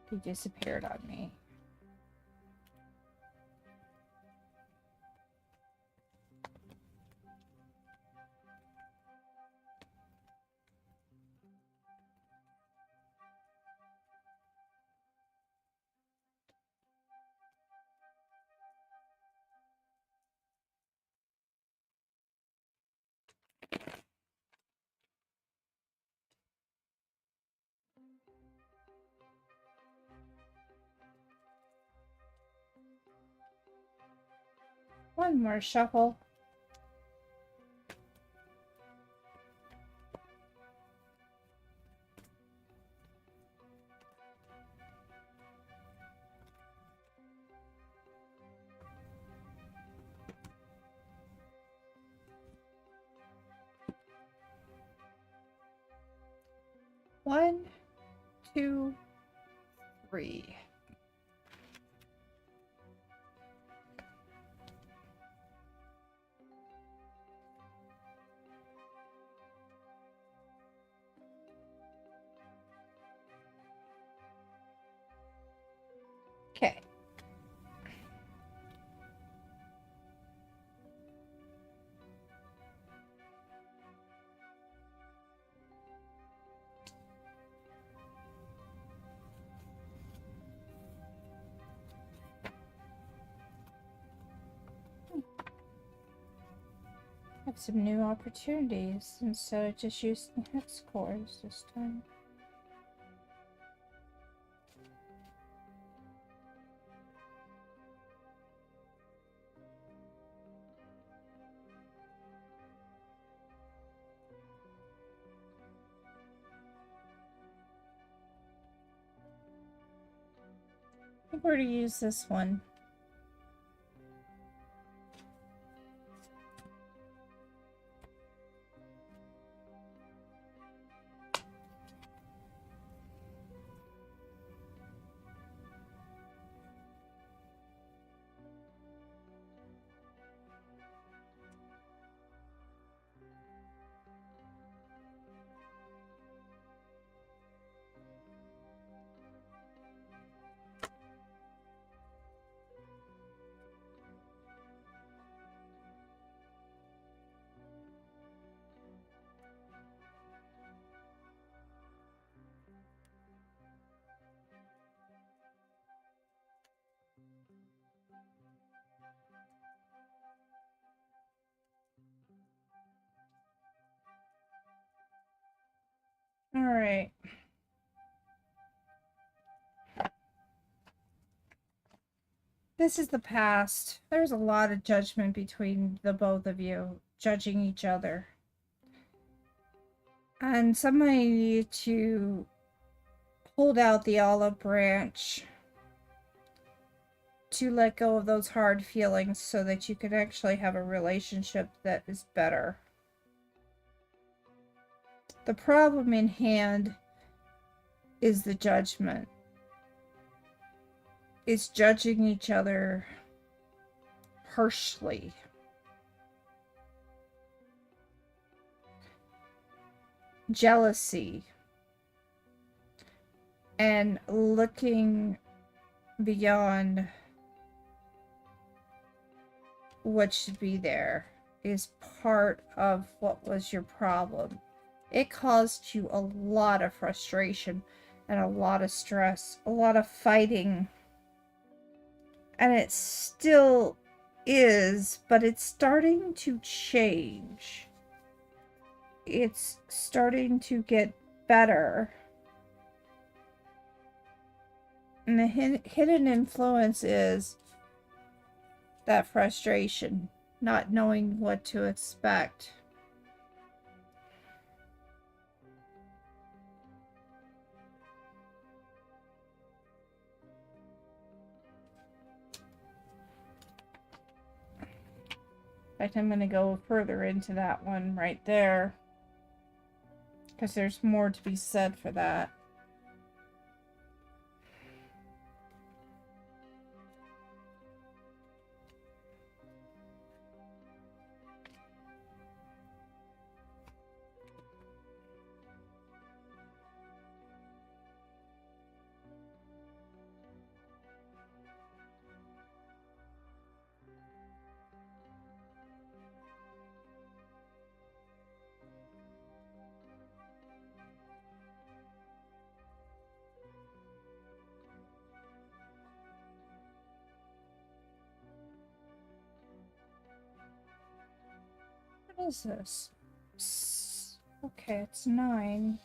He disappeared on me. One more shuffle. One, two, three. Okay. Have some new opportunities instead of just using hex cores this time. I think we're to use this one. All right. This is the past. There's a lot of judgment between the both of you, judging each other. And somebody needed to hold out the olive branch to let go of those hard feelings so that you can actually have a relationship that is better. The problem in hand is the judgment. It's judging each other harshly. Jealousy. And looking beyond what should be there is part of what was your problem. It caused you a lot of frustration and a lot of stress, a lot of fighting. And it still is, but it's starting to change. It's starting to get better. And the hidden influence is that frustration, not knowing what to expect. In fact, I'm going to go further into that one right there, because there's more to be said for that. What is this? Okay, it's 9.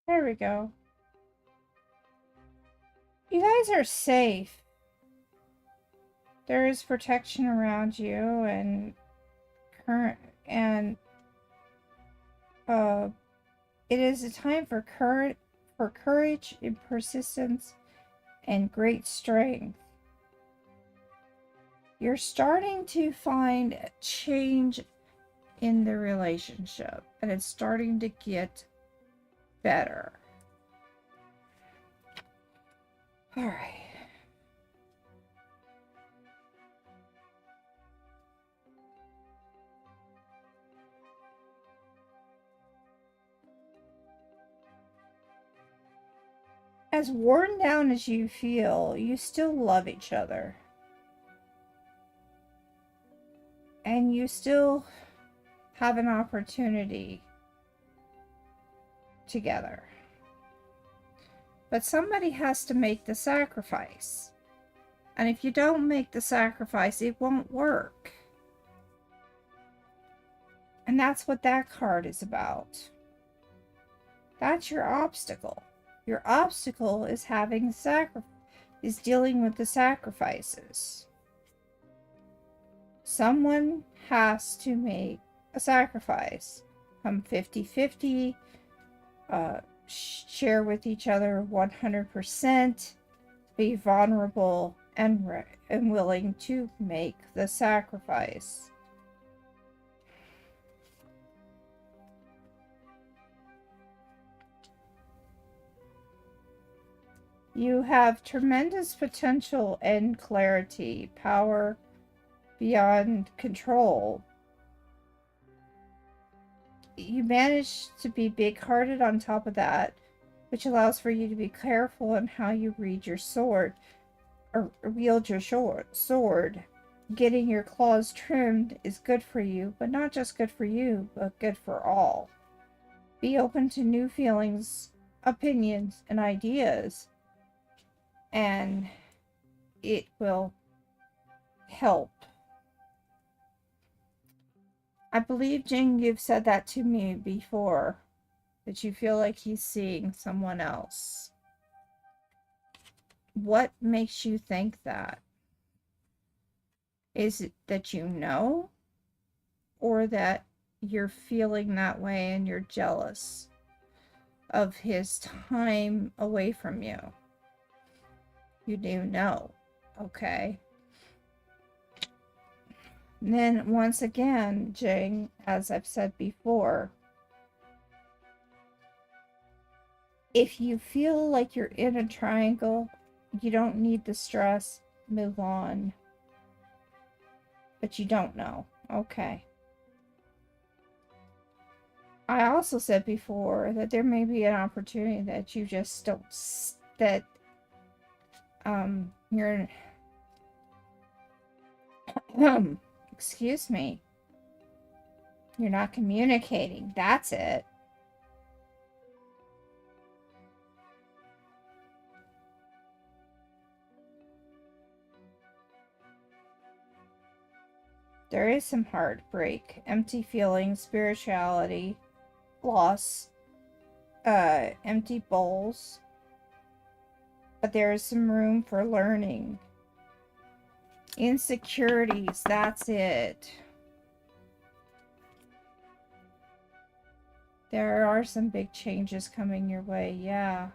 There we go. You guys are safe. There is protection around you, and it is a time for courage and persistence and great strength. You're starting to find a change in the relationship, and it's starting to get better. All right. As worn down as you feel, you still love each other. And you still have an opportunity together. But somebody has to make the sacrifice. And if you don't make the sacrifice, it won't work. And that's what that card is about. That's your obstacle. Your obstacle is is dealing with the sacrifices. Someone has to make a sacrifice. Come 50-50, share with each other 100%, be vulnerable and willing to make the sacrifice. You have tremendous potential and clarity, power beyond control. You manage to be big-hearted on top of that, which allows for you to be careful in how you read your sword, or wield your sword. Getting your claws trimmed is good for you, but not just good for you, but good for all. Be open to new feelings, opinions, and ideas, and it will help. I believe, Jing, you've said that to me before, that you feel like he's seeing someone else. What makes you think that? Is it that you know? Or that you're feeling that way and you're jealous of his time away from you? You do know. Okay. And then once again, Jing, as I've said before, if you feel like you're in a triangle, you don't need the stress, move on. But you don't know. Okay. I also said before that there may be an opportunity that you just don't, that you're excuse me, you're not communicating. That's it. There is some heartbreak, empty feelings, spirituality, loss, empty bowls. But there is some room for learning. Insecurities, that's it. There are some big changes coming your way, yeah.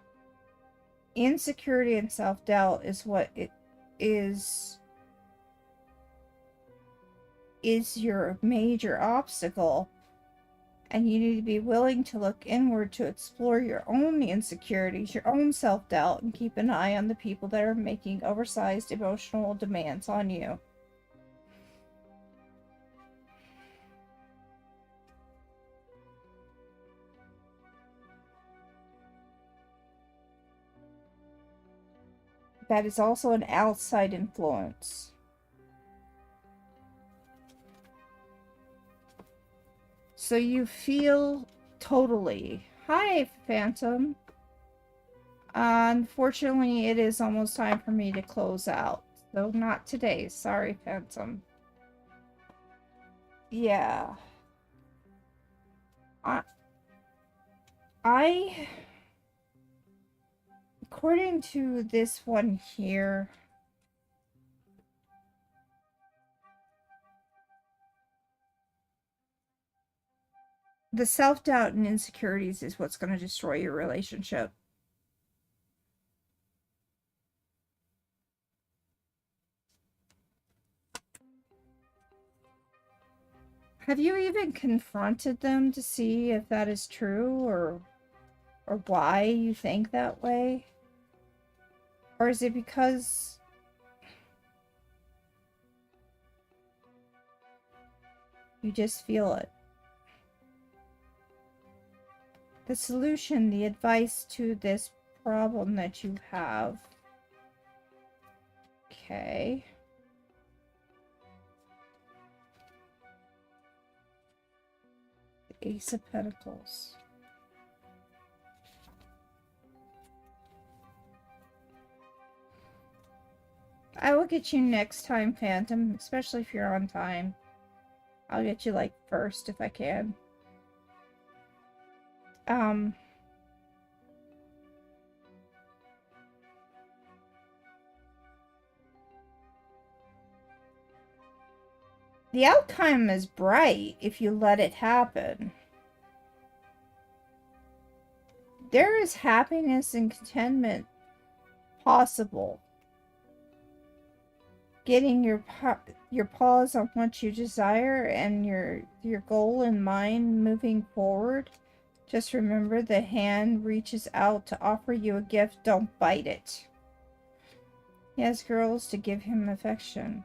Insecurity and self-doubt is what it is your major obstacle. And you need to be willing to look inward to explore your own insecurities, your own self-doubt, and keep an eye on the people that are making oversized emotional demands on you. That is also an outside influence. So you feel totally... Hi, Phantom. Unfortunately, it is almost time for me to close out. So not today. Sorry, Phantom. Yeah. I according to this one here, the self-doubt and insecurities is what's going to destroy your relationship. Have you even confronted them to see if that is true, or why you think that way? Or is it because you just feel it? The solution, the advice to this problem that you have. Okay. The Ace of Pentacles. I will get you next time, Phantom, especially if you're on time. I'll get you, like, first if I can. The outcome is bright if you let it happen. There is happiness and contentment possible. Getting your pause on what you desire and your goal in mind moving forward. Just remember, the hand reaches out to offer you a gift. Don't bite it. He has girls to give him affection.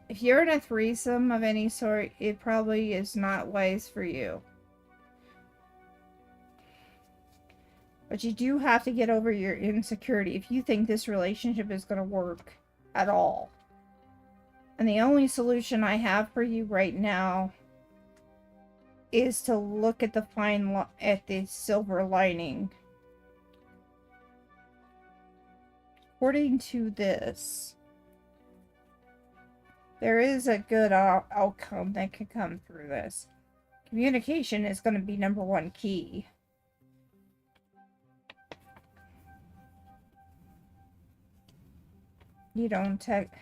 If you're in a threesome of any sort, it probably is not wise for you. But you do have to get over your insecurity if you think this relationship is going to work at all. And the only solution I have for you right now is to look at the silver lining. According to this, there is a good outcome that can come through this. Communication is going to be #1 key. You don't text.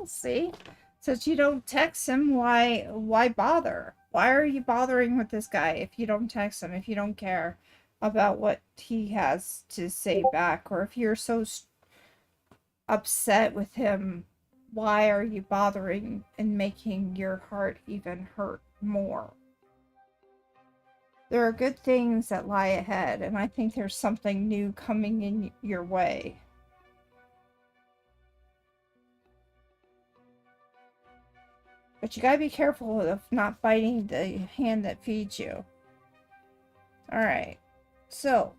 See? Since you don't text him, why bother? Why are you bothering with this guy if you don't text him, if you don't care about what he has to say back, or if you're so upset with him? Why are you bothering and making your heart even hurt more? There are good things that lie ahead, and I think there's something new coming in your way. But you gotta be careful of not biting the hand that feeds you. Alright, so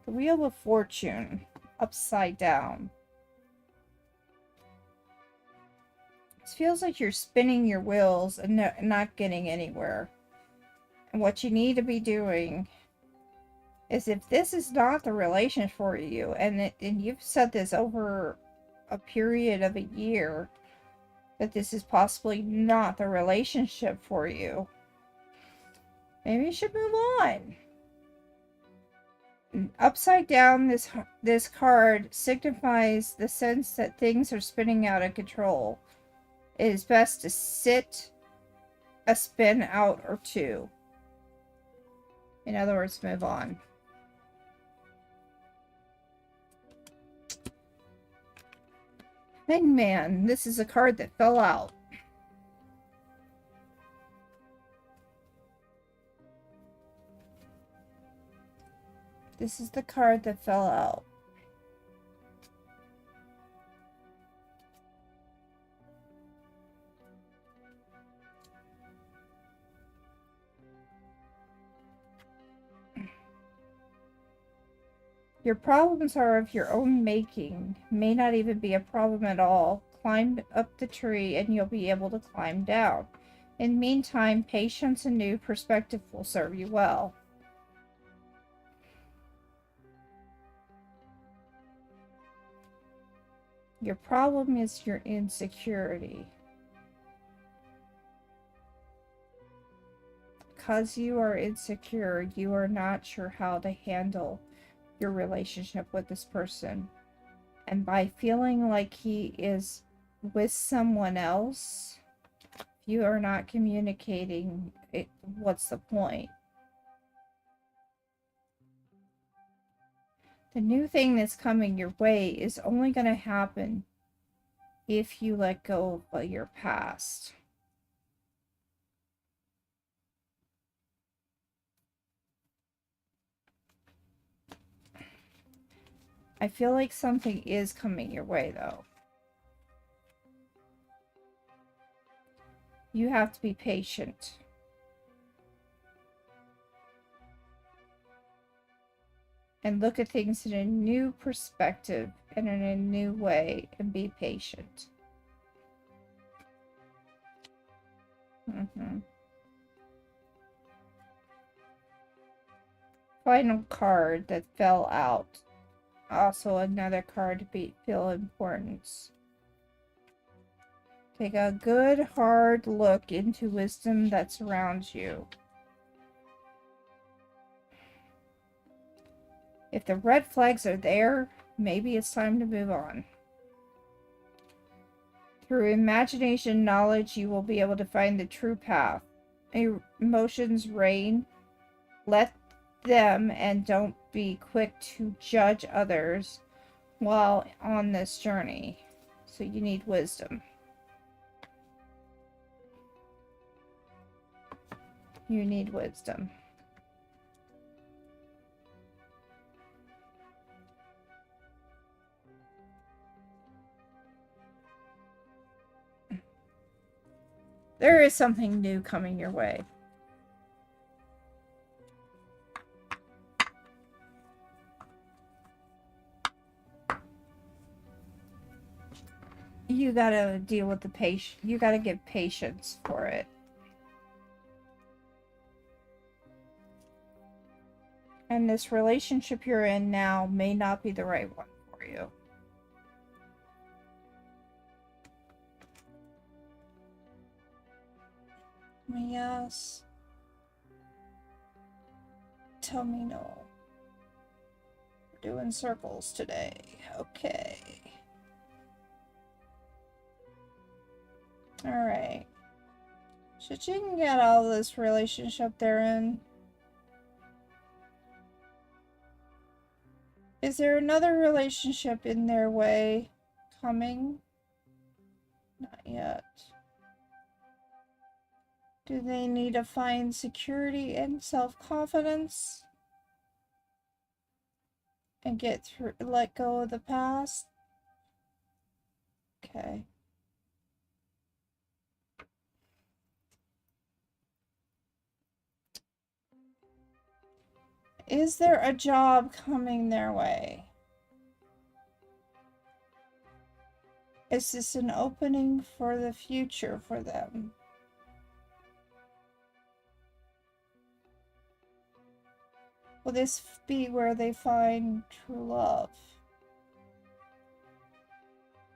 the Wheel of Fortune upside down. It feels like you're spinning your wheels and not getting anywhere. And what you need to be doing is, if this is not the relationship for you, and you've said this over a period of a year, that this is possibly not the relationship for you, maybe you should move on. And upside down, this card signifies the sense that things are spinning out of control. It is best to sit a spin out or two. In other words, move on. Hangman, this is a card that fell out. This is the card that fell out. Your problems are of your own making. May not even be a problem at all. Climb up the tree and you'll be able to climb down. In the meantime, patience and new perspective will serve you well. Your problem is your insecurity. Because you are insecure, you are not sure how to handle your relationship with this person. And by feeling like he is with someone else, you are not communicating it, what's the point? The new thing that's coming your way is only going to happen if you let go of your past. I feel like something is coming your way, though. You have to be patient. And look at things in a new perspective and in a new way and be patient. Final card that fell out. Also another card to feel importance. Take a good hard look into wisdom that surrounds you. If the red flags are there, maybe it's time to move on. Through imagination knowledge, you will be able to find the true path. Emotions reign. Let them, and don't be quick to judge others while on this journey. So you need wisdom. You need wisdom. There is something new coming your way. You gotta deal with the patient. You gotta give patience for it. And this relationship you're in now may not be the right one for you. Yes. Tell me no. We're doing circles today. Okay. Alright. Should you can get out of this relationship they're in? Is there another relationship in their way coming? Not yet. Do they need to find security and self-confidence? And get through, let go of the past? Okay. Is there a job coming their way? Is this an opening for the future for them? Will this be where they find true love?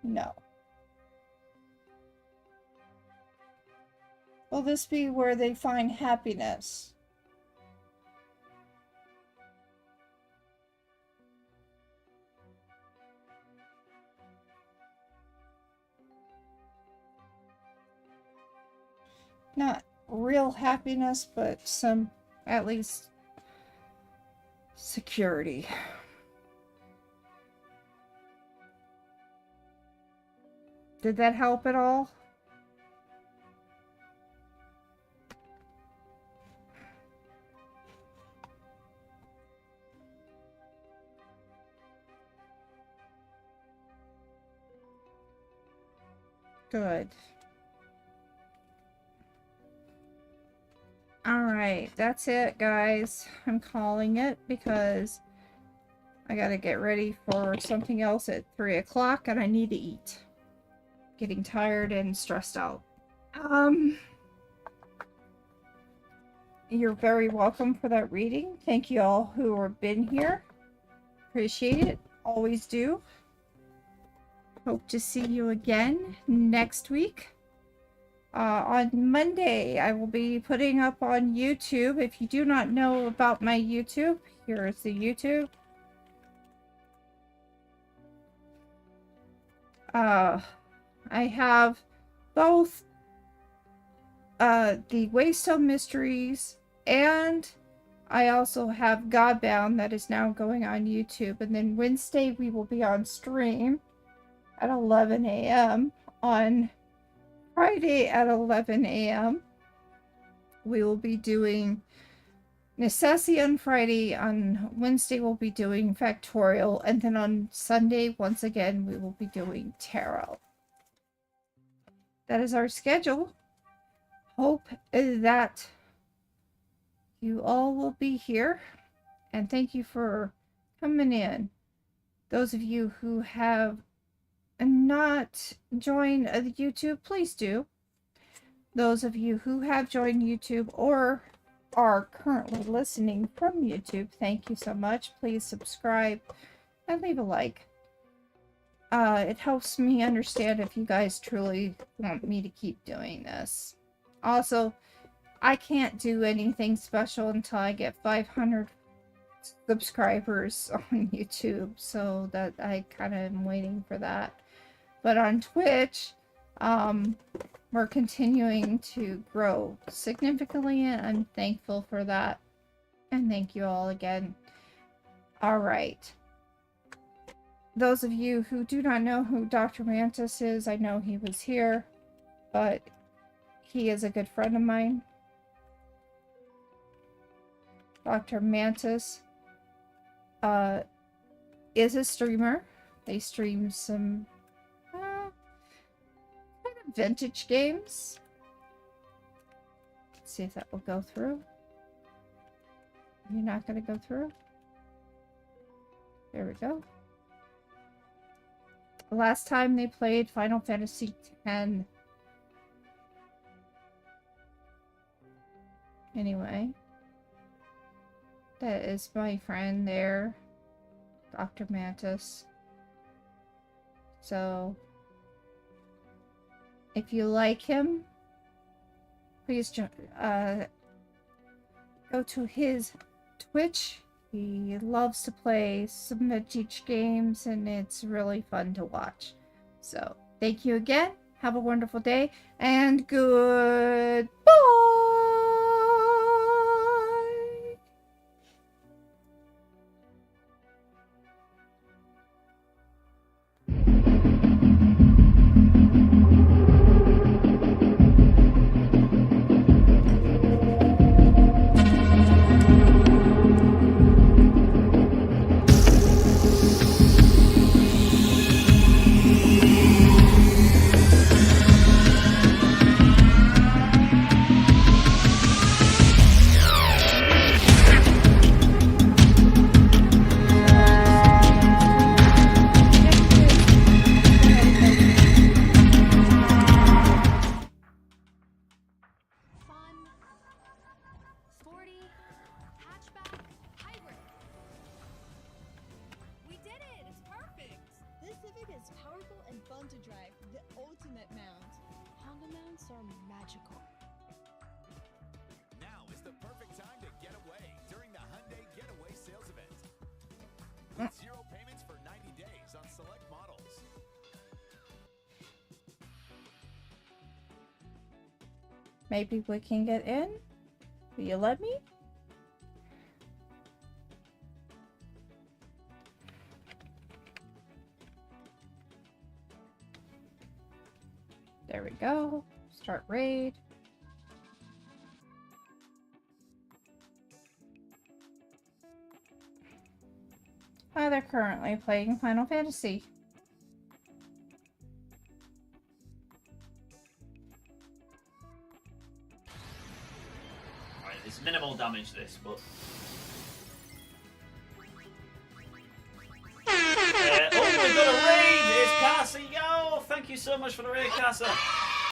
No. Will this be where they find happiness? Not real happiness, but some, at least, security. Did that help at all? Good. Alright, that's it, guys. I'm calling it because I gotta get ready for something else at 3 o'clock and I need to eat. Getting tired and stressed out. You're very welcome for that reading. Thank you all who have been here. Appreciate it. Always do. hope to see you again next week. On Monday, I will be putting up on YouTube. If you do not know about my YouTube, here is the YouTube. I have both the Waystone Mysteries, and I also have Godbound that is now going on YouTube. And then Wednesday we will be on stream at 11 a.m. On Friday at 11 a.m. we will be doing Necessity on Friday. On Wednesday we'll be doing Factorial, and then on Sunday once again we will be doing Tarot. That is our schedule. Hope that you all will be here, and thank you for coming in. Those of you who have not joined the YouTube, please do. Those of you who have joined YouTube or are currently listening from YouTube, thank you so much. Please subscribe and leave a like. It helps me understand if you guys truly want me to keep doing this. Also, I can't do anything special until I get 500 subscribers on YouTube, so that I kind of am waiting for that. But on Twitch, we're continuing to grow significantly, and I'm thankful for that. And thank you all again. Alright. Those of you who do not know who Dr. Mantis is, I know he was here, but he is a good friend of mine. Dr. Mantis is a streamer. They stream some kind of vintage games. Let's see if that will go through. You're not going to go through? There we go. The last time they played Final Fantasy X. Anyway. That is my friend there, Dr. Mantis. So, if you like him, please go to his Twitch. He loves to play some vintage games, and it's really fun to watch. So, thank you again. Have a wonderful day, and goodbye! Maybe we can get in? Will you let me? There we go. Start raid. They're currently playing Final Fantasy.
It's minimal damage this, but... oh, we've got a raid! It's Cassie! Yo! Thank you so much for the raid, Casa!